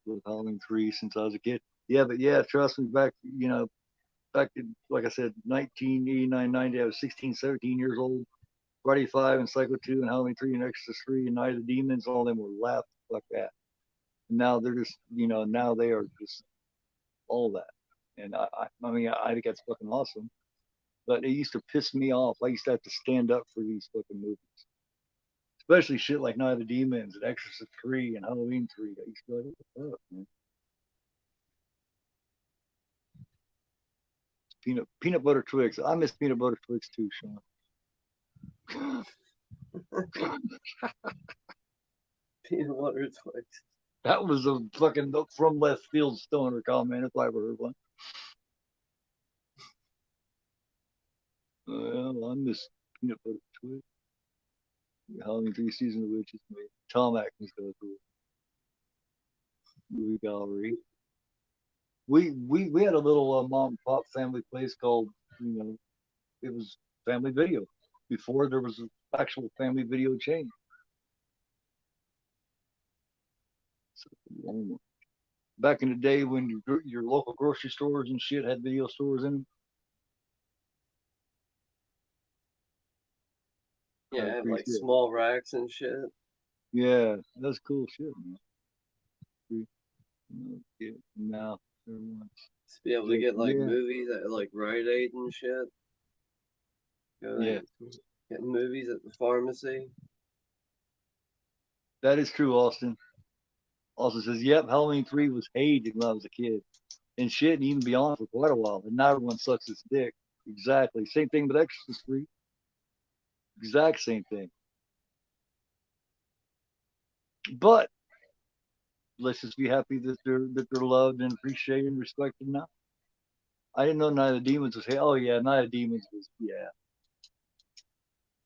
[SPEAKER 2] with Halloween 3 since I was a kid. Yeah, but yeah, trust me, back in, like I said, 1989, 90, I was 16, 17 years old. Friday 5 and Psycho 2 and Halloween 3 and Exorcist 3 and Night of the Demons, all of them were laughed like that. And now they're just, now they are just all that. And I think that's fucking awesome. But it used to piss me off. I used to have to stand up for these fucking movies, especially shit like Night of the Demons and Exorcist 3 and Halloween 3. I used to be like, what the fuck, man? Peanut butter Twix. I miss peanut butter Twix too, Sean.
[SPEAKER 1] Peanut butter Twix.
[SPEAKER 2] That was a fucking from left field stoner comment if I ever heard one. Well, I miss peanut butter twist. Halloween 3 season of witches. Tom Atkins goes through movie gallery. We had a little mom and pop family place called, it was Family Video before there was an actual family video chain. So, back in the day when your local grocery stores and shit had video stores in them.
[SPEAKER 1] Yeah,
[SPEAKER 2] Pretty
[SPEAKER 1] like
[SPEAKER 2] shit.
[SPEAKER 1] small racks and shit.
[SPEAKER 2] Yeah, that's cool shit, man. Yeah, now everyone's
[SPEAKER 1] To be able to
[SPEAKER 2] just
[SPEAKER 1] get like
[SPEAKER 2] yeah,
[SPEAKER 1] movies at like Rite Aid and shit. Go
[SPEAKER 2] yeah.
[SPEAKER 1] and get movies at the pharmacy.
[SPEAKER 2] That is true, Austin. Austin says, "Yep, Halloween 3 was hated when I was a kid, and shit, and even beyond for quite a while. And now everyone sucks its dick. Exactly. Same thing with Exorcist 3. Exact same thing. But let's just be happy that they're loved and appreciated and respected now. I didn't know Night of the Demons was. Oh yeah, Night of the Demons was. Yeah,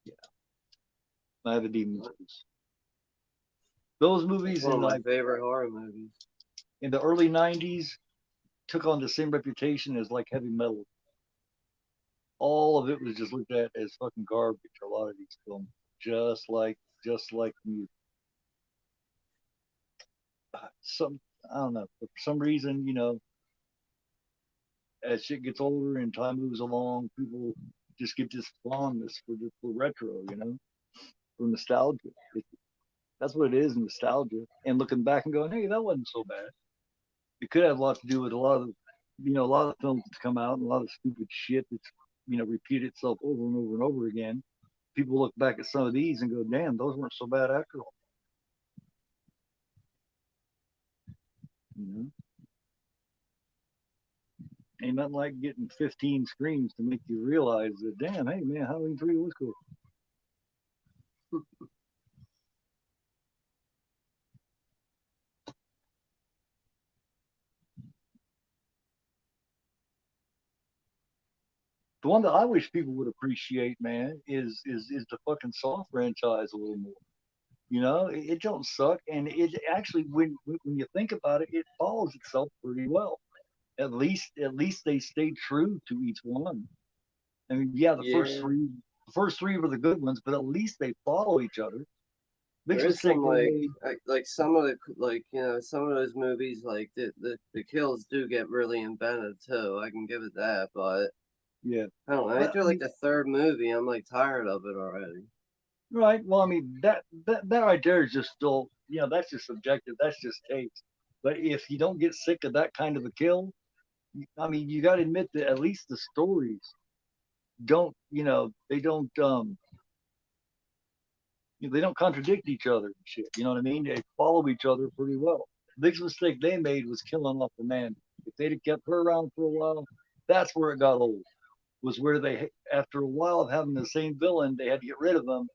[SPEAKER 2] yeah. Night of the Demons was. Those
[SPEAKER 1] That's
[SPEAKER 2] movies
[SPEAKER 1] one
[SPEAKER 2] in
[SPEAKER 1] of my
[SPEAKER 2] like
[SPEAKER 1] favorite horror movies.
[SPEAKER 2] in the early '90s took on the same reputation as like heavy metal. All of it was just looked at as fucking garbage. A lot of these films, just like music. Some I don't know. But for some reason, as shit gets older and time moves along, people just get this fondness for retro, for nostalgia. That's what it is, nostalgia. And looking back and going, hey, that wasn't so bad. It could have a lot to do with a lot of films that come out and a lot of stupid shit that's, repeat itself over and over and over again. People look back at some of these and go, damn, those weren't so bad after all. You know, ain't nothing like getting 15 screens to make you realize that, damn, hey man, Halloween 3 was cool. The one that I wish people would appreciate, man, is the fucking Saw franchise a little more. It don't suck, and it actually, when you think about it, it follows itself pretty well. At least they stay true to each one. I mean, yeah,
[SPEAKER 1] Yeah,
[SPEAKER 2] the first three were the good ones, but at least they follow each other.
[SPEAKER 1] there
[SPEAKER 2] Biggest
[SPEAKER 1] is
[SPEAKER 2] mistake
[SPEAKER 1] some
[SPEAKER 2] they made,
[SPEAKER 1] like some of the some of those movies like the kills do get really inventive too. I can give it that, but
[SPEAKER 2] yeah.
[SPEAKER 1] I don't know.
[SPEAKER 2] But
[SPEAKER 1] After
[SPEAKER 2] I
[SPEAKER 1] like
[SPEAKER 2] mean,
[SPEAKER 1] the third movie, I'm like tired of it already.
[SPEAKER 2] right? Well, I mean that right there is just still, that's just subjective. That's just taste. But if you don't get sick of that kind of a kill, I mean, you got to admit that at least the stories don't, they don't contradict each other and shit. You know what I mean? They follow each other pretty well. The biggest mistake they made was killing off the man. If they'd have kept her around for a while, that's where it got old. Was where they, after a while of having the same villain, they had to get rid of him,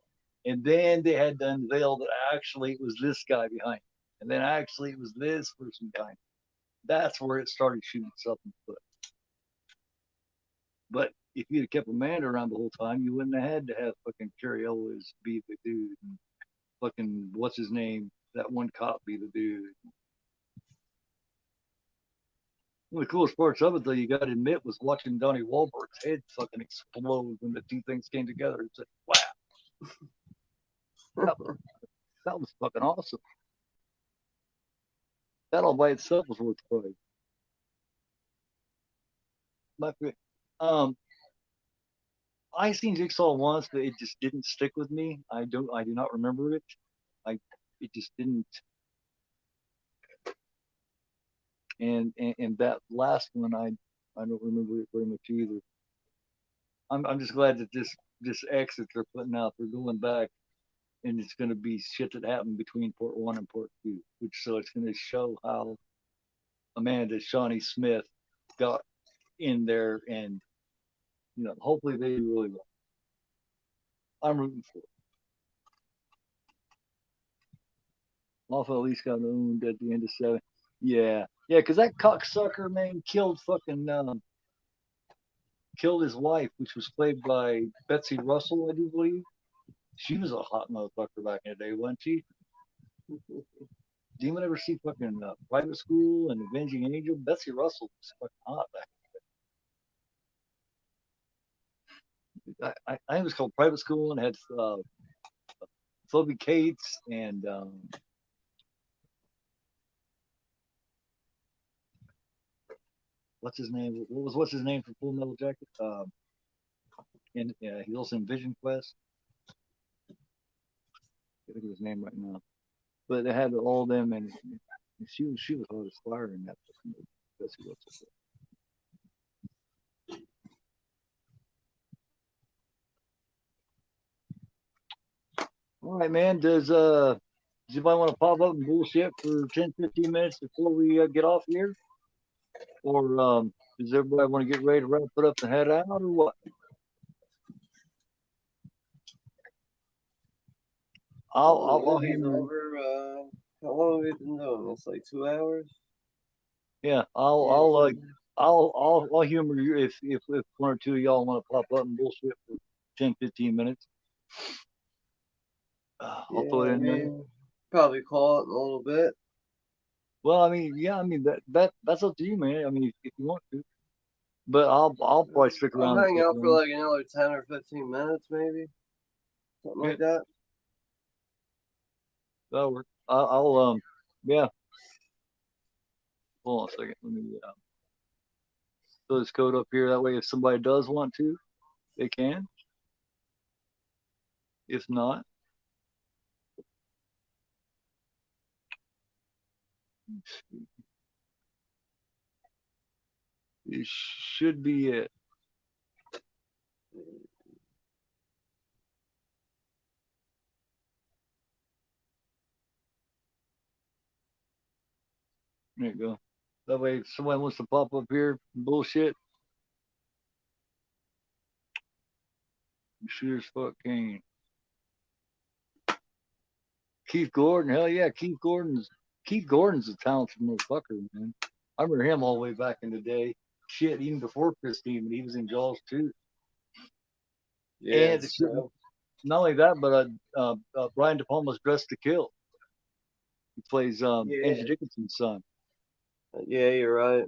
[SPEAKER 2] and then they had to unveil that actually it was this guy behind, and then actually it was this person behind. That's where it started shooting itself in the foot. But if you'd have kept Amanda around the whole time, you wouldn't have had to have fucking Carrie Ellis be the dude, and fucking what's his name, that one cop be the dude. One of the coolest parts of it, though, you got to admit, was watching Donnie Wahlberg's head fucking explode when the two things came together. It's like, wow, that was, that was fucking awesome. That all by itself was worth the price. My, um, I seen Jigsaw once, but it just didn't stick with me. I do not remember it. I, it just didn't. And that last one, I don't remember it very much either. I'm just glad that this exit they're putting out, they're going back, and it's going to be shit that happened between part one and part two, which so it's going to show how Amanda Shawnee Smith got in there, and hopefully they do really well. I'm rooting for it. Alpha at least got owned at the end of 7. Yeah, yeah, because that cocksucker man killed his wife, which was played by Betsy Russell, I do believe. She was a hot motherfucker back in the day, wasn't she? Did anyone ever see fucking Private School and Avenging Angel? Betsy Russell was fucking hot back. I think it was called Private School and had Phoebe Cates and what's his name? What's his name from Full Metal Jacket? And he's also in Vision Quest. I think of his name right now. But they had all of them, and she was hard as fire in that movie. Betsy Russell. All right, man. Does anybody want to pop up and bullshit for 10, 15 minutes before we get off here? Or does everybody want to get ready to wrap it up and head out, or what? I'll hammer.
[SPEAKER 1] Over. How long have we been doing this? Like 2 hours?
[SPEAKER 2] Yeah, I'll humor you if one or two of y'all want to pop up and bullshit for 10, 15 minutes. I'll throw it in there.
[SPEAKER 1] Probably call it in a little bit.
[SPEAKER 2] Well, I mean, yeah, I mean that's up to you, man. I mean, if you want to, but I'll probably stick around.
[SPEAKER 1] I'll hang out for like another 10 or 15 minutes, maybe something like that.
[SPEAKER 2] That'll work. I'll yeah. Hold on a second. Let me throw this code up here. That way, if somebody does want to, they can. If not, it should be it. There you go. That way, if somebody wants to pop up here, bullshit, you sure as fuck can. Keith Gordon, hell yeah, Keith Gordon's a talented motherfucker, man. I remember him all the way back in the day. Shit, even before Christine, he was in Jaws too. Yeah. And not only that, but Brian De Palma's Dressed to Kill. He plays Angie Dickinson's son.
[SPEAKER 1] Yeah, you're right.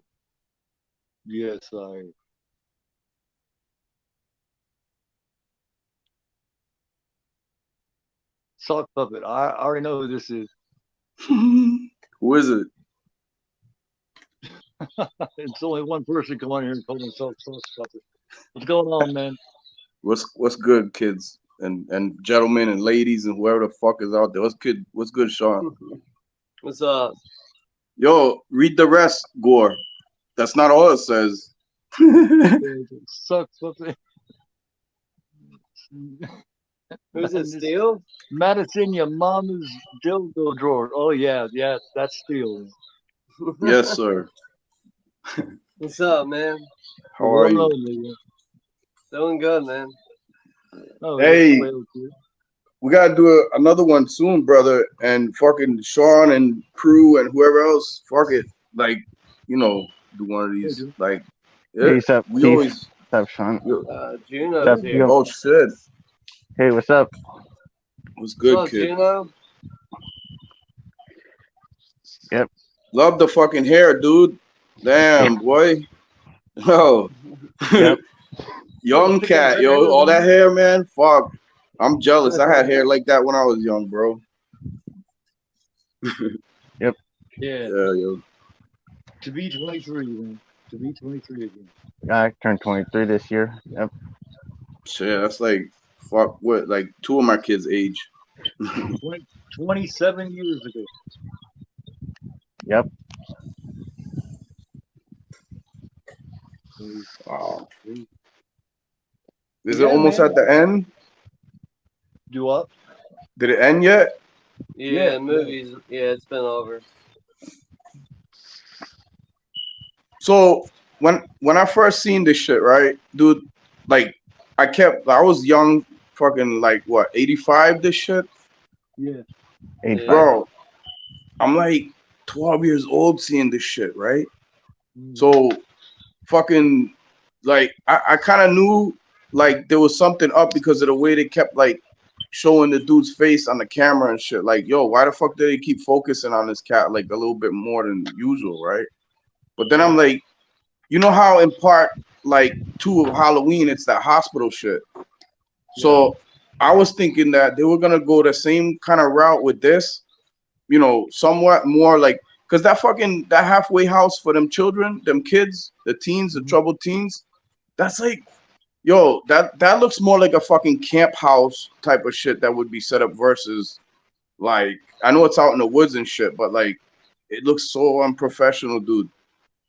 [SPEAKER 2] Yes, I. Sock Puppet. I already know who this is.
[SPEAKER 3] Who is it?
[SPEAKER 2] It's only one person come on here and call themselves Sock Puppet. What's going on, man?
[SPEAKER 3] What's good, kids and gentlemen and ladies and whoever the fuck is out there? What's good, Sean?
[SPEAKER 1] What's up?
[SPEAKER 3] Yo, read the rest, Gore. That's not all it says.
[SPEAKER 2] Sock Puppet.
[SPEAKER 1] Who's it, Steel?
[SPEAKER 2] Madison, your mama's dildo drawer. Oh yeah, that's Steel.
[SPEAKER 3] Yes, sir.
[SPEAKER 1] What's up, man?
[SPEAKER 3] How are you?
[SPEAKER 1] Doing good, man.
[SPEAKER 2] Oh,
[SPEAKER 3] hey, we gotta do another one soon, brother. And fucking Sean and crew and whoever else, fuck it, like do one of these. Like,
[SPEAKER 4] yeah, hey, sup,
[SPEAKER 3] we always.
[SPEAKER 4] What's up, Sean?
[SPEAKER 1] Juno's here.
[SPEAKER 3] Oh shit.
[SPEAKER 4] Hey, what's up?
[SPEAKER 3] What's good, kid?
[SPEAKER 1] Juno?
[SPEAKER 4] Yep.
[SPEAKER 3] Love the fucking hair, dude. Damn, boy. Oh. Yep. Young cat, yo. All that hair, man. Fuck. I'm jealous. I had hair like that when I was young, bro.
[SPEAKER 4] Yep.
[SPEAKER 2] Yeah,
[SPEAKER 3] yo.
[SPEAKER 2] To be 23, man. To be 23 again.
[SPEAKER 4] I turned 23 this year. Yep.
[SPEAKER 3] Shit, that's like, fuck, what? Like 2 of my kids' age.
[SPEAKER 2] 27 years ago.
[SPEAKER 4] Yep.
[SPEAKER 3] Wow. Is it almost at the end?
[SPEAKER 2] Do what?
[SPEAKER 3] Did it end yet?
[SPEAKER 1] Yeah, movies. Yeah, it's been over.
[SPEAKER 3] So when I first seen this shit, right, dude, like I was young, fucking like what, 85 this shit?
[SPEAKER 2] Yeah.
[SPEAKER 4] 85.
[SPEAKER 3] Bro, I'm like 12 years old seeing this shit, right?
[SPEAKER 2] Mm.
[SPEAKER 3] So fucking like I kind of knew like there was something up because of the way they kept like showing the dude's face on the camera and shit. Like, yo, why the fuck do they keep focusing on this cat like a little bit more than usual, right? But then I'm
[SPEAKER 2] Yeah.
[SPEAKER 3] like, you know how in part like two of Halloween it's that hospital shit.
[SPEAKER 2] Yeah.
[SPEAKER 3] So I was thinking that they were gonna go the same kind of route with this, you know, somewhat more like because that halfway house for them children, them kids, the teens, the
[SPEAKER 2] Mhm.
[SPEAKER 3] troubled teens, that's like yo, that looks more like a fucking camp house type of shit that would be set up versus like I know it's out in the woods and shit, but like it looks so unprofessional, dude.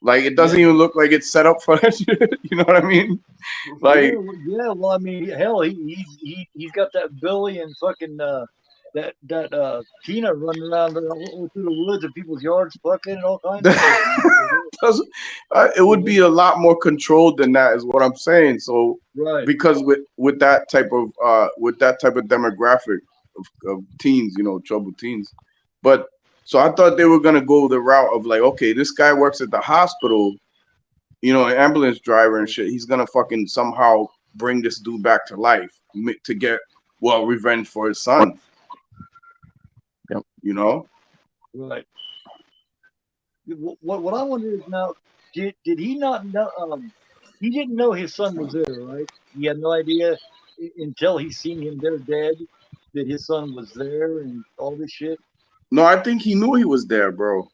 [SPEAKER 3] Like it
[SPEAKER 2] Yeah.
[SPEAKER 3] doesn't even look like it's set up for that shit. You know what I mean?
[SPEAKER 2] Yeah.
[SPEAKER 3] Like
[SPEAKER 2] Yeah. Well, I mean, hell, he's got that Billy and fucking that Tina running around all through the woods and people's yards, fucking and all kinds of shit, man. So,
[SPEAKER 3] does it would
[SPEAKER 2] yeah.
[SPEAKER 3] be a lot more controlled than that, is what I'm saying. So
[SPEAKER 2] Right.
[SPEAKER 3] because with that type of demographic of teens, you know, troubled teens, but so I thought they were gonna go the route of like, okay, this guy works at the hospital, you know, an ambulance driver and shit. He's gonna fucking somehow bring this dude back to life to get well revenge for his son.
[SPEAKER 4] Yep.
[SPEAKER 3] You know?
[SPEAKER 2] Right. What I wonder is now, did he not know? He didn't know his son was there, right? He had no idea until he seen him there dead that his son was there and all this shit.
[SPEAKER 3] No, I think he knew he was there, bro.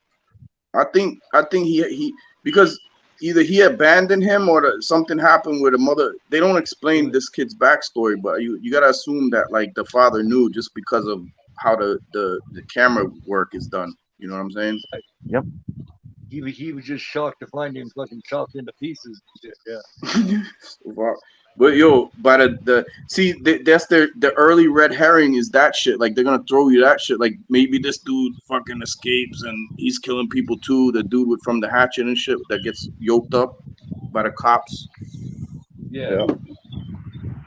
[SPEAKER 3] I think he because either he abandoned him or something happened with the mother. They don't explain
[SPEAKER 2] Right.
[SPEAKER 3] this kid's backstory, but you gotta assume that like the father knew just because of how the camera work is done. You know what I'm saying?
[SPEAKER 2] Right.
[SPEAKER 4] Yep.
[SPEAKER 2] He was just shocked to find him fucking chopped into pieces and shit. Yeah.
[SPEAKER 3] Wow. But yo, by the see, that's the early red herring is that shit. Like they're gonna throw you that shit. Like maybe this dude fucking escapes and he's killing people too. The dude with from the hatchet and shit that gets yoked up by the cops.
[SPEAKER 2] Yeah.
[SPEAKER 3] Yeah.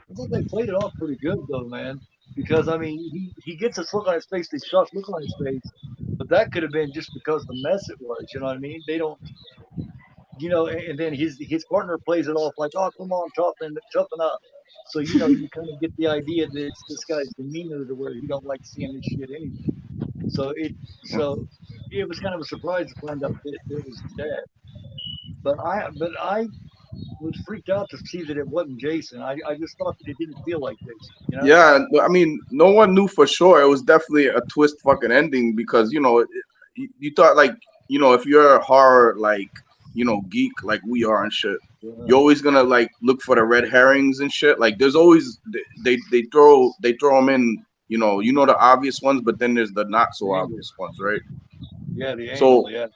[SPEAKER 2] I thought they played it off pretty good though, man. Because I mean, he gets this look on his face, this shocked look on his face, but that could have been just because the mess it was. You know what I mean? They don't, and then his partner plays it off like, oh, come on, chopping up. So you kind of get the idea that it's this guy's demeanor to where he don't like seeing this shit anyway. So
[SPEAKER 4] Yep.
[SPEAKER 2] so it was kind of a surprise to find out that it was his dad. But I was freaked out to see that it wasn't Jason. I just thought that it didn't feel like Jason.
[SPEAKER 3] Yeah, I mean, no one knew for sure. It was definitely a twist fucking ending because you thought like if you're a horror like geek like we are and shit,
[SPEAKER 2] Yeah,
[SPEAKER 3] you're always gonna like look for the red herrings and shit. Like there's always they throw them in. You know the obvious ones, but then there's the not so
[SPEAKER 2] the angle.
[SPEAKER 3] obvious ones, right?
[SPEAKER 2] Yeah, the
[SPEAKER 3] So
[SPEAKER 2] angle. Yeah,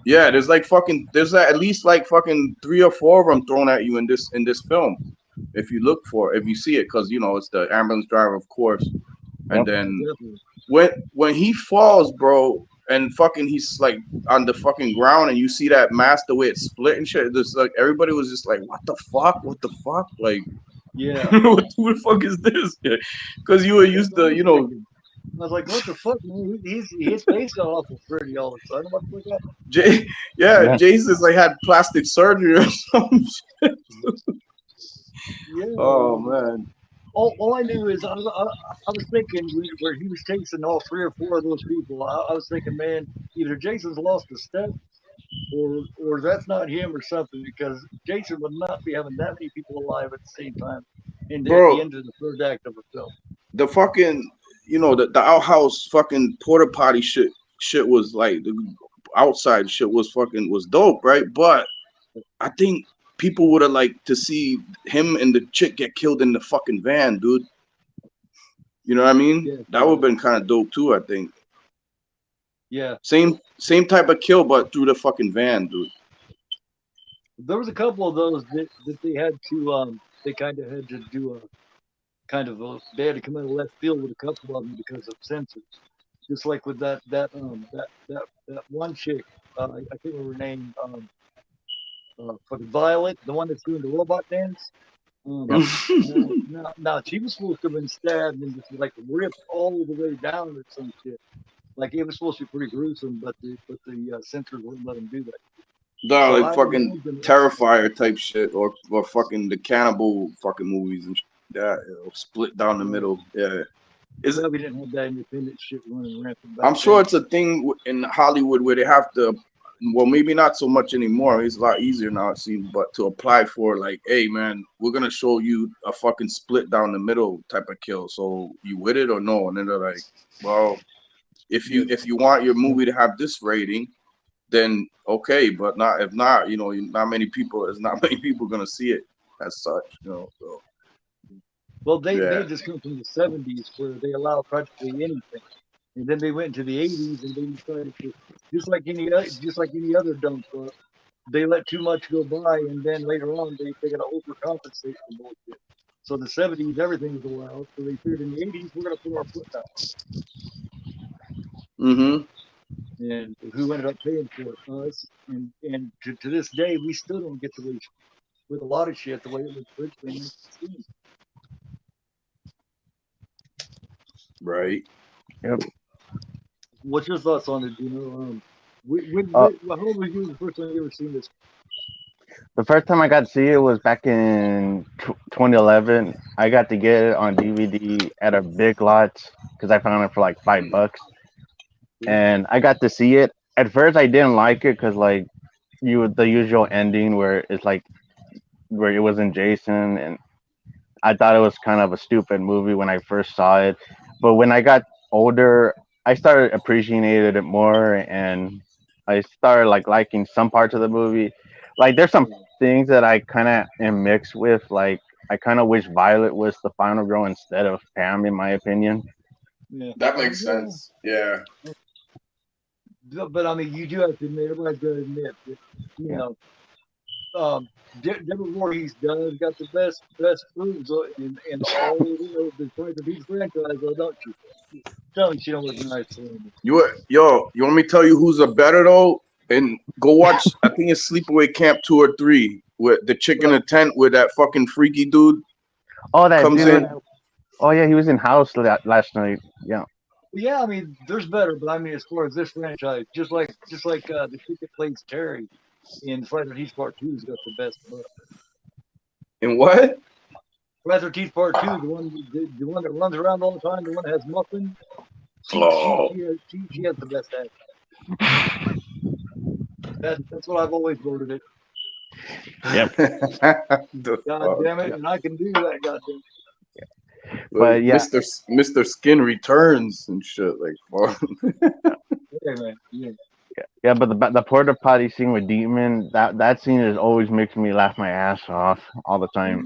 [SPEAKER 3] yeah, there's at least like fucking three or four of them thrown at you in this film if you look for if you see it because it's the ambulance driver of course and
[SPEAKER 4] Yep.
[SPEAKER 3] then
[SPEAKER 2] definitely.
[SPEAKER 3] when he falls, bro, and fucking he's like on the fucking ground, and you see that mask the way it's split and shit. Just like everybody was just like, what the fuck, like,
[SPEAKER 2] Yeah,
[SPEAKER 3] who the fuck is this? Because you were
[SPEAKER 2] that's
[SPEAKER 3] used
[SPEAKER 2] what I
[SPEAKER 3] to,
[SPEAKER 2] was thinking. I was like, what the fuck, man? His face got awful pretty all of a sudden. What the fuck happened?
[SPEAKER 3] Yeah,
[SPEAKER 4] Yeah.
[SPEAKER 3] Jason's like had plastic surgery or something.
[SPEAKER 2] Yeah,
[SPEAKER 3] Oh man,
[SPEAKER 2] all I knew is I was thinking where he was chasing all three or four of those people. I was thinking, man, either Jason's lost a step or that's not him or something because Jason would not be having that many people alive at the same time at the
[SPEAKER 3] bro,
[SPEAKER 2] end of the third act of a film.
[SPEAKER 3] the fucking, the outhouse fucking porta potty shit was like the outside shit was dope, right? But I think people would have liked to see him and the chick get killed in the fucking van, dude. You know what I mean?
[SPEAKER 2] Yeah,
[SPEAKER 3] That would have been kind of dope too. I think
[SPEAKER 2] yeah.
[SPEAKER 3] same type of kill, but through the fucking van, dude.
[SPEAKER 2] There was a couple of those that they had to they kind of had to do a they had to come out of left field with a couple of them because of censors. Just like with that one chick, I can't remember her name, fucking Violet, the one that's doing the robot dance. Um,
[SPEAKER 4] Yep.
[SPEAKER 2] now she was supposed to have been stabbed and just like ripped all the way down or some shit. Like it was supposed to be pretty gruesome, but the censors wouldn't let him do that.
[SPEAKER 3] The
[SPEAKER 2] So
[SPEAKER 3] like
[SPEAKER 2] I
[SPEAKER 3] fucking
[SPEAKER 2] imagine,
[SPEAKER 3] Terrifier type shit, or fucking the cannibal fucking movies and shit like that. Split down the
[SPEAKER 2] well,
[SPEAKER 3] middle. Yeah, is
[SPEAKER 2] well, we didn't have that independent shit running rampant back
[SPEAKER 3] I'm sure
[SPEAKER 2] then.
[SPEAKER 3] it's a thing in Hollywood where they have to. Well, maybe not so much anymore. It's a lot easier now, it seems. But to apply for like, hey man, we're gonna show you a fucking split down the middle type of kill. So you with it or no? And then they're like, well,
[SPEAKER 2] Yeah,
[SPEAKER 3] if you want your movie to have this rating, then okay, but not if not, not many people. There's not many people gonna see it as such, So
[SPEAKER 2] well, they
[SPEAKER 3] yeah.
[SPEAKER 2] just come from the '70s where they allow practically anything, and then they went into the '80s and they decided to just like any other dump truck, they let too much go by, and then later on they got to overcompensate for bullshit. So the '70s everything was allowed, so they figured in the '80s we're gonna put our foot down,
[SPEAKER 3] Mm-hmm.
[SPEAKER 2] and who ended up paying for it? Us, and to this day we still don't get the way with a lot of shit the way it was originally meant to be.
[SPEAKER 3] Right.
[SPEAKER 4] Yep.
[SPEAKER 2] What's your thoughts on it?
[SPEAKER 4] Uh,
[SPEAKER 2] How old were you the first time you ever seen this?
[SPEAKER 4] the first time I got to see it was back in 2011. I got to get it on DVD at a Big Lots because I found it for like $5, and I got to see it. At first, I didn't like it because like the usual ending where it's like where it wasn't Jason, and I thought it was kind of a stupid movie when I first saw it. But when I got older, I started appreciating it more, and I started like liking some parts of the movie. Like there's some things that I kind of am mixed with. Like I kind of wish Violet was the final girl instead of Pam, in my opinion.
[SPEAKER 2] Yeah,
[SPEAKER 3] That makes
[SPEAKER 2] yeah.
[SPEAKER 3] sense. Yeah.
[SPEAKER 2] But I mean, you do have to admit, everybody's got to admit that you
[SPEAKER 4] Yeah.
[SPEAKER 2] know, Devil Voorhees does got the best moves in all the Friday the Beach franchise, though, don't you? Tell me she don't look nice.
[SPEAKER 3] You want me to tell you who's a better though? And go watch. I think it's Sleepaway Camp 2 or 3 with the chick in
[SPEAKER 2] Well,
[SPEAKER 3] the tent with that fucking freaky dude
[SPEAKER 4] Oh, that
[SPEAKER 3] comes
[SPEAKER 4] dude.
[SPEAKER 3] in.
[SPEAKER 4] Oh yeah, he was in House last night. Yeah.
[SPEAKER 2] yeah, I mean, there's better, but I mean, as far as this franchise, just like the chick that plays Terry in Friday the Beach Part Two's got the best butt.
[SPEAKER 3] And what?
[SPEAKER 2] Rather Teeth Part Two, the one that runs around all the time, the one that has muffin.
[SPEAKER 3] Oh.
[SPEAKER 2] She has the best ass. That's what I've always voted it.
[SPEAKER 4] Yep.
[SPEAKER 3] The
[SPEAKER 2] God
[SPEAKER 3] fuck?
[SPEAKER 2] damn it,
[SPEAKER 4] Yep.
[SPEAKER 2] and I can do that. God damn.
[SPEAKER 4] But yeah,
[SPEAKER 3] Mr. Skin returns and shit like fuck.
[SPEAKER 2] Hey man, yeah.
[SPEAKER 4] yeah. But the porta potty scene with Demon, that scene is always makes me laugh my ass off all the time.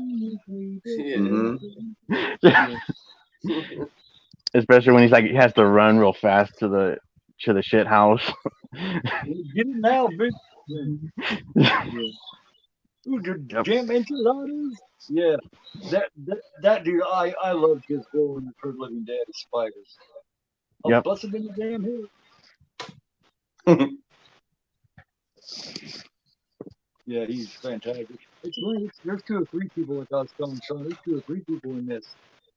[SPEAKER 1] Yeah.
[SPEAKER 3] Mm-hmm.
[SPEAKER 2] Yeah.
[SPEAKER 4] Especially when he has to run real fast to the shit house.
[SPEAKER 2] Get it now, bitch. Yeah. Yeah. Ooh,
[SPEAKER 4] Yep.
[SPEAKER 2] jam enchiladas. Yeah. That dude, I love his role in the Third Living Dead as spiders. I'll
[SPEAKER 4] Yep.
[SPEAKER 2] bust him in the damn head. Yeah, he's fantastic. It's funny. There's two or three people, like I was telling Sean, there's two or three people in this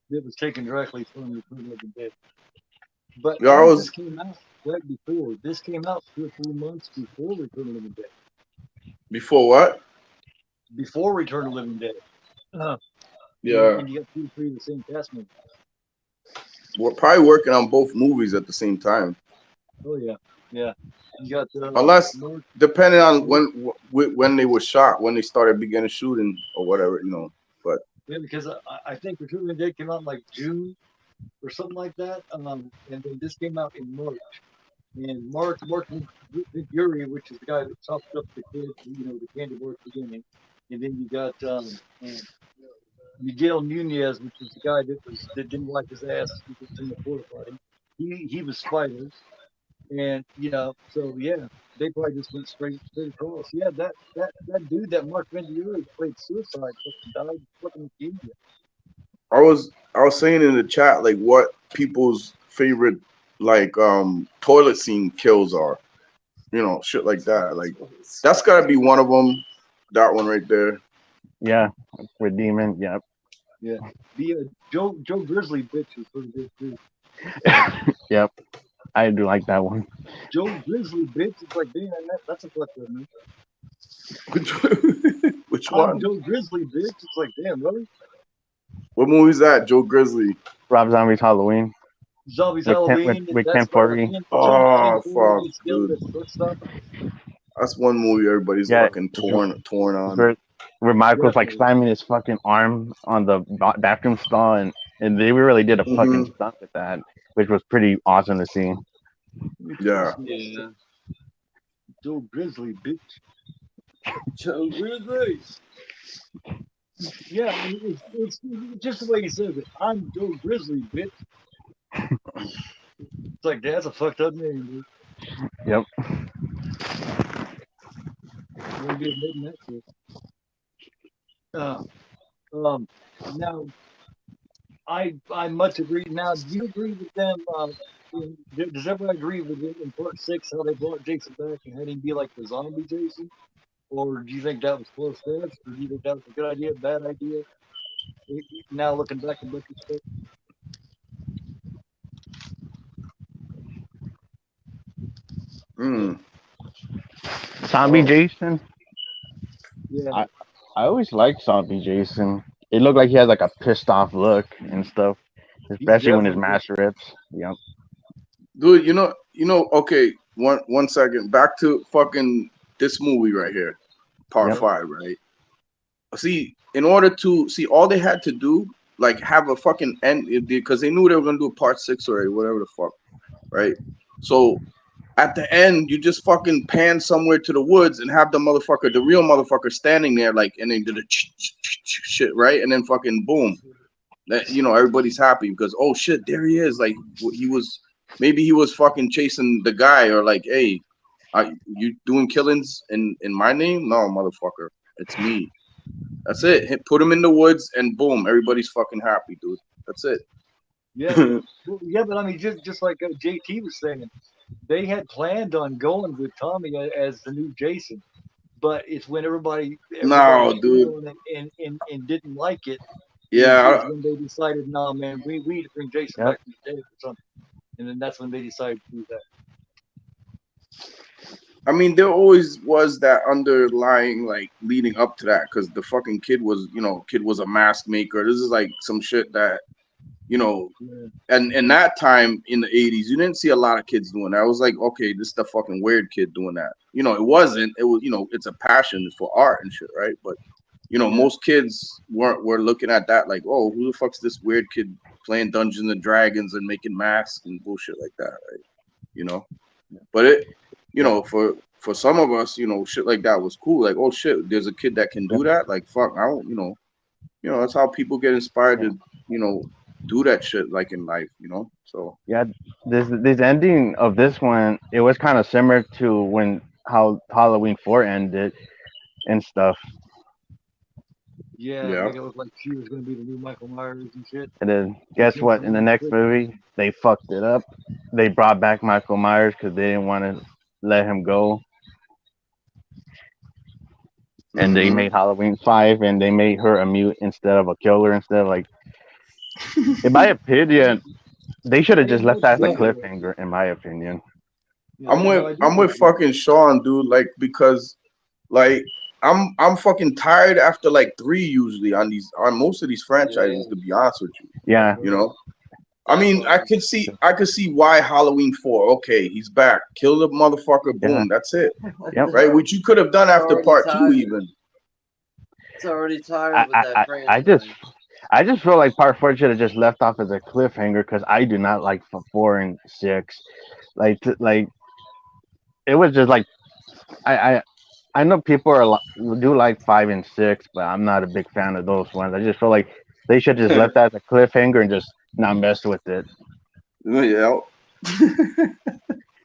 [SPEAKER 2] that was taken directly from the Third Living Dead. But
[SPEAKER 3] Yeah,
[SPEAKER 2] I
[SPEAKER 3] I
[SPEAKER 2] think this
[SPEAKER 3] was.
[SPEAKER 2] came out right before. This came out 2 or 3 months before Return of the Living Dead.
[SPEAKER 3] Before what?
[SPEAKER 2] Before Return of the Living Dead. Uh,
[SPEAKER 3] Yeah,
[SPEAKER 2] and you got 2 or 3 of the same cast members.
[SPEAKER 3] we're probably working on both movies at the same time.
[SPEAKER 2] Oh yeah, yeah. You got
[SPEAKER 3] Unless
[SPEAKER 2] Mark.
[SPEAKER 3] depending on
[SPEAKER 2] Mark
[SPEAKER 3] when they were shot, when they started beginning shooting or whatever. But
[SPEAKER 2] yeah, because I think Return of the Dead came out in like June or something like that. And then this came out in March. And Mark Yuri, which is the guy that chopped up the kid, the candy bar at the beginning. And then you got Miguel Nunez, which is the guy that didn't wipe his ass in the porta potty. He was Spider, and so yeah, they probably just went straight across. Yeah, that dude, that Mark Vendieri played Suicide, fucking died fucking leukemia.
[SPEAKER 3] I was saying in the chat like what people's favorite like toilet scene kills are, shit like that. Like that's gotta be one of them. That one right there.
[SPEAKER 4] Yeah. With Demon. Yep.
[SPEAKER 2] Yeah, the Joe Grizzly bitch was pretty good too.
[SPEAKER 4] Yep. I do like that one.
[SPEAKER 2] Joe Grizzly, bitch. It's like, damn, that's a fucked up, man.
[SPEAKER 3] Which
[SPEAKER 2] I'm
[SPEAKER 3] one?
[SPEAKER 2] Joe Grizzly, bitch. It's like, damn, really?
[SPEAKER 3] What movie is that? Joe Grizzly.
[SPEAKER 4] Rob Zombie's Halloween
[SPEAKER 2] Zombies
[SPEAKER 4] with
[SPEAKER 2] Halloween.
[SPEAKER 4] Ken
[SPEAKER 2] That's about
[SPEAKER 4] Foree.
[SPEAKER 2] Ken
[SPEAKER 3] Oh
[SPEAKER 2] Foree
[SPEAKER 3] fuck,
[SPEAKER 2] gets killed
[SPEAKER 3] dude.
[SPEAKER 2] at the truck stop.
[SPEAKER 3] That's one movie everybody's
[SPEAKER 4] Yeah,
[SPEAKER 3] fucking
[SPEAKER 4] it's,
[SPEAKER 3] torn
[SPEAKER 4] it's
[SPEAKER 3] on.
[SPEAKER 4] where Michael's like
[SPEAKER 2] Definitely.
[SPEAKER 4] slamming his fucking arm on the bathroom stall, and they really did a fucking
[SPEAKER 3] Hmm.
[SPEAKER 4] stunt with that, which was pretty awesome to see.
[SPEAKER 3] Yeah.
[SPEAKER 1] Yeah.
[SPEAKER 2] Joe Grizzly, bitch.
[SPEAKER 1] Joe Grizzly.
[SPEAKER 2] Yeah, it's just the way he says it. I'm Joe Grizzly, bitch. It's like, that's a fucked up name, dude.
[SPEAKER 4] Yep.
[SPEAKER 2] You won't be admitting that shit. Uh, um, now, I much agree. Now, do you agree with them? Does everyone agree with it in part six how they brought Jason back and had him be like the zombie Jason? Or do you think that was close steps? Or do you think that was a good idea, bad idea? Now looking back in retrospect, yeah,
[SPEAKER 3] Mm.
[SPEAKER 4] Zombie
[SPEAKER 3] Oh.
[SPEAKER 4] Jason.
[SPEAKER 2] yeah,
[SPEAKER 4] I I always liked Zombie Jason. It looked like he had like a pissed off look and stuff,
[SPEAKER 2] he's
[SPEAKER 4] especially when his
[SPEAKER 2] definitely
[SPEAKER 4] mask rips. Yep.
[SPEAKER 3] Dude, okay, one second. Back to fucking this movie right here. Part
[SPEAKER 4] Yep.
[SPEAKER 3] 5, right? See, in order to see, all they had to do, like, have a fucking end, because they knew they were gonna do a part 6 already, whatever the fuck, right? So at the end, you just fucking pan somewhere to the woods and have the real motherfucker, standing there, like, and they did a shit, right? And then fucking boom, everybody's happy because, oh shit, there he is. Like, he was, maybe he was fucking chasing the guy, or like, hey, you doing killings in my name? No, motherfucker, it's me. That's it. Put him in the woods and boom, everybody's fucking happy, dude. That's it.
[SPEAKER 2] yeah, well, yeah. But I mean, just like JT was saying, they had planned on going with Tommy as the new Jason, but it's when everybody
[SPEAKER 3] No,
[SPEAKER 2] shit
[SPEAKER 3] dude.
[SPEAKER 2] on it and didn't like it is
[SPEAKER 3] Yeah,
[SPEAKER 2] when they decided, nah, man, we need to bring Jason
[SPEAKER 4] Yep.
[SPEAKER 2] back from the dead or something. And then that's when they decided to do that.
[SPEAKER 3] I mean, there always was that underlying, like, leading up to that, because the fucking kid was a mask maker. This is like some shit that, you know,
[SPEAKER 2] Yeah,
[SPEAKER 3] and in that time in the 80s, you didn't see a lot of kids doing that. I was like, okay, this is the fucking weird kid doing that. It wasn't. It was, it's a passion for art and shit, right? But
[SPEAKER 2] yeah,
[SPEAKER 3] most kids were looking at that like, oh, who the fuck's this weird kid playing Dungeons and Dragons and making masks and bullshit like that, right? You know, but
[SPEAKER 4] Yep.
[SPEAKER 3] for some of us, shit like that was cool. Like, oh shit, there's a kid that can
[SPEAKER 4] Yep.
[SPEAKER 3] do that. Like, fuck, I don't, that's how people get inspired
[SPEAKER 4] Yeah.
[SPEAKER 3] to, do that shit, like, in life. So
[SPEAKER 4] Yeah. This ending of this one, it was kind of similar to when how Halloween 4 ended and stuff.
[SPEAKER 2] yeah.
[SPEAKER 3] yeah.
[SPEAKER 2] Make it look like she was gonna be the new Michael Myers and shit.
[SPEAKER 4] And then
[SPEAKER 2] She
[SPEAKER 4] guess
[SPEAKER 2] came
[SPEAKER 4] what?
[SPEAKER 2] from
[SPEAKER 4] In the
[SPEAKER 2] the
[SPEAKER 4] next
[SPEAKER 2] crypt or
[SPEAKER 4] movie,
[SPEAKER 2] something.
[SPEAKER 4] they fucked it up. They brought back Michael Myers because they didn't want to let him go, and they
[SPEAKER 3] Mm-hmm.
[SPEAKER 4] made Halloween 5, and they made her a mute instead of a killer. Instead of like, in my opinion, they should have
[SPEAKER 2] It
[SPEAKER 4] just left
[SPEAKER 2] most
[SPEAKER 4] that as a
[SPEAKER 2] definitely.
[SPEAKER 4] cliffhanger. In my opinion,
[SPEAKER 2] Yeah, no, I do
[SPEAKER 3] I'm
[SPEAKER 2] agree
[SPEAKER 3] with
[SPEAKER 2] with that.
[SPEAKER 3] fucking Sean, dude. Like, because, like, I'm fucking tired after like 3 usually on most of these
[SPEAKER 1] Yeah.
[SPEAKER 3] franchises, to be honest with you.
[SPEAKER 4] yeah,
[SPEAKER 3] You know, I mean, I
[SPEAKER 1] Definitely.
[SPEAKER 3] could see I could see why Halloween 4. Okay, he's back. Kill the motherfucker.
[SPEAKER 4] yeah,
[SPEAKER 3] Boom. That's it.
[SPEAKER 4] yep.
[SPEAKER 3] Right? Which you could have done
[SPEAKER 1] It's
[SPEAKER 3] after
[SPEAKER 1] already
[SPEAKER 3] part 2
[SPEAKER 1] tired.
[SPEAKER 3] even.
[SPEAKER 1] It's already tired
[SPEAKER 4] I,
[SPEAKER 1] with
[SPEAKER 4] I,
[SPEAKER 1] that
[SPEAKER 4] I I just,
[SPEAKER 1] franchise.
[SPEAKER 4] I just feel like part 4 should have just left off as a cliffhanger because I do not like 4 and 6. Like it was just like I, I I know people do like 5 and 6, but I'm not a big fan of those ones. I just feel like they should just left that as a cliffhanger and just not mess with it,
[SPEAKER 3] Yeah.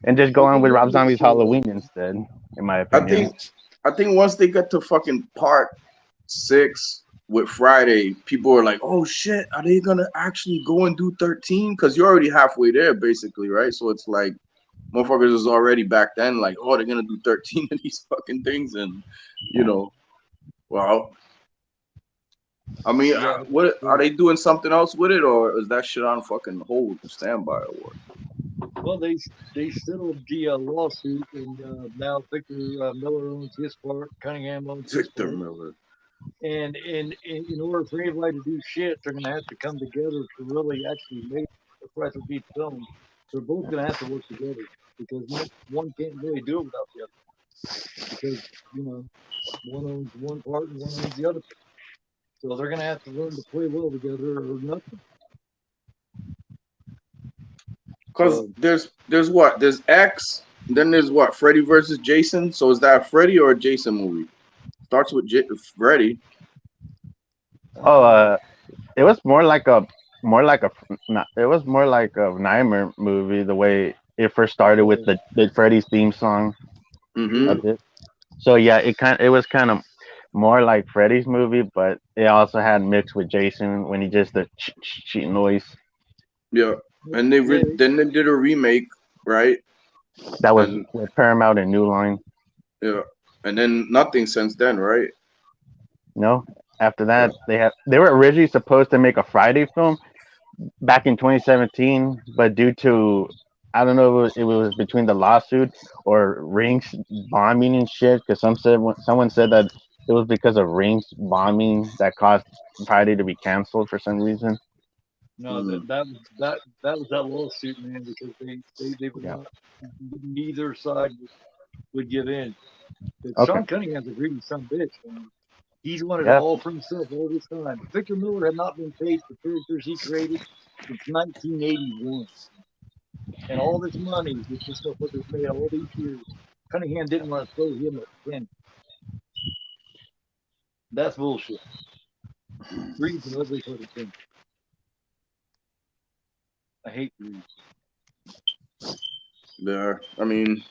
[SPEAKER 4] and just go
[SPEAKER 2] What
[SPEAKER 4] on
[SPEAKER 2] was
[SPEAKER 4] with
[SPEAKER 2] the
[SPEAKER 4] Rob
[SPEAKER 2] end of
[SPEAKER 4] Zombie's
[SPEAKER 2] four?
[SPEAKER 4] Halloween instead. In my
[SPEAKER 3] I
[SPEAKER 4] opinion,
[SPEAKER 3] think I think once they get to fucking part 6 with Friday, people are like, "Oh shit, are they gonna actually go and do 13?" Because you're already halfway there, basically, right? So it's like, motherfuckers is already back then, like, "Oh, they're gonna do 13 of these fucking things," and you
[SPEAKER 4] yeah.
[SPEAKER 3] know, well, I mean,
[SPEAKER 2] Yeah,
[SPEAKER 3] what are
[SPEAKER 2] yeah.
[SPEAKER 3] they doing something else with it, or is that shit on fucking hold, standby, or what?
[SPEAKER 2] Well, they settled the lawsuit, and now Victor Miller owns his part. Cunningham owns his
[SPEAKER 3] Victor
[SPEAKER 2] part.
[SPEAKER 3] Miller.
[SPEAKER 2] And in order for anybody to do shit, they're going to have to come together to really actually make the Predator beat film. They're both going to have to work together because one can't really do it without the other because you know one owns one part and one owns the other part. So they're going to have to learn to play well together or nothing.
[SPEAKER 3] Cause
[SPEAKER 2] So
[SPEAKER 3] there's what? There's X, then there's what? Freddy versus Jason. So is that a Freddy or a Jason movie? Starts with Freddy.
[SPEAKER 4] Oh, it was more like a not, it was more like a nightmare movie. The way it first started with the Freddy's theme song
[SPEAKER 3] Mm-hmm.
[SPEAKER 4] a bit. So yeah, it was kind of more like Freddy's movie, but it also had mixed with Jason when he just the cheat noise.
[SPEAKER 3] Yeah. And
[SPEAKER 2] yeah,
[SPEAKER 3] then they did a remake, right?
[SPEAKER 4] That was
[SPEAKER 3] And
[SPEAKER 4] with Paramount and New Line.
[SPEAKER 3] yeah. And then nothing since then, right?
[SPEAKER 4] No, after
[SPEAKER 3] Yeah.
[SPEAKER 4] that they were originally supposed to make a Friday film back in 2017, but due to I don't know if it was between the lawsuit or Rings bombing and shit. Because someone said that it was because of Rings bombing that caused Friday to be canceled for some reason.
[SPEAKER 2] no,
[SPEAKER 3] Mm.
[SPEAKER 2] that was that lawsuit, man, because they would
[SPEAKER 4] Yeah.
[SPEAKER 2] not. Neither side would give in. But
[SPEAKER 4] Okay.
[SPEAKER 2] Sean Cunningham's a greedy son of a bitch, man. He's wanted it
[SPEAKER 4] Yeah.
[SPEAKER 2] all for himself all this time. Victor Miller had not been paid for characters he created since 1981. And all this money that this motherfucker's made all these years, Cunningham didn't want to throw him a penny. That's bullshit. Greed's an ugly fucking thing. I hate greed.
[SPEAKER 3] Yeah. I mean,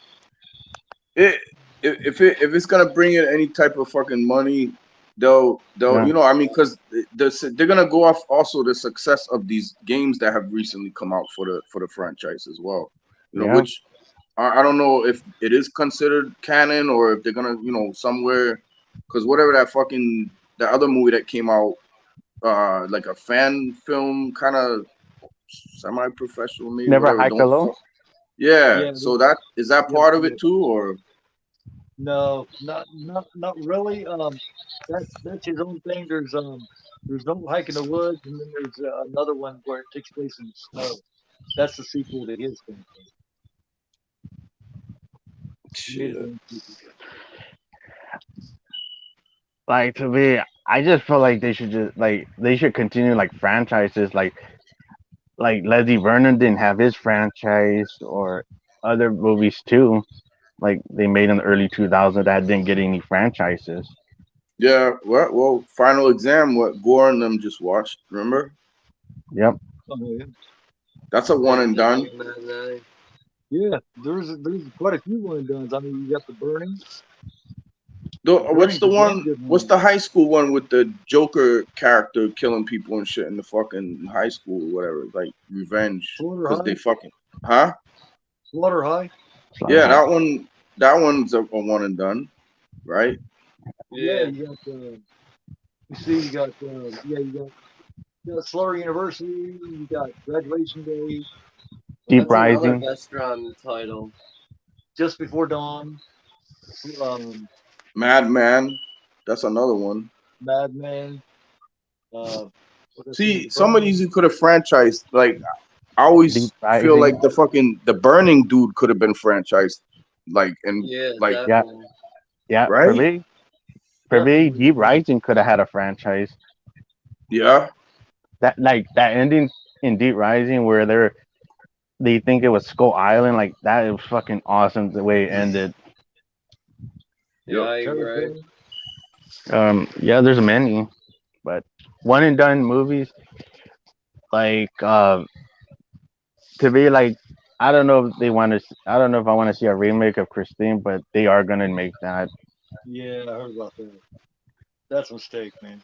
[SPEAKER 3] it if it's gonna bring in any type of fucking money, they'll
[SPEAKER 4] Yeah.
[SPEAKER 3] you know I mean because they're gonna go off also the success of these games that have recently come out for the franchise as well. You know,
[SPEAKER 4] Yeah.
[SPEAKER 3] which I don't know if it is considered canon or if they're gonna somewhere because whatever that other movie that came out like a fan film kind of semi-professional maybe
[SPEAKER 4] Never
[SPEAKER 3] whatever
[SPEAKER 4] hike
[SPEAKER 3] don't
[SPEAKER 4] alone.
[SPEAKER 3] yeah
[SPEAKER 2] Yeah,
[SPEAKER 3] so that is that
[SPEAKER 2] yeah,
[SPEAKER 3] part of
[SPEAKER 2] yeah.
[SPEAKER 3] it too or
[SPEAKER 2] No, not really. That's his own thing. There's no hike in the woods, and then there's another one where it takes place in the snow. That's the sequel to his thing. He made his
[SPEAKER 3] shit.
[SPEAKER 2] own sequel.
[SPEAKER 4] Like to me, I just feel like they should continue like franchises like Leslie Vernon didn't have his franchise or other movies too. Like they made in the early 2000s that didn't get any franchises.
[SPEAKER 3] Yeah, well, Final Exam, what Gore and them just watched, remember?
[SPEAKER 4] Yep.
[SPEAKER 2] Oh yeah,
[SPEAKER 3] That's a one and done.
[SPEAKER 1] Big Mad Night.
[SPEAKER 2] yeah. There's quite a few one and dones. I mean, you got the Burning.
[SPEAKER 3] What's
[SPEAKER 2] Burning's
[SPEAKER 3] the
[SPEAKER 2] a damn
[SPEAKER 3] one?
[SPEAKER 2] good
[SPEAKER 3] What's
[SPEAKER 2] one.
[SPEAKER 3] the high school one with the Joker character killing people and shit in the fucking high school or whatever? Like revenge
[SPEAKER 2] Slaughter
[SPEAKER 3] because they
[SPEAKER 2] High,
[SPEAKER 3] fucking, huh?
[SPEAKER 2] Slaughter High.
[SPEAKER 3] Yeah,
[SPEAKER 4] Slaughterhouse.
[SPEAKER 3] that one. That one's a one and done, right?
[SPEAKER 2] Yeah,
[SPEAKER 1] Yeah.
[SPEAKER 2] you got you see, you got Slaughter University. You got Graduation Day.
[SPEAKER 4] Deep
[SPEAKER 1] That's another
[SPEAKER 4] Rising.
[SPEAKER 1] restaurant title.
[SPEAKER 2] Just Before Dawn. Um,
[SPEAKER 3] Madman, that's another one.
[SPEAKER 2] Madman. Uh, what else?
[SPEAKER 3] See,
[SPEAKER 2] The
[SPEAKER 3] some of
[SPEAKER 2] Burning.
[SPEAKER 3] these you could have franchised. Like I
[SPEAKER 4] Deep
[SPEAKER 3] always feel
[SPEAKER 4] Rising.
[SPEAKER 3] like the Burning dude could have been franchised. Like and
[SPEAKER 1] Yeah,
[SPEAKER 3] like
[SPEAKER 4] Yeah.
[SPEAKER 1] definitely.
[SPEAKER 4] Yeah. For
[SPEAKER 3] right?
[SPEAKER 4] me, for me,
[SPEAKER 2] Definitely.
[SPEAKER 4] Deep Rising could have had a franchise.
[SPEAKER 3] Yeah.
[SPEAKER 4] That ending in Deep Rising where they think it was Skull Island, like that was fucking awesome the way it ended.
[SPEAKER 1] Yeah,
[SPEAKER 3] Yep.
[SPEAKER 1] I agree.
[SPEAKER 2] Terrorville.
[SPEAKER 4] Yeah, there's many, but one and done movies like to be like I don't know if they want to. I don't know if I want to see a remake of Christine, but they are gonna make that.
[SPEAKER 2] Yeah, I heard about that. That's a mistake, man.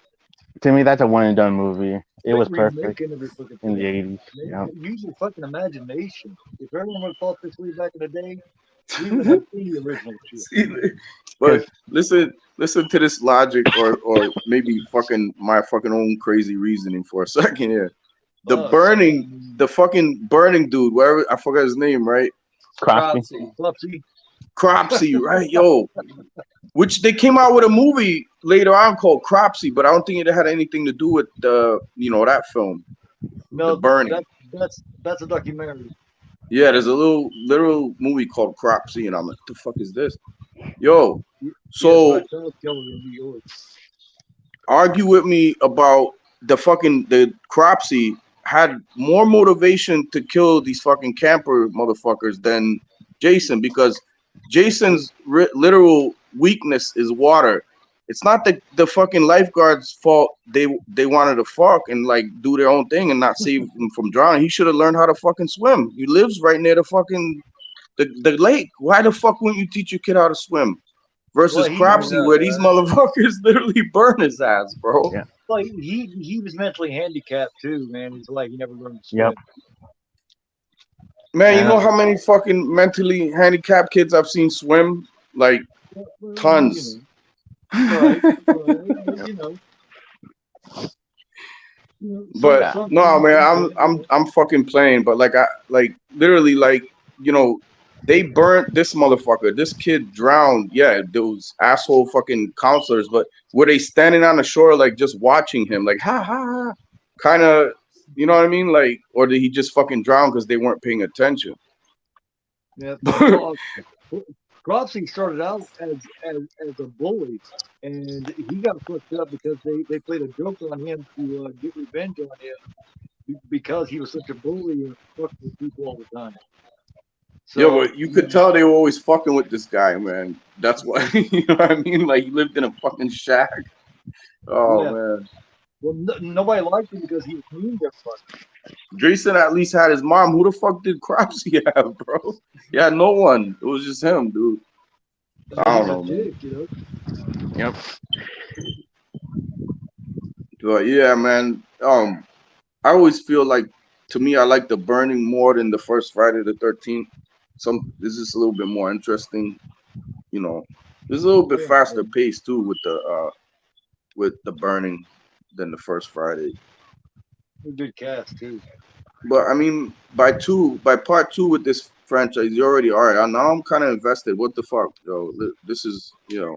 [SPEAKER 4] To me, that's a one and done movie. It
[SPEAKER 2] Quit
[SPEAKER 4] was perfect
[SPEAKER 2] remaking every fucking
[SPEAKER 4] in the
[SPEAKER 2] thing.
[SPEAKER 4] '80s. Yeah.
[SPEAKER 2] Use your fucking imagination. If everyone would have thought this way back in the day, we wouldn't have any original shit.
[SPEAKER 3] See, but
[SPEAKER 4] Because
[SPEAKER 3] listen to this logic or maybe fucking my fucking own crazy reasoning for a second here. the burning, the fucking burning dude, wherever I forgot his name, right?
[SPEAKER 4] Crosby.
[SPEAKER 2] Flopsy.
[SPEAKER 3] Cropsy, right? Yo, which they came out with a movie later on called Cropsy, but I don't think it had anything to do with the, that film, The
[SPEAKER 2] No,
[SPEAKER 3] Burning.
[SPEAKER 2] that's a documentary.
[SPEAKER 3] Yeah, there's a little movie called Cropsy, and I'm like, the fuck is this? Yo,
[SPEAKER 2] Yes,
[SPEAKER 3] so
[SPEAKER 2] about child killer in New York.
[SPEAKER 3] argue with me about the Cropsy had more motivation to kill these fucking camper motherfuckers than Jason, because Jason's literal weakness is water. It's not the fucking lifeguards' fault. They wanted to fuck and like do their own thing and not save him from drowning. He should have learned how to fucking swim. He lives right near the lake. Why the fuck wouldn't you teach your kid how to swim? Versus
[SPEAKER 2] Well,
[SPEAKER 1] I
[SPEAKER 3] Cropsy,
[SPEAKER 1] know,
[SPEAKER 3] where these
[SPEAKER 1] right?
[SPEAKER 3] motherfuckers literally burn his ass, bro.
[SPEAKER 4] Yeah.
[SPEAKER 2] he was mentally handicapped too, man. He's like he never learned to
[SPEAKER 4] Yep.
[SPEAKER 2] swim.
[SPEAKER 3] Man, you
[SPEAKER 4] And
[SPEAKER 3] know how many fucking mentally handicapped kids I've seen swim? Like
[SPEAKER 2] Well,
[SPEAKER 3] tons.
[SPEAKER 2] right, but
[SPEAKER 3] But
[SPEAKER 4] Yeah.
[SPEAKER 2] some
[SPEAKER 3] no,
[SPEAKER 2] things,
[SPEAKER 3] man, I'm fucking playing. But like I like literally like you know they burnt this motherfucker. This kid drowned. Yeah, those asshole fucking counselors. But were they standing on the shore like just watching him? Like ha ha ha, kind of. You know what I mean? Like, or did he just fucking drown because they weren't paying attention?
[SPEAKER 2] Yeah. Well, Cropsey started out as a bully, and he got fucked up because they played a joke on him to get revenge on him because he was such a bully and fucked with people all the time.
[SPEAKER 3] Yeah,
[SPEAKER 2] So
[SPEAKER 3] but you could tell they were always fucking with this guy, man. That's why, you know what I mean? Like, he lived in a fucking shack. Oh,
[SPEAKER 2] yeah,
[SPEAKER 3] man.
[SPEAKER 2] well, nobody liked him because he was mean to everybody.
[SPEAKER 3] Jason at least had his mom. Who the fuck did Cropsy have, bro? Yeah, no one. It was just him, dude. I
[SPEAKER 2] And
[SPEAKER 3] don't
[SPEAKER 2] he's a
[SPEAKER 3] know, man.
[SPEAKER 2] dick.
[SPEAKER 4] Yep.
[SPEAKER 3] But yeah, man. I always feel like, to me, I like the Burning more than the first Friday the 13th. This is a little bit more interesting, you know. It's a little bit faster paced too with the Burning than the first Friday.
[SPEAKER 2] A good cast too.
[SPEAKER 3] But I mean, by part two with this franchise, you already all right. Now I'm kind of invested. What the fuck, yo? This is,
[SPEAKER 4] Yep.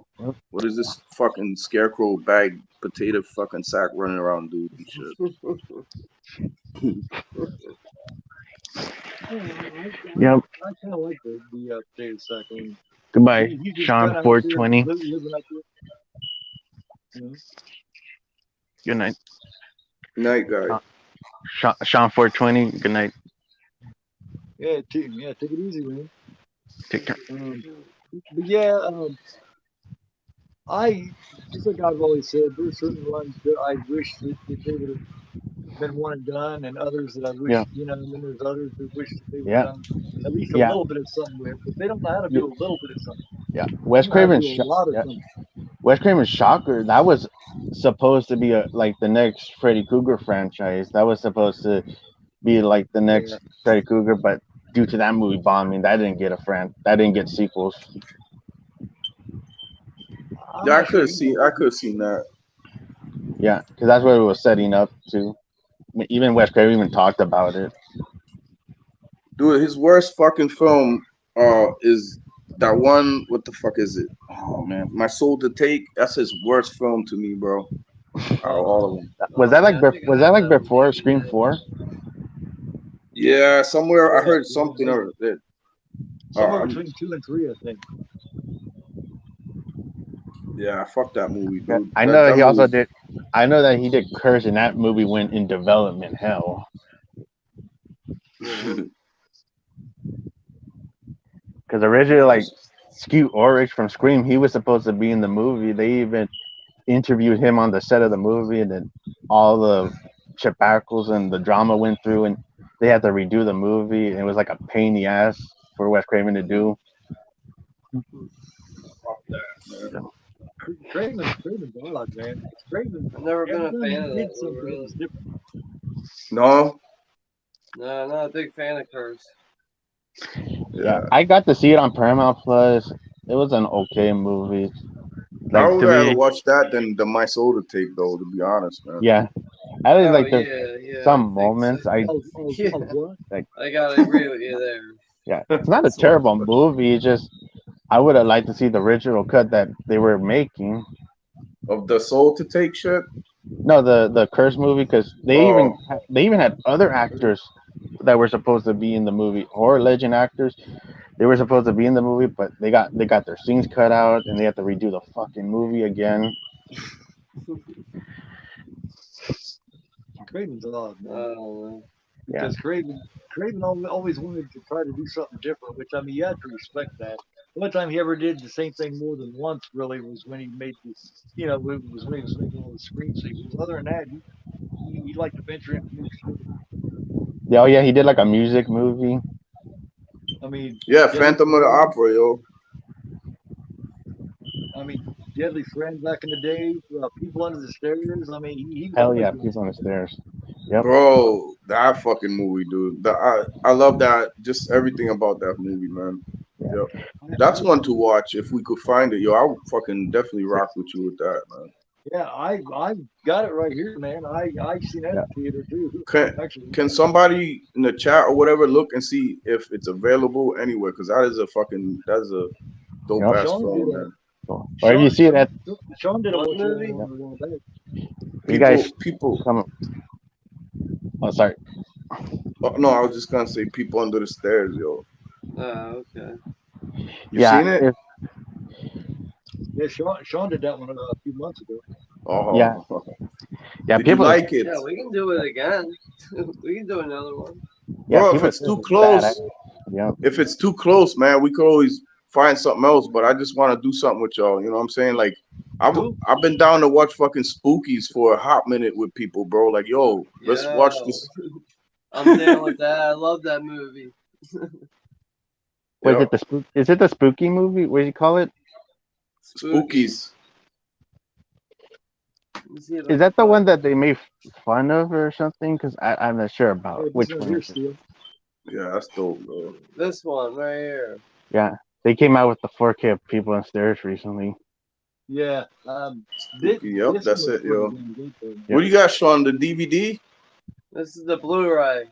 [SPEAKER 3] what is this fucking scarecrow bag potato fucking sack running around, dude? And shit.
[SPEAKER 2] Yeah,
[SPEAKER 4] Yep.
[SPEAKER 2] I kind of like the potato sack. I mean,
[SPEAKER 4] Goodbye,
[SPEAKER 2] he's just
[SPEAKER 4] Sean
[SPEAKER 2] kind of out there
[SPEAKER 4] 420.
[SPEAKER 2] living up there.
[SPEAKER 4] Good night.
[SPEAKER 3] Night guy.
[SPEAKER 4] Sean 420. Good night.
[SPEAKER 2] Yeah, take it easy, man.
[SPEAKER 4] Take care.
[SPEAKER 2] But yeah, I just like I've always said, there's certain runs that I wish that they would have been one and done, and others that I wish,
[SPEAKER 4] Yeah.
[SPEAKER 2] and then there's others that wish that they would
[SPEAKER 4] Yeah.
[SPEAKER 2] have done at least a
[SPEAKER 4] Yeah.
[SPEAKER 2] little bit of something with. But they don't know how to do a little bit of something.
[SPEAKER 4] Yeah.
[SPEAKER 2] They
[SPEAKER 4] Wes
[SPEAKER 2] know how to
[SPEAKER 4] Craven's
[SPEAKER 2] do a lot of
[SPEAKER 4] yeah.
[SPEAKER 2] something.
[SPEAKER 4] Wes Craven's Shocker. That was supposed to be like the next Freddy Krueger franchise. That was supposed to be like the next Freddy Krueger, but due to that movie bombing, that didn't get that didn't get sequels.
[SPEAKER 3] Yeah, I could have seen that.
[SPEAKER 4] Yeah, because that's what it was setting up to. Even Wes Craven even talked about it.
[SPEAKER 3] Dude, his worst fucking film is that one. What the fuck is it? Oh man, My Soul to Take. That's his worst film to me, bro. Out of all of them.
[SPEAKER 4] Was that like before Scream 4?
[SPEAKER 3] Yeah, somewhere I heard something or that.
[SPEAKER 2] Somewhere between 2 and 3, I think.
[SPEAKER 3] Yeah, fuck that movie, dude.
[SPEAKER 4] I know that he also did. I know that he did Curse, and that movie went in development hell. Because originally, like Skeet Ulrich from Scream, he was supposed to be in the movie. They even interviewed him on the set of the movie, and then all the chapacles and the drama went through, and they had to redo the movie, and it was like a pain in the ass for Wes Craven to do.
[SPEAKER 3] Fuck that, man.
[SPEAKER 2] Craven's odd, man. Craven.
[SPEAKER 1] I've never been a
[SPEAKER 2] every time
[SPEAKER 1] fan of
[SPEAKER 2] he did
[SPEAKER 1] that
[SPEAKER 2] something,
[SPEAKER 1] movie,
[SPEAKER 2] it was
[SPEAKER 1] really.
[SPEAKER 2] different.
[SPEAKER 3] No.
[SPEAKER 1] No, I'm not a big fan of Curse.
[SPEAKER 4] Yeah, I got to see it on Paramount Plus. It was an okay movie.
[SPEAKER 3] I
[SPEAKER 4] Like
[SPEAKER 3] would
[SPEAKER 4] to
[SPEAKER 3] rather
[SPEAKER 4] me,
[SPEAKER 3] watch that than the My Soul to Take, though. To be honest, man.
[SPEAKER 4] yeah, I mean,
[SPEAKER 1] Oh
[SPEAKER 4] like there's
[SPEAKER 1] yeah, I
[SPEAKER 4] some
[SPEAKER 1] think so.
[SPEAKER 4] moments I
[SPEAKER 1] Yeah,
[SPEAKER 2] What?
[SPEAKER 4] like.
[SPEAKER 1] I gotta agree with you there.
[SPEAKER 4] Yeah, it's not a
[SPEAKER 1] This one.
[SPEAKER 4] terrible movie. It's just I would have liked to see the original cut that they were making.
[SPEAKER 3] Of the soul to take shit.
[SPEAKER 4] No, the Curse movie, because
[SPEAKER 3] Oh,
[SPEAKER 4] they even had other actors that were supposed to be in the movie, horror legend actors. They were supposed to be in the movie, but they got their scenes cut out, and they have to redo the fucking movie again.
[SPEAKER 2] Craven's odd, man.
[SPEAKER 1] Oh,
[SPEAKER 4] Yeah,
[SPEAKER 2] Because Craven always wanted to try to do something different, which I mean you have to respect that. The only time he ever did the same thing more than once really was when he made the, was when he was making all the screensavers. Other than that, he liked to venture into new shit.
[SPEAKER 4] yeah, oh yeah, he did like a music movie.
[SPEAKER 2] I mean,
[SPEAKER 3] yeah,
[SPEAKER 2] Deadly
[SPEAKER 3] Phantom of the
[SPEAKER 2] Friend.
[SPEAKER 3] Opera, yo.
[SPEAKER 2] I mean, Deadly Friend back in the day. People Under the Stairs. I mean, he was
[SPEAKER 4] Hell
[SPEAKER 2] always
[SPEAKER 4] yeah,
[SPEAKER 2] doing
[SPEAKER 4] people on the
[SPEAKER 2] something.
[SPEAKER 4] stairs. Yep.
[SPEAKER 3] Bro, that fucking movie, dude. I love that. Just everything about that movie, man.
[SPEAKER 4] Yeah.
[SPEAKER 3] Yep.
[SPEAKER 2] I
[SPEAKER 3] That's one
[SPEAKER 2] love
[SPEAKER 3] to watch if we could find it, yo. I would fucking definitely
[SPEAKER 4] Yeah.
[SPEAKER 3] rock with you with that, man.
[SPEAKER 2] Yeah, I got it right here, man. I seen that in
[SPEAKER 4] Yeah.
[SPEAKER 2] the theater too.
[SPEAKER 3] Can
[SPEAKER 2] Actually,
[SPEAKER 3] can somebody in the chat or whatever look and see if it's available anywhere? Because that is a dope
[SPEAKER 4] Yep.
[SPEAKER 3] ass
[SPEAKER 2] Sean did
[SPEAKER 3] film,
[SPEAKER 2] a
[SPEAKER 3] man.
[SPEAKER 4] Cool. Or if you
[SPEAKER 2] Sean
[SPEAKER 4] see it
[SPEAKER 2] Sean
[SPEAKER 4] at
[SPEAKER 2] Sean did a
[SPEAKER 1] what
[SPEAKER 2] watch along
[SPEAKER 1] movie?
[SPEAKER 2] on
[SPEAKER 4] yep.
[SPEAKER 2] it a while back.
[SPEAKER 4] You guys
[SPEAKER 3] People.
[SPEAKER 4] come. Oh, sorry.
[SPEAKER 3] Oh, no, I was just gonna say people under the stairs, yo.
[SPEAKER 1] Oh, okay.
[SPEAKER 3] You
[SPEAKER 4] Yeah.
[SPEAKER 3] seen it?
[SPEAKER 4] If
[SPEAKER 2] Yeah, Sean did that one a few months ago.
[SPEAKER 4] yeah,
[SPEAKER 3] Oh,
[SPEAKER 4] yeah,
[SPEAKER 3] did you
[SPEAKER 4] people.
[SPEAKER 3] like it,
[SPEAKER 1] Yeah, we can do it again. We can do another one.
[SPEAKER 4] Yeah,
[SPEAKER 3] bro? If
[SPEAKER 4] people
[SPEAKER 3] it's
[SPEAKER 4] said it
[SPEAKER 3] too
[SPEAKER 4] was bad.
[SPEAKER 3] close,
[SPEAKER 4] Yep.
[SPEAKER 3] if it's too close, man, we could always find something else. But I just want to do something with y'all. You know what I'm saying? Like,
[SPEAKER 2] Cool.
[SPEAKER 3] I've been down to watch fucking Spookies for a hot minute with people, bro. Like, yo, let's watch
[SPEAKER 1] Yo,
[SPEAKER 3] this.
[SPEAKER 1] I'm down with that. I love that movie.
[SPEAKER 4] Was
[SPEAKER 3] Yep,
[SPEAKER 4] it the spook? Is it the spooky movie? What do you call it?
[SPEAKER 1] Spooky.
[SPEAKER 3] Spookies.
[SPEAKER 1] Let me see if I
[SPEAKER 4] Is
[SPEAKER 1] can
[SPEAKER 4] that the one
[SPEAKER 1] find
[SPEAKER 4] that
[SPEAKER 1] it.
[SPEAKER 4] they made fun of or something? Because I'm not sure about
[SPEAKER 2] Yeah, this
[SPEAKER 4] which
[SPEAKER 2] one
[SPEAKER 4] one
[SPEAKER 2] here
[SPEAKER 4] is it.
[SPEAKER 2] still.
[SPEAKER 3] Yeah, that's dope, bro.
[SPEAKER 1] This one right here.
[SPEAKER 4] Yeah, they came out with the 4K of people on stairs recently.
[SPEAKER 2] Yeah. This
[SPEAKER 3] Spooky. Yep,
[SPEAKER 2] this one
[SPEAKER 3] that's
[SPEAKER 2] was
[SPEAKER 3] it,
[SPEAKER 2] pretty
[SPEAKER 3] yo.
[SPEAKER 2] damn good though,
[SPEAKER 4] Yep.
[SPEAKER 3] What
[SPEAKER 2] man.
[SPEAKER 3] do you got, Sean? The DVD?
[SPEAKER 1] This is the Blu-ray.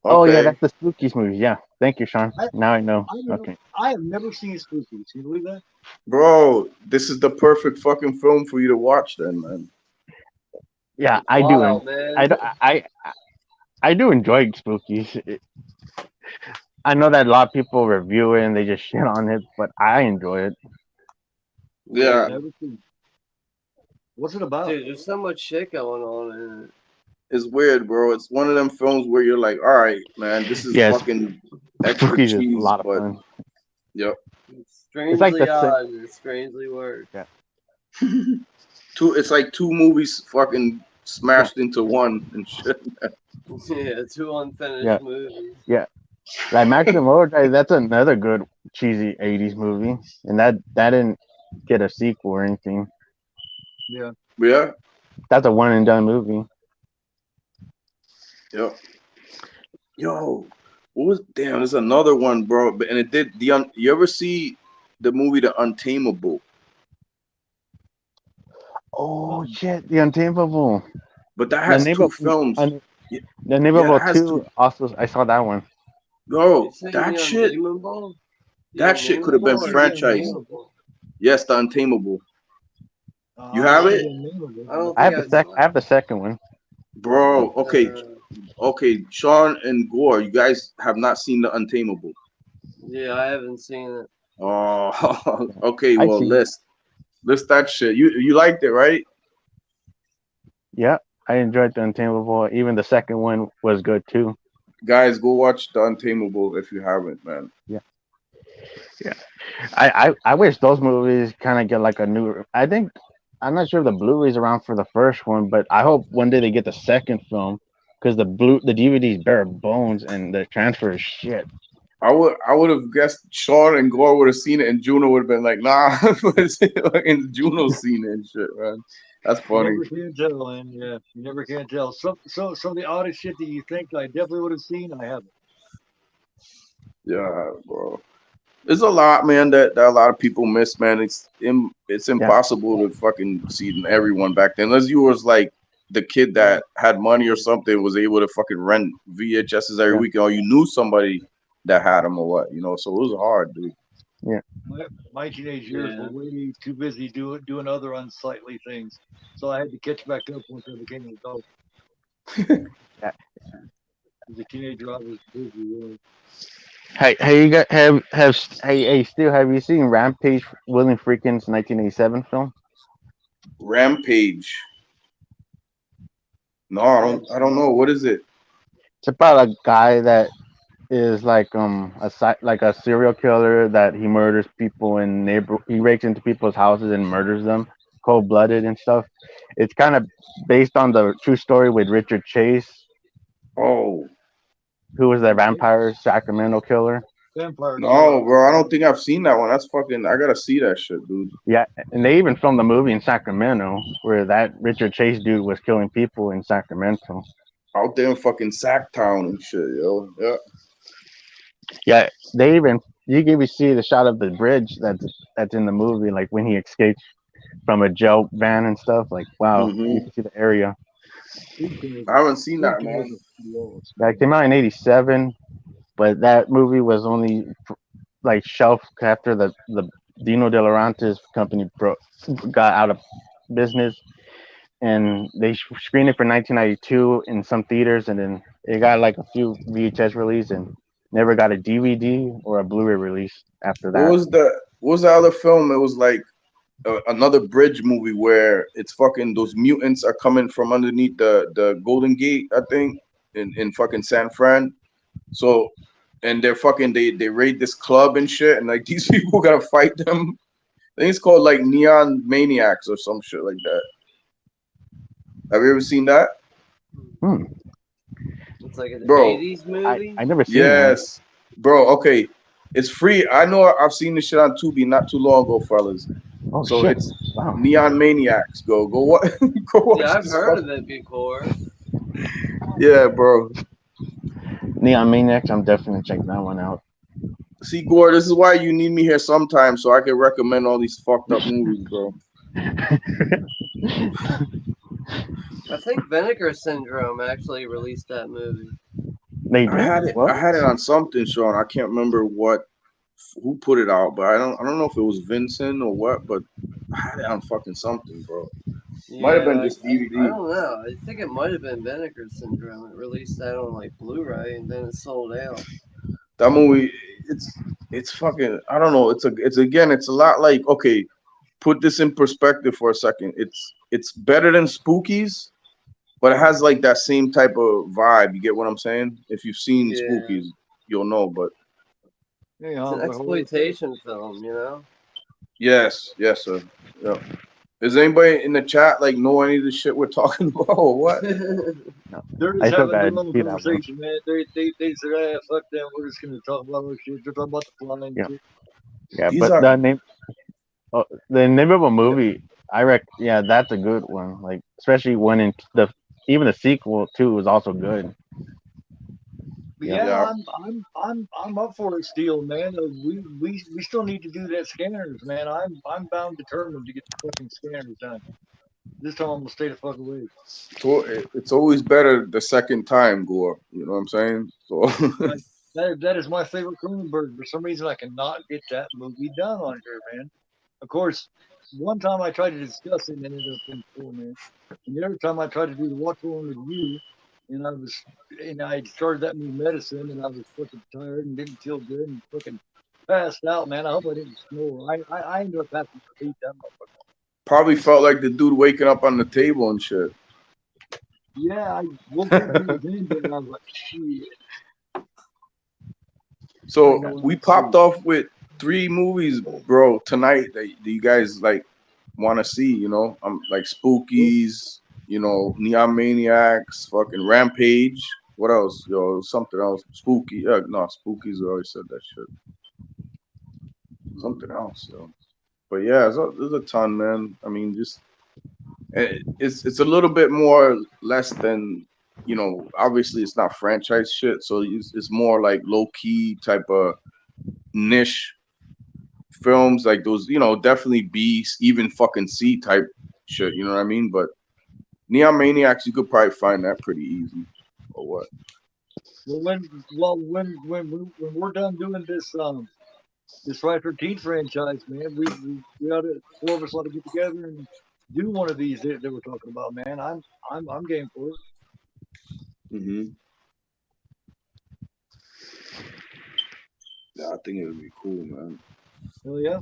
[SPEAKER 4] Oh yeah,
[SPEAKER 3] Okay,
[SPEAKER 4] that's the Spookies movie. Yeah, thank you, Sean.
[SPEAKER 2] I
[SPEAKER 4] Now I know.
[SPEAKER 2] I you know
[SPEAKER 4] Okay.
[SPEAKER 2] I have never seen Spookies. Can you believe that?
[SPEAKER 3] bro. This is the perfect fucking film for you to watch, then, man.
[SPEAKER 4] Yeah,
[SPEAKER 1] It's
[SPEAKER 4] I do.
[SPEAKER 1] wild, man.
[SPEAKER 4] I do. I do enjoy Spookies. I know that a lot of people review it and they just shit on it, but I enjoy it.
[SPEAKER 3] Yeah,
[SPEAKER 1] Yeah.
[SPEAKER 2] Never seen. What's it about?
[SPEAKER 1] Dude, there's so much shit going on in
[SPEAKER 3] it's weird, bro. It's one of them films where you're like, all right, man, this is
[SPEAKER 4] Yes,
[SPEAKER 3] fucking extra
[SPEAKER 4] Spookies is a
[SPEAKER 3] cheese,
[SPEAKER 4] lot of
[SPEAKER 3] but
[SPEAKER 4] fun.
[SPEAKER 3] yep.
[SPEAKER 1] it. It's
[SPEAKER 4] It's like
[SPEAKER 1] strangely
[SPEAKER 4] the same.
[SPEAKER 1] odd and strangely worked.
[SPEAKER 4] Yeah,
[SPEAKER 3] It's like two movies fucking
[SPEAKER 4] yeah,
[SPEAKER 3] smashed into one and shit.
[SPEAKER 1] Yeah, two
[SPEAKER 4] yeah,
[SPEAKER 1] unfinished movies.
[SPEAKER 4] yeah. Like Maximum Overdrive, that's another good cheesy '80s movie, and that didn't get a sequel or anything.
[SPEAKER 2] Yeah.
[SPEAKER 3] Yeah,
[SPEAKER 4] That's a one and done movie.
[SPEAKER 3] yep. Yo, what was damn? There's another one, bro. And it did you ever see the movie The Untamable?
[SPEAKER 4] Oh shit, The Untamable.
[SPEAKER 3] But that
[SPEAKER 4] The
[SPEAKER 3] has
[SPEAKER 4] name
[SPEAKER 3] two
[SPEAKER 4] of
[SPEAKER 3] films. Y-
[SPEAKER 4] the
[SPEAKER 3] Yeah,
[SPEAKER 4] Untamable
[SPEAKER 3] that has
[SPEAKER 4] two.
[SPEAKER 3] two.
[SPEAKER 4] Also, I saw that one.
[SPEAKER 1] You
[SPEAKER 3] Bro,
[SPEAKER 1] say
[SPEAKER 3] that
[SPEAKER 1] the
[SPEAKER 3] shit,
[SPEAKER 1] unnameable? The
[SPEAKER 3] that shit could have been
[SPEAKER 1] unnameable
[SPEAKER 2] I've
[SPEAKER 1] or
[SPEAKER 2] seen
[SPEAKER 1] the
[SPEAKER 2] the
[SPEAKER 3] franchised.
[SPEAKER 2] unnameable.
[SPEAKER 1] untamable?
[SPEAKER 3] Yes, The Untamable. You
[SPEAKER 2] I've
[SPEAKER 3] have
[SPEAKER 2] seen
[SPEAKER 3] it,
[SPEAKER 2] the unnameable,
[SPEAKER 1] I don't
[SPEAKER 2] but
[SPEAKER 4] I
[SPEAKER 1] think
[SPEAKER 4] have
[SPEAKER 1] I
[SPEAKER 4] I
[SPEAKER 1] saw
[SPEAKER 4] have
[SPEAKER 1] it.
[SPEAKER 4] the second one.
[SPEAKER 3] bro. Okay,
[SPEAKER 1] Uh,
[SPEAKER 3] okay. Sean and Gore, you guys have not seen The Untamable.
[SPEAKER 1] yeah, I haven't seen it.
[SPEAKER 3] Oh, okay.
[SPEAKER 4] I
[SPEAKER 3] Well,
[SPEAKER 4] seen it.
[SPEAKER 3] list that shit. You liked it, right?
[SPEAKER 4] Yeah, I enjoyed The Untamable. Even the second one was good too.
[SPEAKER 3] Guys, go watch The Untamable if you haven't, man.
[SPEAKER 4] Yeah, yeah. I wish those movies kind of get like a new. I think I'm not sure if the Blu-ray's around for the first one, but I hope one day they get the second film because the DVD's bare bones and the transfer is shit.
[SPEAKER 3] I would have guessed Sean and Gore would have seen it, and Juno would have been like, "Nah," and Juno seen it and shit, man. That's
[SPEAKER 2] you
[SPEAKER 3] funny.
[SPEAKER 2] never can tell, man. Yeah, you never can tell. Some of the oddest shit that you think I definitely would have seen, I haven't.
[SPEAKER 3] Yeah, bro. There's a lot, man, that a lot of people miss, man. It's
[SPEAKER 4] Yeah,
[SPEAKER 3] impossible to fucking see everyone back then. Unless you was like the kid that had money or something was able to fucking rent VHSs every
[SPEAKER 4] Yeah.
[SPEAKER 3] weekend, or you knew somebody that had them or what, you know. So it was hard, dude.
[SPEAKER 4] Yeah.
[SPEAKER 2] My teenage years were
[SPEAKER 1] Yeah.
[SPEAKER 2] way too busy doing other unsightly things, so I had to catch back up once I became an adult.
[SPEAKER 4] Yeah.
[SPEAKER 2] As a teenager, I was busy. Yeah.
[SPEAKER 4] Hey, you got hey, Stu, have you seen Rampage, William Freakin's 1987 film?
[SPEAKER 3] Rampage. No, I don't know. What is it?
[SPEAKER 4] It's about a guy that is like like a serial killer that he murders people in he breaks into people's houses and murders them cold blooded and stuff. It's kind of based on the true story with Richard Chase,
[SPEAKER 3] Oh,
[SPEAKER 4] who was the
[SPEAKER 2] Okay.
[SPEAKER 4] vampire Sacramento killer.
[SPEAKER 2] Vampire Killer.
[SPEAKER 3] no, bro. I don't think I've seen that one. That's fucking. I gotta see that shit, dude.
[SPEAKER 4] Yeah, and they even filmed the movie in Sacramento where that Richard Chase dude was killing people in Sacramento.
[SPEAKER 3] Out there in fucking Sacktown and shit, yo. Yeah.
[SPEAKER 4] Yeah, they even you can even see the shot of the bridge that's in the movie, like when he escapes from a jail van and stuff. Like, wow, you
[SPEAKER 3] Hmm.
[SPEAKER 4] can see the area.
[SPEAKER 3] I haven't seen that,
[SPEAKER 2] Freaking was
[SPEAKER 3] man.
[SPEAKER 2] a flawless
[SPEAKER 4] That
[SPEAKER 2] movie.
[SPEAKER 4] came out in '87, but that movie was only like shelved after the Dino De Laurentiis company got out of business, and they screened it for 1992 in some theaters, and then it got like a few VHS release and never got a DVD or a Blu-ray release after
[SPEAKER 3] What
[SPEAKER 4] that.
[SPEAKER 3] was the other film? It was like another bridge movie where it's fucking those mutants are coming from underneath the Golden Gate, I think, in fucking San Fran. So, and they're fucking they raid this club and shit, and like these people gotta fight them. I think it's called like Neon Maniacs or some shit like that. Have you ever seen that,
[SPEAKER 4] Hmm.
[SPEAKER 1] It's like an
[SPEAKER 3] bro?
[SPEAKER 1] 80s
[SPEAKER 4] I
[SPEAKER 1] movie.
[SPEAKER 4] I never seen that.
[SPEAKER 3] Yes, bro. Okay, it's free. I know I've seen this shit on Tubi not too long ago, fellas.
[SPEAKER 4] Oh
[SPEAKER 3] So
[SPEAKER 4] shit!
[SPEAKER 3] it's
[SPEAKER 4] Wow.
[SPEAKER 3] Neon Maniacs. Go what? Go
[SPEAKER 1] Yeah,
[SPEAKER 3] watch
[SPEAKER 1] I've
[SPEAKER 3] this
[SPEAKER 1] heard
[SPEAKER 3] fuck.
[SPEAKER 1] of it before.
[SPEAKER 3] Yeah, bro.
[SPEAKER 4] Neon Maniacs. I'm definitely checking that one out.
[SPEAKER 3] See, Gore, this is why you need me here sometime so I can recommend all these fucked up movies, bro.
[SPEAKER 1] I think Vinegar Syndrome actually released that movie.
[SPEAKER 4] They did
[SPEAKER 3] I
[SPEAKER 4] what?
[SPEAKER 3] had it on something, Sean. I can't remember who put it out, but I don't know if it was Vincent or what, but I had it on fucking something, bro. Might have been
[SPEAKER 1] Yeah,
[SPEAKER 3] just
[SPEAKER 1] I
[SPEAKER 3] DVD.
[SPEAKER 1] don't know. I think it might have been Vinegar Syndrome. It released that on like Blu-ray and then it sold out.
[SPEAKER 3] That movie, it's fucking. I don't know. It's again. It's a lot like, okay. Put this in perspective for a second. It's better than Spookies, but it has like that same type of vibe. You get what I'm saying? If you've seen
[SPEAKER 1] Yeah,
[SPEAKER 3] Spookies, you'll know. But
[SPEAKER 2] Hey,
[SPEAKER 1] it's an
[SPEAKER 2] the horror film.
[SPEAKER 1] exploitation film, you know.
[SPEAKER 3] yes, yes, sir. Yeah. Is anybody in the chat like know any of the shit we're talking about or what?
[SPEAKER 4] No,
[SPEAKER 2] They're
[SPEAKER 4] I
[SPEAKER 2] just
[SPEAKER 4] still
[SPEAKER 2] having their
[SPEAKER 4] gotta
[SPEAKER 2] own
[SPEAKER 4] see that one.
[SPEAKER 2] conversation, man. They said, "Ah, fuck them. We're just gonna talk about our shit. They're talking about the flying and
[SPEAKER 4] Yeah,
[SPEAKER 2] shit."
[SPEAKER 4] yeah.
[SPEAKER 3] These
[SPEAKER 4] But
[SPEAKER 3] are
[SPEAKER 4] the name of a
[SPEAKER 3] yeah,
[SPEAKER 4] movie, yeah, that's a good one. Like especially when in the even the sequel too was also good.
[SPEAKER 2] But
[SPEAKER 4] Yeah,
[SPEAKER 2] yeah,
[SPEAKER 3] yeah.
[SPEAKER 2] I'm up for it still, man. We still need to do that scanners, man. I'm bound determined to get the fucking scanners done. This time I'm gonna stay the fuck away.
[SPEAKER 3] So it's always better the second time, Gore. You know what I'm saying? So
[SPEAKER 2] Like, that is my favorite Cronenberg. For some reason, I cannot get that movie done on here, man. Of course, one time I tried to discuss it and ended up in torment. And the other time I tried to do the watch along with you, and I started that new medicine, and I was fucking tired and didn't feel good and fucking passed out, man. I hope I didn't snore. I ended up having to beat that motherfucker.
[SPEAKER 3] probably felt like the dude waking up on the table and shit.
[SPEAKER 2] Yeah, I woke up and it was ending, and I was like, shit, I
[SPEAKER 3] So
[SPEAKER 2] know I
[SPEAKER 3] we
[SPEAKER 2] need
[SPEAKER 3] popped
[SPEAKER 2] sleep.
[SPEAKER 3] off with 3 movies, bro, tonight that you guys like want to see. You know, I'm like
[SPEAKER 2] Well,
[SPEAKER 3] Spookies. You know, Neon Maniacs, fucking Rampage. What else? Yo, something else. Spooky. No, Spookies. I already said that shit. Something else, yo. But yeah, there's a ton, man. I mean, just it's a little bit more less than, you know. Obviously, it's not franchise shit, so it's more like low key type of niche films, like those, you know, definitely B, even fucking C type shit. You know what I mean? But Neon Maniacs, you could probably find that pretty easy, or what?
[SPEAKER 2] When we're done doing this Friday 13 franchise, man, we ought to, 4 of us ought to get together and do one of these that we're talking about, man. I'm game for it.
[SPEAKER 3] Hmm. Yeah, I think it would be cool, man.
[SPEAKER 2] Hell yeah.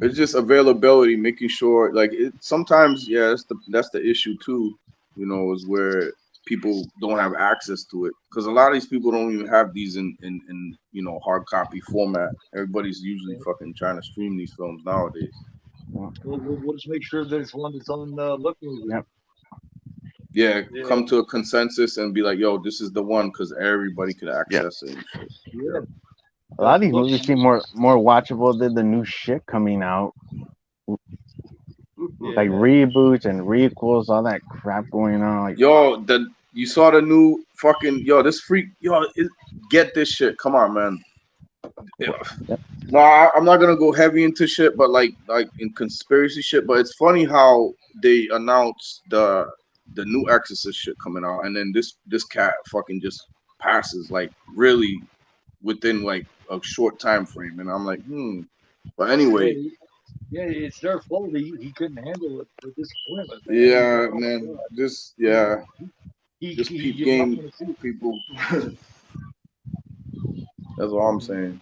[SPEAKER 3] It's just availability, making sure like it sometimes, yeah, that's the issue too, is where people don't have access to it. Because a lot of these people don't even have these in hard copy format. Everybody's usually fucking trying to stream these films nowadays.
[SPEAKER 2] We'll just make sure that it's one that's on Look Movie.
[SPEAKER 4] Yep.
[SPEAKER 3] Yeah,
[SPEAKER 1] Yeah.
[SPEAKER 3] come to a consensus and be like, yo, this is the one, because everybody could access it and shit.
[SPEAKER 2] Yeah.
[SPEAKER 4] A lot of these movies seem more watchable than the new shit coming out. Like reboots and requels, all that crap going on. Like,
[SPEAKER 3] Yo, you saw the new fucking this freak, get this shit. Come on, man. Yeah. No, I'm not gonna go heavy into shit, but like in conspiracy shit. But it's funny how they announced the new Exorcist shit coming out, and then this cat fucking just passes like really within like a short time frame, and I'm like, But anyway,
[SPEAKER 2] yeah, it's their fault. He couldn't handle it. The disappointment, man.
[SPEAKER 3] yeah, man, just peep
[SPEAKER 2] You don't
[SPEAKER 3] game
[SPEAKER 2] want to see it.
[SPEAKER 3] people. That's all I'm saying.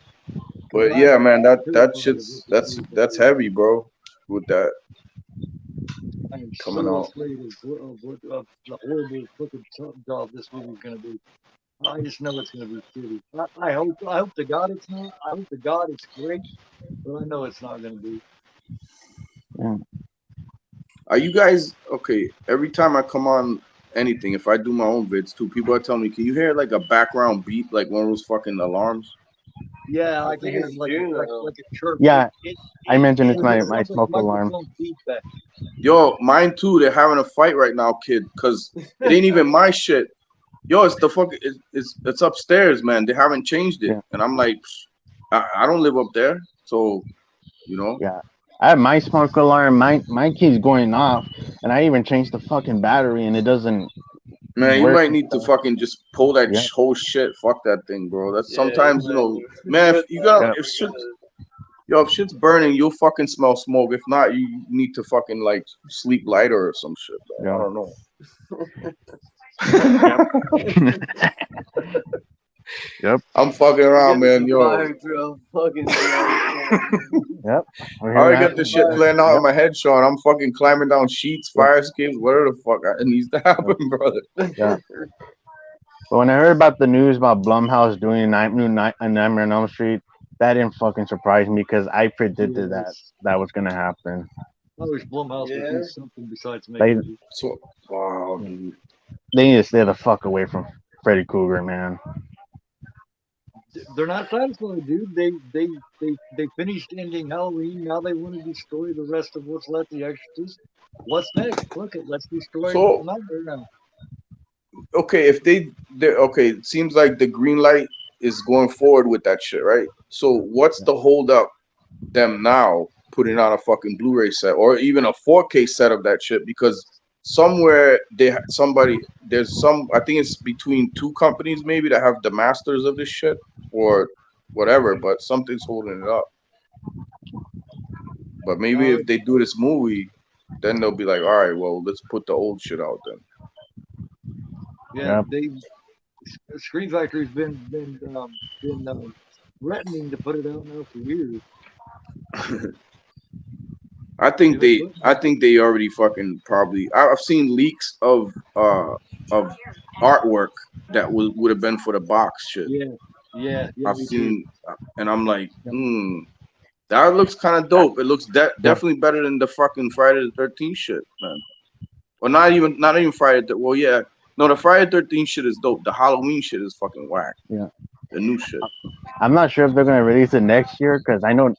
[SPEAKER 3] But yeah, man, that shit's that's heavy, bro. With that
[SPEAKER 2] I am
[SPEAKER 3] coming
[SPEAKER 2] so
[SPEAKER 3] out.
[SPEAKER 2] afraid of the horrible fucking job this movie's gonna be. I just know it's gonna be shitty. I hope to God it's not. I hope to God it's great, but I know it's not gonna be.
[SPEAKER 4] yeah.
[SPEAKER 3] Are you guys okay? Every time I come on anything, if I do my own vids too, people are telling me, can you hear like a background beep, like one of those fucking alarms?
[SPEAKER 2] Yeah, I can
[SPEAKER 1] think
[SPEAKER 2] hear
[SPEAKER 1] it's
[SPEAKER 2] like
[SPEAKER 1] Juno.
[SPEAKER 2] like a chirp.
[SPEAKER 4] Yeah, I mentioned it's
[SPEAKER 2] It
[SPEAKER 4] my
[SPEAKER 2] sounds like
[SPEAKER 4] smoke alarm.
[SPEAKER 2] microphone feedback.
[SPEAKER 3] Yo, mine too. They're having a fight right now, kid, because it ain't even my shit. Yo, it's the fucking it's upstairs, man. They haven't changed it,
[SPEAKER 4] Yeah.
[SPEAKER 3] and I'm like, I don't live up there, so
[SPEAKER 4] Yeah. I have my smoke alarm. My keeps going off, and I even changed the fucking battery, and it doesn't
[SPEAKER 3] Man, you
[SPEAKER 4] work.
[SPEAKER 3] might need to fucking just pull that
[SPEAKER 4] Yeah.
[SPEAKER 3] whole shit. Fuck that thing, bro. That's
[SPEAKER 1] Yeah,
[SPEAKER 3] sometimes, man, if you got, if shit's burning, you'll fucking smell smoke. If not, you need to fucking like sleep lighter or some shit, bro. I don't know.
[SPEAKER 4] Yep.
[SPEAKER 3] I'm fucking around, man. Yo,
[SPEAKER 1] Fire drill, fucking
[SPEAKER 4] Yep.
[SPEAKER 3] I already got this shit planned out in my head, Sean. I'm fucking climbing down sheets, fire escapes, whatever the fuck it needs to happen, brother.
[SPEAKER 4] Yeah. But when I heard about the news about Blumhouse doing Nightmare on Elm Street, that didn't fucking surprise me because I predicted that was gonna happen.
[SPEAKER 2] I wish Blumhouse would do something besides make movies.
[SPEAKER 3] So, wow, dude.
[SPEAKER 4] They need to stay the fuck away from Freddy Krueger, man.
[SPEAKER 2] They're not satisfied, dude. They finished ending Halloween. Now they want to destroy the rest of what's left. The Exorcist. What's next? Fuck it. Let's destroy Nightmare now.
[SPEAKER 3] Okay, if they're okay, it seems like the green light is going forward with that shit, right? So what's the hold up them now putting out a fucking Blu-ray set or even a 4K set of that shit? Because somewhere there's some, I think it's between two companies maybe that have the masters of this shit or whatever, but something's holding it up. But maybe if they do this movie, then they'll be like, all right, well, let's put the old shit out then.
[SPEAKER 2] Yeah, Screen Factory's been threatening to put it out now for years.
[SPEAKER 3] I think they already fucking probably. I've seen leaks of artwork that would have been for the box shit.
[SPEAKER 2] Yeah.
[SPEAKER 3] I've seen, and I'm like, that looks kind of dope. It looks definitely better than the fucking Friday the 13th shit, man. Or not even Friday. Well, yeah, no, the Friday the 13th shit is dope. The Halloween shit is fucking whack.
[SPEAKER 4] Yeah,
[SPEAKER 3] the new shit.
[SPEAKER 4] I'm not sure if they're gonna release it next year because I know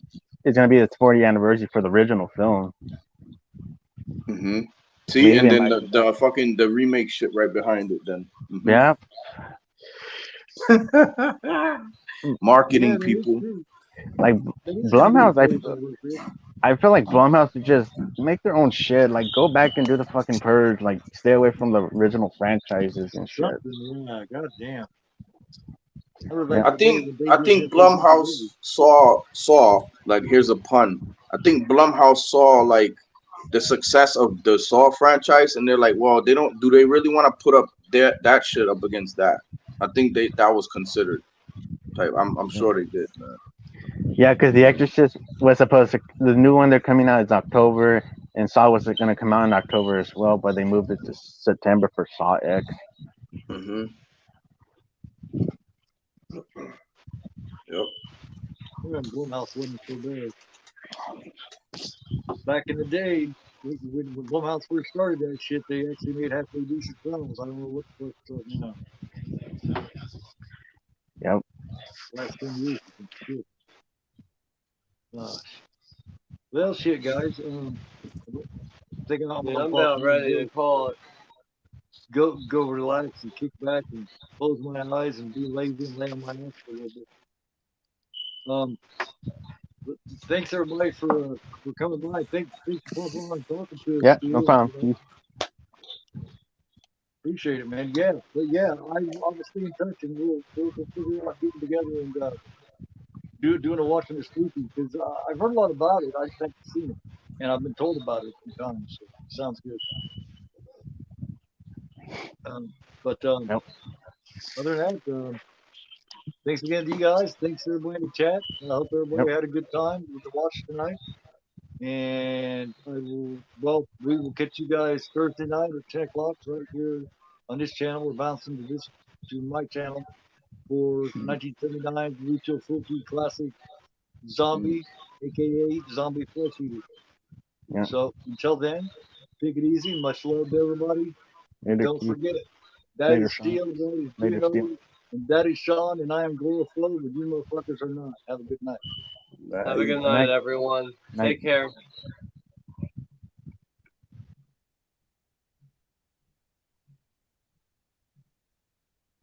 [SPEAKER 4] it's gonna be the 40th anniversary for the original film.
[SPEAKER 3] Mm-hmm. See, maybe, and then the fucking the remake shit right behind it. Then
[SPEAKER 4] yeah,
[SPEAKER 3] marketing people
[SPEAKER 4] like Blumhouse. I feel like Blumhouse should just make their own shit. Like, go back and do the fucking Purge. Like, stay away from the original franchises and shit.
[SPEAKER 2] Something, yeah, goddamn. I remember
[SPEAKER 4] Yeah.
[SPEAKER 2] back
[SPEAKER 3] I
[SPEAKER 2] in the day
[SPEAKER 3] think
[SPEAKER 2] when they
[SPEAKER 3] I
[SPEAKER 2] did
[SPEAKER 3] think
[SPEAKER 2] that, they did the movie.
[SPEAKER 3] Blumhouse saw like here's a pun. I think Blumhouse saw like the success of the Saw franchise, and they're like, well, they don't. Do they really want to put up that shit up against that? I think that was considered. Type. I'm sure they did, man.
[SPEAKER 4] Yeah, because The Exorcist was supposed to, the new one they're coming out is October, and Saw was going to come out in October as well, but they moved it to September for Saw X.
[SPEAKER 3] Mhm. Yep.
[SPEAKER 2] Yeah, Blumhouse wasn't so bad. Back in the day, when Blumhouse first started that shit, they actually made halfway decent films. I don't know what the fuck's up now.
[SPEAKER 4] Yep.
[SPEAKER 2] Last 10 years, it's been shit. Gosh. Well, shit, guys. I think I'm
[SPEAKER 1] Yeah,
[SPEAKER 2] gonna
[SPEAKER 1] I'm
[SPEAKER 2] pop
[SPEAKER 1] about
[SPEAKER 2] in and
[SPEAKER 1] ready to call it.
[SPEAKER 2] go relax and kick back and close my eyes and be lazy and lay on my ass for a little bit. Um, but thanks everybody for coming by. Thanks for popping on and talking to us,
[SPEAKER 4] Yeah, no
[SPEAKER 2] Steele.
[SPEAKER 4] problem.
[SPEAKER 2] Appreciate it, man. Yeah, but yeah, I'll stay in touch and we'll figure out getting together and doing a watching the spooky because I've heard a lot about it. I just haven't seen it, and I've been told about it a few times. So sounds good. But
[SPEAKER 4] Yep.
[SPEAKER 2] other than that, thanks again to you guys. Thanks to everybody in the chat. I hope
[SPEAKER 4] Yep.
[SPEAKER 2] everybody had a good time with the watch tonight. And well, we will catch you guys Thursday night at 10 o'clock right here on this channel. We're bouncing to my channel for 1979 Lucio Fulci classic Zombie, aka Zombie Flesh Eater.
[SPEAKER 4] Yeah.
[SPEAKER 2] So until then, take it easy. Much love to everybody.
[SPEAKER 4] Later,
[SPEAKER 2] Don't
[SPEAKER 4] Keith.
[SPEAKER 2] forget it. That
[SPEAKER 4] Later,
[SPEAKER 2] is
[SPEAKER 4] Sean.
[SPEAKER 2] Steele, that is
[SPEAKER 4] Later,
[SPEAKER 2] Gino,
[SPEAKER 4] Steel.
[SPEAKER 2] and that is Sean, and I am Gloriflow, but you motherfuckers are not. Have a good night.
[SPEAKER 1] Have a good
[SPEAKER 4] Night.
[SPEAKER 1] night, everyone.
[SPEAKER 4] Night.
[SPEAKER 1] Take care.